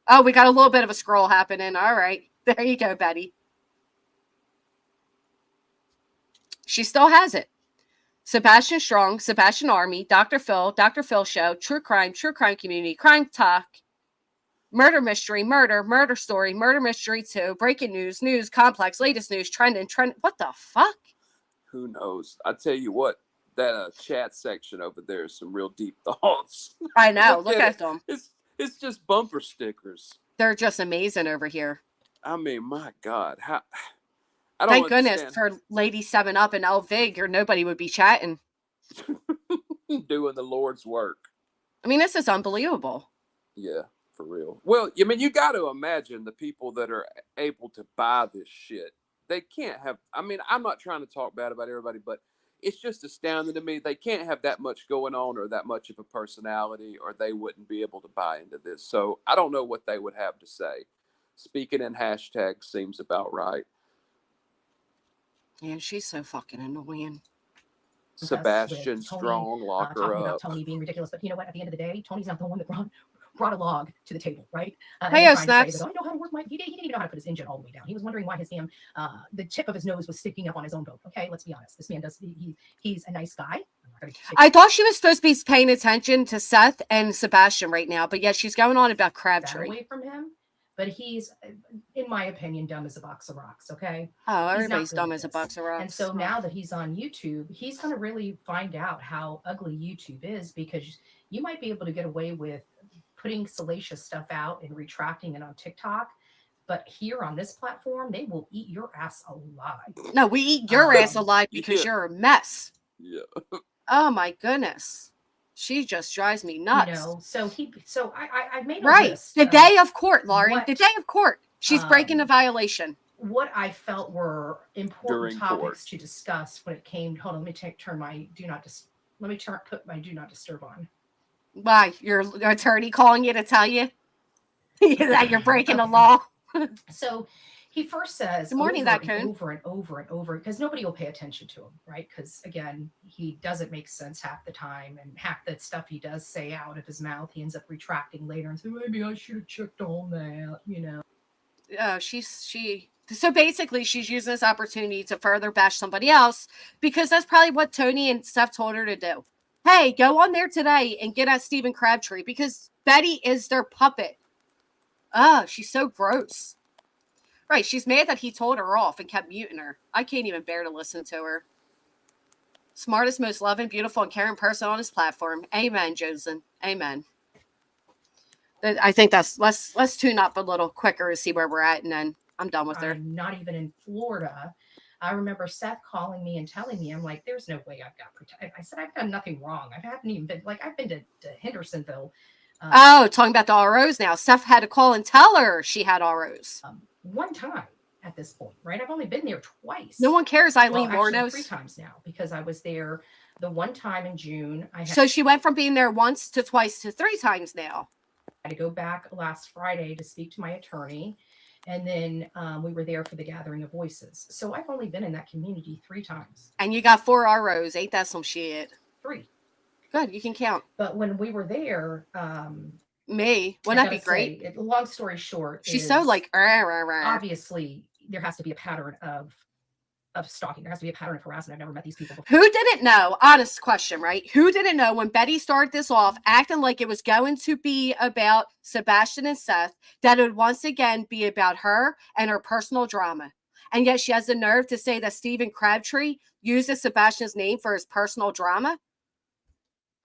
Oh, we got a little bit of a scroll happening. All right. There you go, Betty. She still has it. Sebastian Strong, Sebastian Army, Dr. Phil Show, True Crime Community, Crime Talk, Murder Mystery, Murder Story, Murder Mystery 2, Breaking News, News Complex, Latest News, Trend. What the fuck? Who knows? I tell you what. That chat section over there is some real deep thoughts. I know. Look at them. It's just bumper stickers. They're just amazing over here. I mean, my God, I don't Thank goodness for Lady 7 Up and El Vig, or nobody would be chatting. Doing the Lord's work. I mean, this is unbelievable. Yeah, for real. Well, I mean, you got to imagine the people that are able to buy this shit. They can't have. I mean, I'm not trying to talk bad about everybody, but it's just astounding to me. They can't have that much going on or that much of a personality, or they wouldn't be able to buy into this. So I don't know what they would have to say. Speaking in hashtags seems about right. Yeah, she's so fucking annoying. Sebastian Strong, lock her up. About Tony being ridiculous, but you know what? At the end of the day, Tony's not the one that brought a log to the table, right? And Hey, then oh, trying to say snaps. that, oh, I know how to work my, he didn't even know how to put his engine all the way down. He was wondering why his damn, the tip of his nose was sticking up on his own boat. Okay, let's be honest. This man does, he's a nice guy. I thought she was supposed to be paying attention to Seth and Sebastian right now, but yet she's going on about Crabtree. Away from him, but he's, in my opinion, dumb as a box of rocks. Okay. Oh, everybody's dumb as a box of rocks. And so now that he's on YouTube, he's going to really find out how ugly YouTube is, because you might be able to get away with putting salacious stuff out and retracting it on TikTok. But here on this platform, they will eat your ass alive. No, we eat your ass alive because you're a mess. Yeah. Oh my goodness. She just drives me nuts. You know, so I made a right. list The day of court, Lauren. The day of court. She's breaking a violation. What I felt were important During topics court. to discuss when it came. Hold on, let me turn my put my do not disturb on. Why? Your attorney calling you to tell you that you're breaking the law? So he first says, good morning, over and over, because nobody will pay attention to him, right? Because again, he doesn't make sense half the time, and half that stuff he does say out of his mouth, he ends up retracting later and say, maybe I should have checked on that, you know. So basically she's using this opportunity to further bash somebody else, because that's probably what Tony and Steph told her to do. Hey, go on there today and get at Stephen Crabtree, because Betty is their puppet. Oh, she's so gross. Right, she's mad that he told her off and kept muting her. I can't even bear to listen to her. Smartest, most loving, beautiful, and caring person on his platform. Amen, Josen. Amen. I think let's tune up a little quicker to see where we're at, and then I'm done with her. I'm not even in Florida. I remember Seth calling me and telling me, I'm like, there's no way I've got protected. I said, I've done nothing wrong. I haven't even been, like, I've been to Hendersonville. Talking about the ROs now. Seth had to call and tell her she had ROs. One time at this point, right? I've only been there twice. No one cares. Eileen Well, Mornos. 3 times now, because I was there the one time in June. So she went from being there once to twice to 3 times now. I had to go back last Friday to speak to my attorney. And then we were there for the gathering of voices. So I've only been in that community 3 times. And you got 4 ROs. Ain't that some shit? 3. Good. You can count. But when we were there, wouldn't that be great? Say, long story short, she's so like, obviously there has to be a pattern of stalking. There has to be a pattern of harassment. I've never met these people before. Who didn't know? Honest question, right? Who didn't know when Betty started this off, acting like it was going to be about Sebastian and Seth, that it would once again be about her and her personal drama? And yet she has the nerve to say that Stephen Crabtree uses Sebastian's name for his personal drama.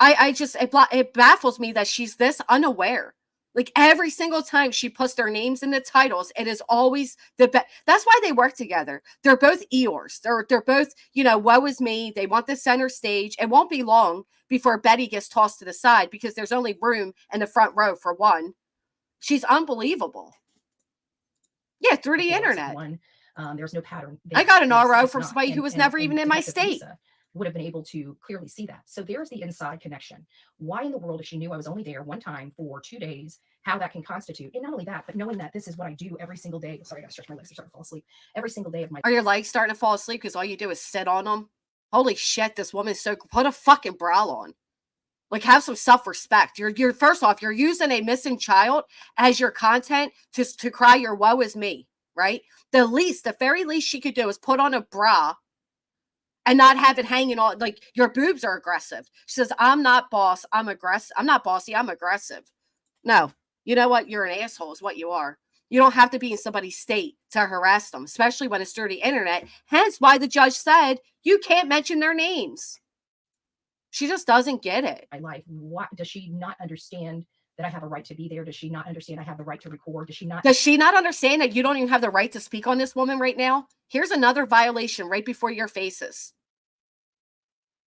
It baffles me that she's this unaware. Like every single time she puts their names in the titles, it is always the best. That's why they work together. They're both Eeyores. They're both, woe is me. They want the center stage. It won't be long before Betty gets tossed to the side, because there's only room in the front row for one. She's unbelievable. Yeah, through the internet. There's no pattern. I got an RO from somebody who was never even in my state. Would have been able to clearly see that. So there's the inside connection. Why in the world, if she knew I was only there one time for 2 days, how that can constitute? And not only that, but knowing that this is what I do every single day. Sorry, I gotta stretch my legs. I'm starting to fall asleep. Every single day of my. Are your legs starting to fall asleep because all you do is sit on them? Holy shit, this woman's so. Put a fucking bra on. Like, have some self-respect. You're first off, you're using a missing child as your content to cry your woe is me, right? The very least she could do is put on a bra and not have it hanging on, like your boobs are aggressive. She says, I'm not boss, I'm aggressive. I'm not bossy, I'm aggressive. No, you know what? You're an asshole is what you are. You don't have to be in somebody's state to harass them, especially when it's through the internet. Hence why the judge said you can't mention their names. She just doesn't get it. My life. Why does she not understand that I have a right to be there? Does she not understand I have the right to record? Does she not understand that you don't even have the right to speak on this woman right now? Here's another violation right before your faces.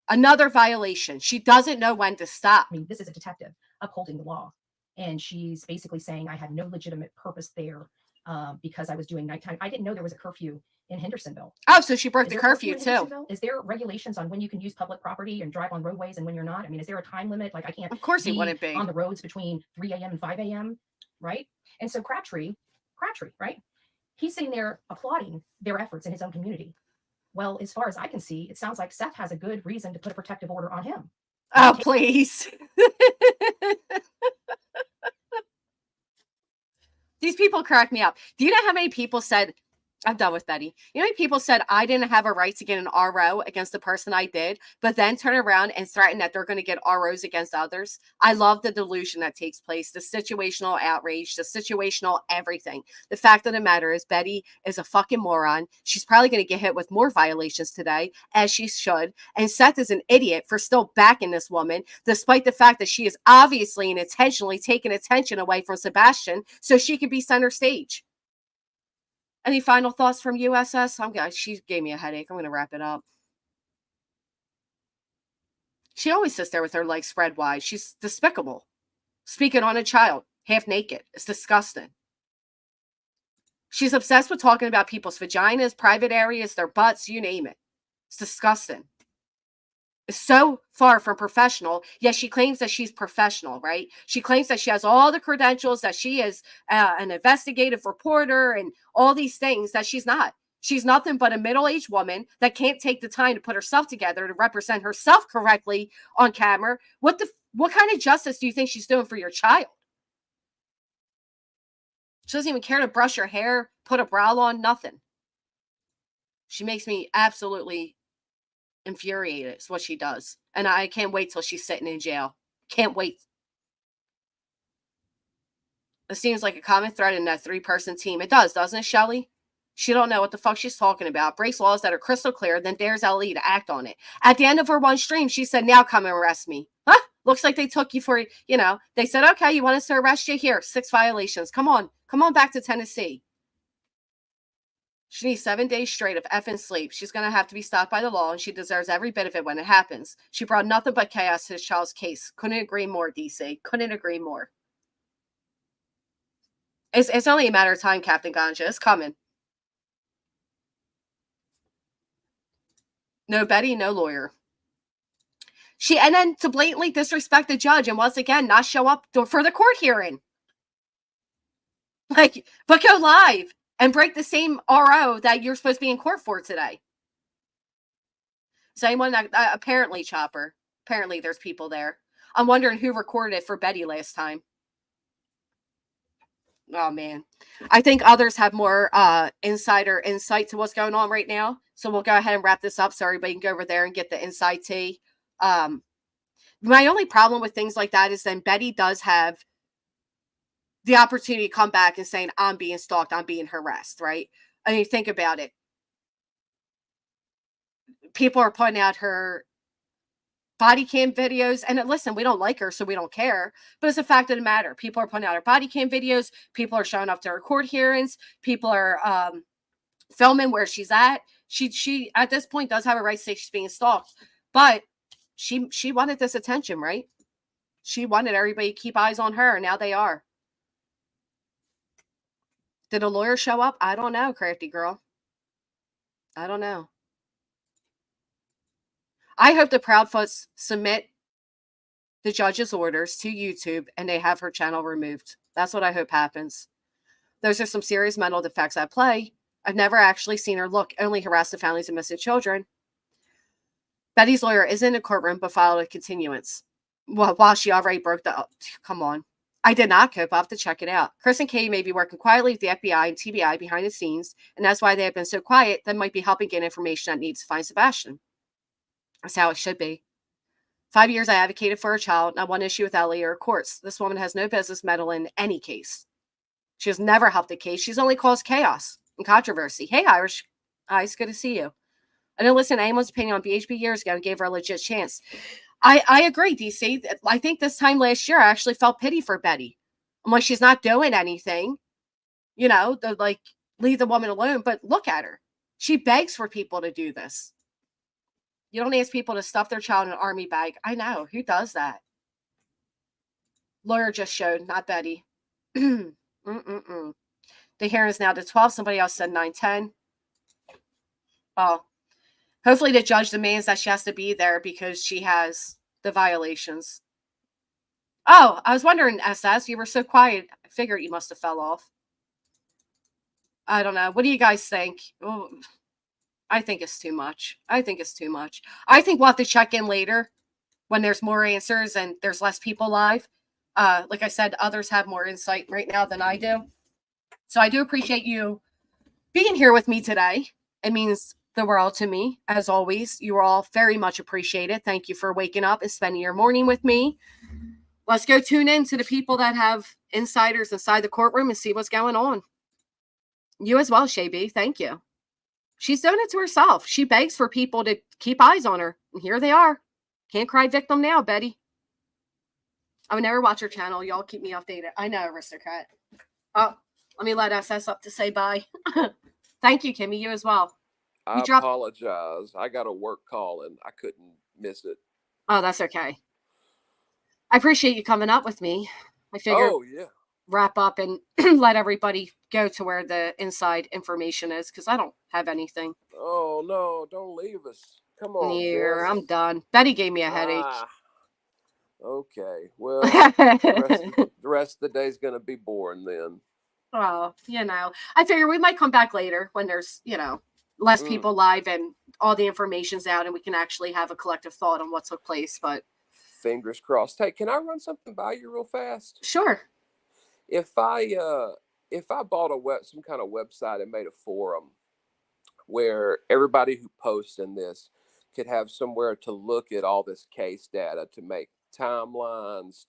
Another violation. She doesn't know when to stop. I mean, this is a detective upholding the law. And she's basically saying I had no legitimate purpose there because I was doing nighttime. I didn't know there was a curfew in Hendersonville. Oh, so she broke the curfew too. Is there regulations on when you can use public property and drive on roadways and when you're not? I mean, is there a time limit? Like I can't of course it wouldn't be on the roads between 3 a.m. and 5 a.m. Right? And so Crabtree, right? He's sitting there applauding their efforts in his own community. Well, as far as I can see, it sounds like Seth has a good reason to put a protective order on him. Oh, please. These people crack me up. Do you know how many people said, I'm done with Betty. You know how many people said I didn't have a right to get an RO against the person I did, but then turn around and threaten that they're going to get ROs against others? I love the delusion that takes place, the situational outrage, the situational everything. The fact of the matter is Betty is a fucking moron. She's probably going to get hit with more violations today, as she should. And Seth is an idiot for still backing this woman, despite the fact that she is obviously and intentionally taking attention away from Sebastian so she could be center stage. Any final thoughts from USS? She gave me a headache. I'm going to wrap it up. She always sits there with her legs spread wide. She's despicable. Speaking on a child, half naked. It's disgusting. She's obsessed with talking about people's vaginas, private areas, their butts, you name it. It's disgusting. It's so far from professional, yet she claims that she's professional, right? She claims that she has all the credentials, that she is an investigative reporter and all these things that she's not. She's nothing but a middle-aged woman that can't take the time to put herself together to represent herself correctly on camera. What kind of justice do you think she's doing for your child? She doesn't even care to brush her hair, put a bra on, nothing. She makes me absolutely infuriated. It's what she does. And I can't wait till she's sitting in jail. Can't wait. It seems like a common thread in that 3-person team. It does, doesn't it, Shelly? She don't know what the fuck she's talking about. Breaks laws that are crystal clear, then dares LE to act on it. At the end of her one stream, she said, now come and arrest me. Huh? Looks like they took you for, they said, okay, you want us to arrest you? Here, 6 violations. Come on back to Tennessee. She needs 7 days straight of effing sleep. She's going to have to be stopped by the law, and she deserves every bit of it when it happens. She brought nothing but chaos to his child's case. Couldn't agree more, DC. Couldn't agree more. It's only a matter of time, Captain Ganja. It's coming. No Betty, no lawyer. And then to blatantly disrespect the judge and once again not show up for the court hearing. But go live and break the same RO that you're supposed to be in court for today. Is anyone apparently, Chopper? Apparently there's people there. I'm wondering who recorded it for Betty last time. Oh, man. I think others have more insider insight to what's going on right now. So we'll go ahead and wrap this up so everybody can go over there and get the inside tea. My only problem with things like that is then Betty does have the opportunity to come back and saying, I'm being stalked, I'm being harassed, right? I mean, think about it. People are pointing out her body cam videos, and listen, we don't like her, so we don't care, but it's a fact of the matter. People are pointing out her body cam videos. People are showing up to her court hearings. People are filming where she's at. She at this point does have a right to say she's being stalked, but she wanted this attention, right? She wanted everybody to keep eyes on her, and now they are. Did a lawyer show up? I don't know, crafty girl. I don't know. I hope the Proudfoots submit the judge's orders to YouTube and they have her channel removed. That's what I hope happens. Those are some serious mental defects at play. I've never actually seen her only harass the families of missing children. Betty's lawyer is in the courtroom but filed a continuance. Well, while she already broke the... come on. I did not cope. I'll have to check it out. Chris and Katie may be working quietly with the FBI and TBI behind the scenes, and that's why they have been so quiet. That might be helping get information that needs to find Sebastian. That's how it should be. 5 years I advocated for her child, not one issue with Ellie or courts. This woman has no business meddling in any case. She has never helped a case. She's only caused chaos and controversy. Hey, Irish. Hi, it's good to see you. I didn't listen to anyone's opinion on BHB years ago and gave her a legit chance. I agree, DC. I think this time last year, I actually felt pity for Betty. I'm like, she's not doing anything. Leave the woman alone. But look at her. She begs for people to do this. You don't ask people to stuff their child in an army bag. I know. Who does that? Lawyer just showed, not Betty. The hearing is now to 12. Somebody else said 9:10. Oh. Hopefully the judge demands that she has to be there because she has the violations. Oh, I was wondering, SS, you were so quiet. I figured you must have fell off. I don't know. What do you guys think? Oh, I think it's too much. I think we'll have to check in later when there's more answers and there's less people live. Like I said, others have more insight right now than I do. So I do appreciate you being here with me today. It means the world to me, as always. You are all very much appreciated. Thank you for waking up and spending your morning with me. Let's go tune in to the people that have insiders inside the courtroom and see what's going on. You as well, Shay B. Thank you. She's doing it to herself. She begs for people to keep eyes on her. And here they are. Can't cry victim now, Betty. I would never watch her channel. Y'all keep me updated. I know, Aristocrat. Oh, let me let SS up to say bye. Thank you, Kimmy. You as well. I apologize. I got a work call and I couldn't miss it. Oh, that's okay. I appreciate you coming up with me. I figured wrap up and let everybody go to where the inside information is because I don't have anything. Oh, no. Don't leave us. Come on. Here, Jess. I'm done. Betty gave me a headache. Okay. Well, the rest of the day is going to be boring then. Oh, I figure we might come back later when there's, less people live and all the information's out and we can actually have a collective thought on what took place. But fingers crossed. Hey, can I run something by you real fast? Sure. If I bought some kind of website and made a forum where everybody who posts in this could have somewhere to look at all this case data, to make timelines,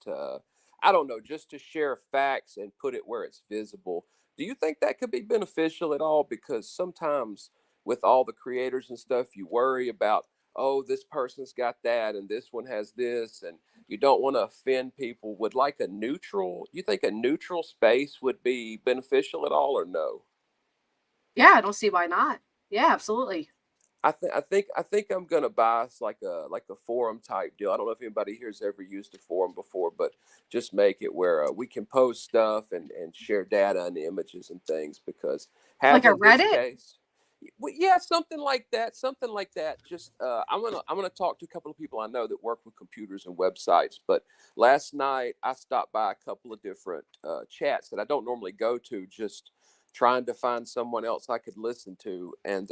I don't know, just to share facts and put it where it's visible. Do you think that could be beneficial at all? Because sometimes with all the creators and stuff, you worry about, oh, this person's got that and this one has this, and you don't want to offend people. Would you think a neutral space would be beneficial at all or no? Yeah, I don't see why not. Yeah, absolutely. I think I'm gonna buy like a forum type deal. I don't know if anybody here's ever used a forum before, but just make it where we can post stuff and share data and images and things. Because like a Reddit, yeah, something like that. Just I'm gonna talk to a couple of people I know that work with computers and websites. But last night I stopped by a couple of different chats that I don't normally go to, just trying to find someone else I could listen to. And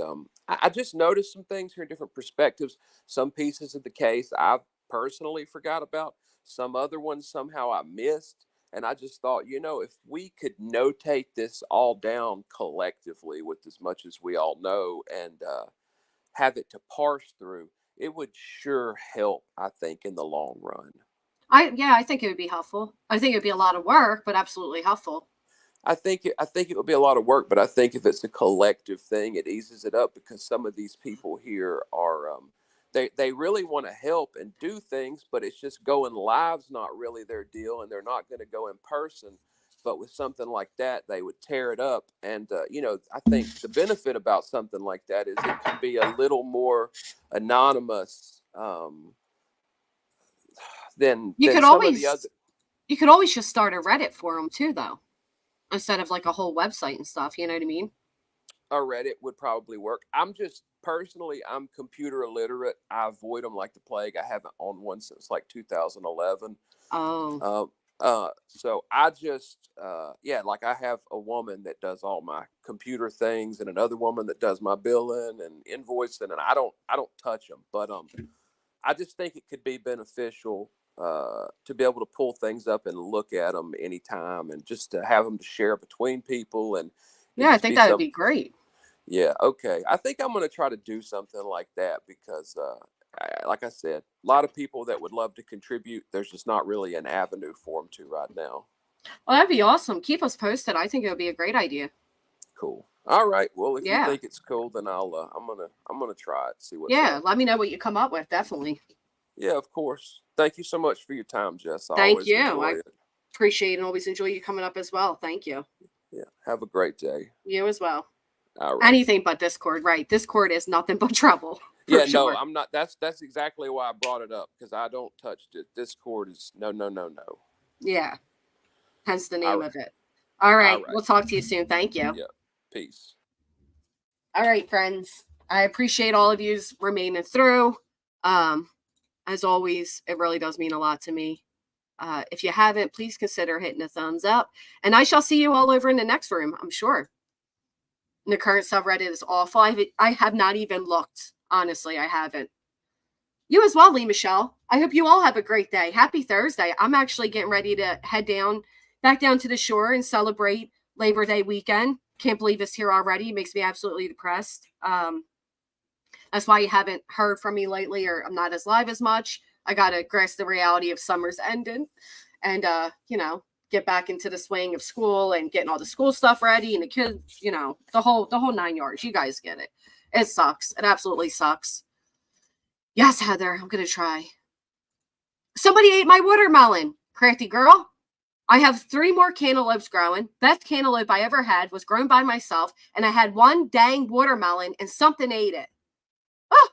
I just noticed some things here, different perspectives. Some pieces of the case I personally forgot about. Some other ones somehow I missed. And I just thought, if we could notate this all down collectively with as much as we all know and have it to parse through, it would sure help, I think, in the long run. I think it would be helpful. I think it'd be a lot of work, but absolutely helpful. I think it would be a lot of work, but I think if it's a collective thing, it eases it up, because some of these people here are they really want to help and do things, but it's just going live's not really their deal, and they're not going to go in person. But with something like that, they would tear it up. And I think the benefit about something like that is it can be a little more anonymous than some of the other. You could always just start a Reddit forum too, though, instead of like a whole website and stuff. You know what I mean? A Reddit would probably work. I'm computer illiterate. I avoid them like the plague. I haven't owned one since like 2011. Oh. So I just, like I have a woman that does all my computer things and another woman that does my billing and invoicing, and I don't touch them, but, I just think it could be beneficial, to be able to pull things up and look at them anytime, and just to have them to share between people. And yeah, I think that would be great. Yeah. Okay. I think I'm going to try to do something like that because, like I said, a lot of people that would love to contribute. There's just not really an avenue for them to right now. Well, that'd be awesome. Keep us posted. I think it would be a great idea. Cool. All right. Well, if you think it's cool, then I'm gonna try it. See what. Yeah. Let me know what you come up with. Definitely. Yeah, of course. Thank you so much for your time, Jess. Thank you. I appreciate it and always enjoy you coming up as well. Thank you. Yeah. Have a great day. You as well. All right. Anything but Discord, right? Discord is nothing but trouble. Yeah, sure. No, I'm not. That's exactly why I brought it up, because I don't touch it. Discord is no. Yeah. Hence the name of it. All right. We'll talk to you soon. Thank you. Yeah. Peace. All right, friends. I appreciate all of yous remaining through. As always, it really does mean a lot to me. If you haven't, please consider hitting a thumbs up. And I shall see you all over in the next room, I'm sure. And the current subreddit is awful. I have not even looked. Honestly, I haven't. You as well, Lee Michelle. I hope you all have a great day. Happy Thursday. I'm actually getting ready to head back down to the shore and celebrate Labor Day weekend. Can't believe it's here already. It makes me absolutely depressed. That's why you haven't heard from me lately, or I'm not as live as much. I got to grasp the reality of summer's ending and, get back into the swing of school and getting all the school stuff ready and the kids, the whole 9 yards. You guys get it. It sucks. It absolutely sucks. Yes, Heather, I'm going to try. Somebody ate my watermelon. Crafty girl. I have 3 more cantaloupes growing. Best cantaloupe I ever had was grown by myself, and I had one dang watermelon and something ate it. Oh!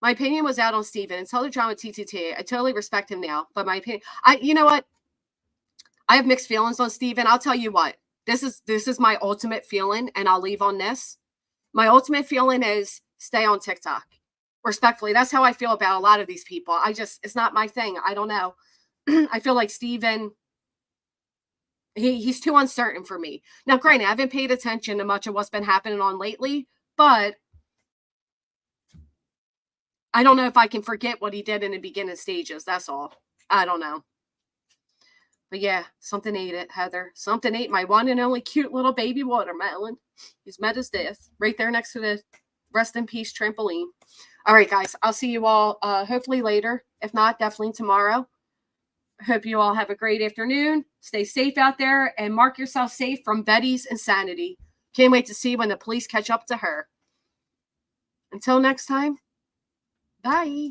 My opinion was out on Steven. Until the drama TTT, I totally respect him now. But my opinion, you know what? I have mixed feelings on Steven. I'll tell you what. This is my ultimate feeling, and I'll leave on this. My ultimate feeling is stay on TikTok. Respectfully, that's how I feel about a lot of these people. It's not my thing. I don't know. I feel like Steven, he's too uncertain for me. Now, granted, I haven't paid attention to much of what's been happening on lately, but I don't know if I can forget what he did in the beginning stages. That's all. I don't know. But yeah, something ate it, Heather. Something ate my one and only cute little baby watermelon. He's met his death right there next to the rest in peace trampoline. All right, guys. I'll see you all hopefully later. If not, definitely tomorrow. I hope you all have a great afternoon. Stay safe out there and mark yourself safe from Betty's insanity. Can't wait to see when the police catch up to her. Until next time, bye.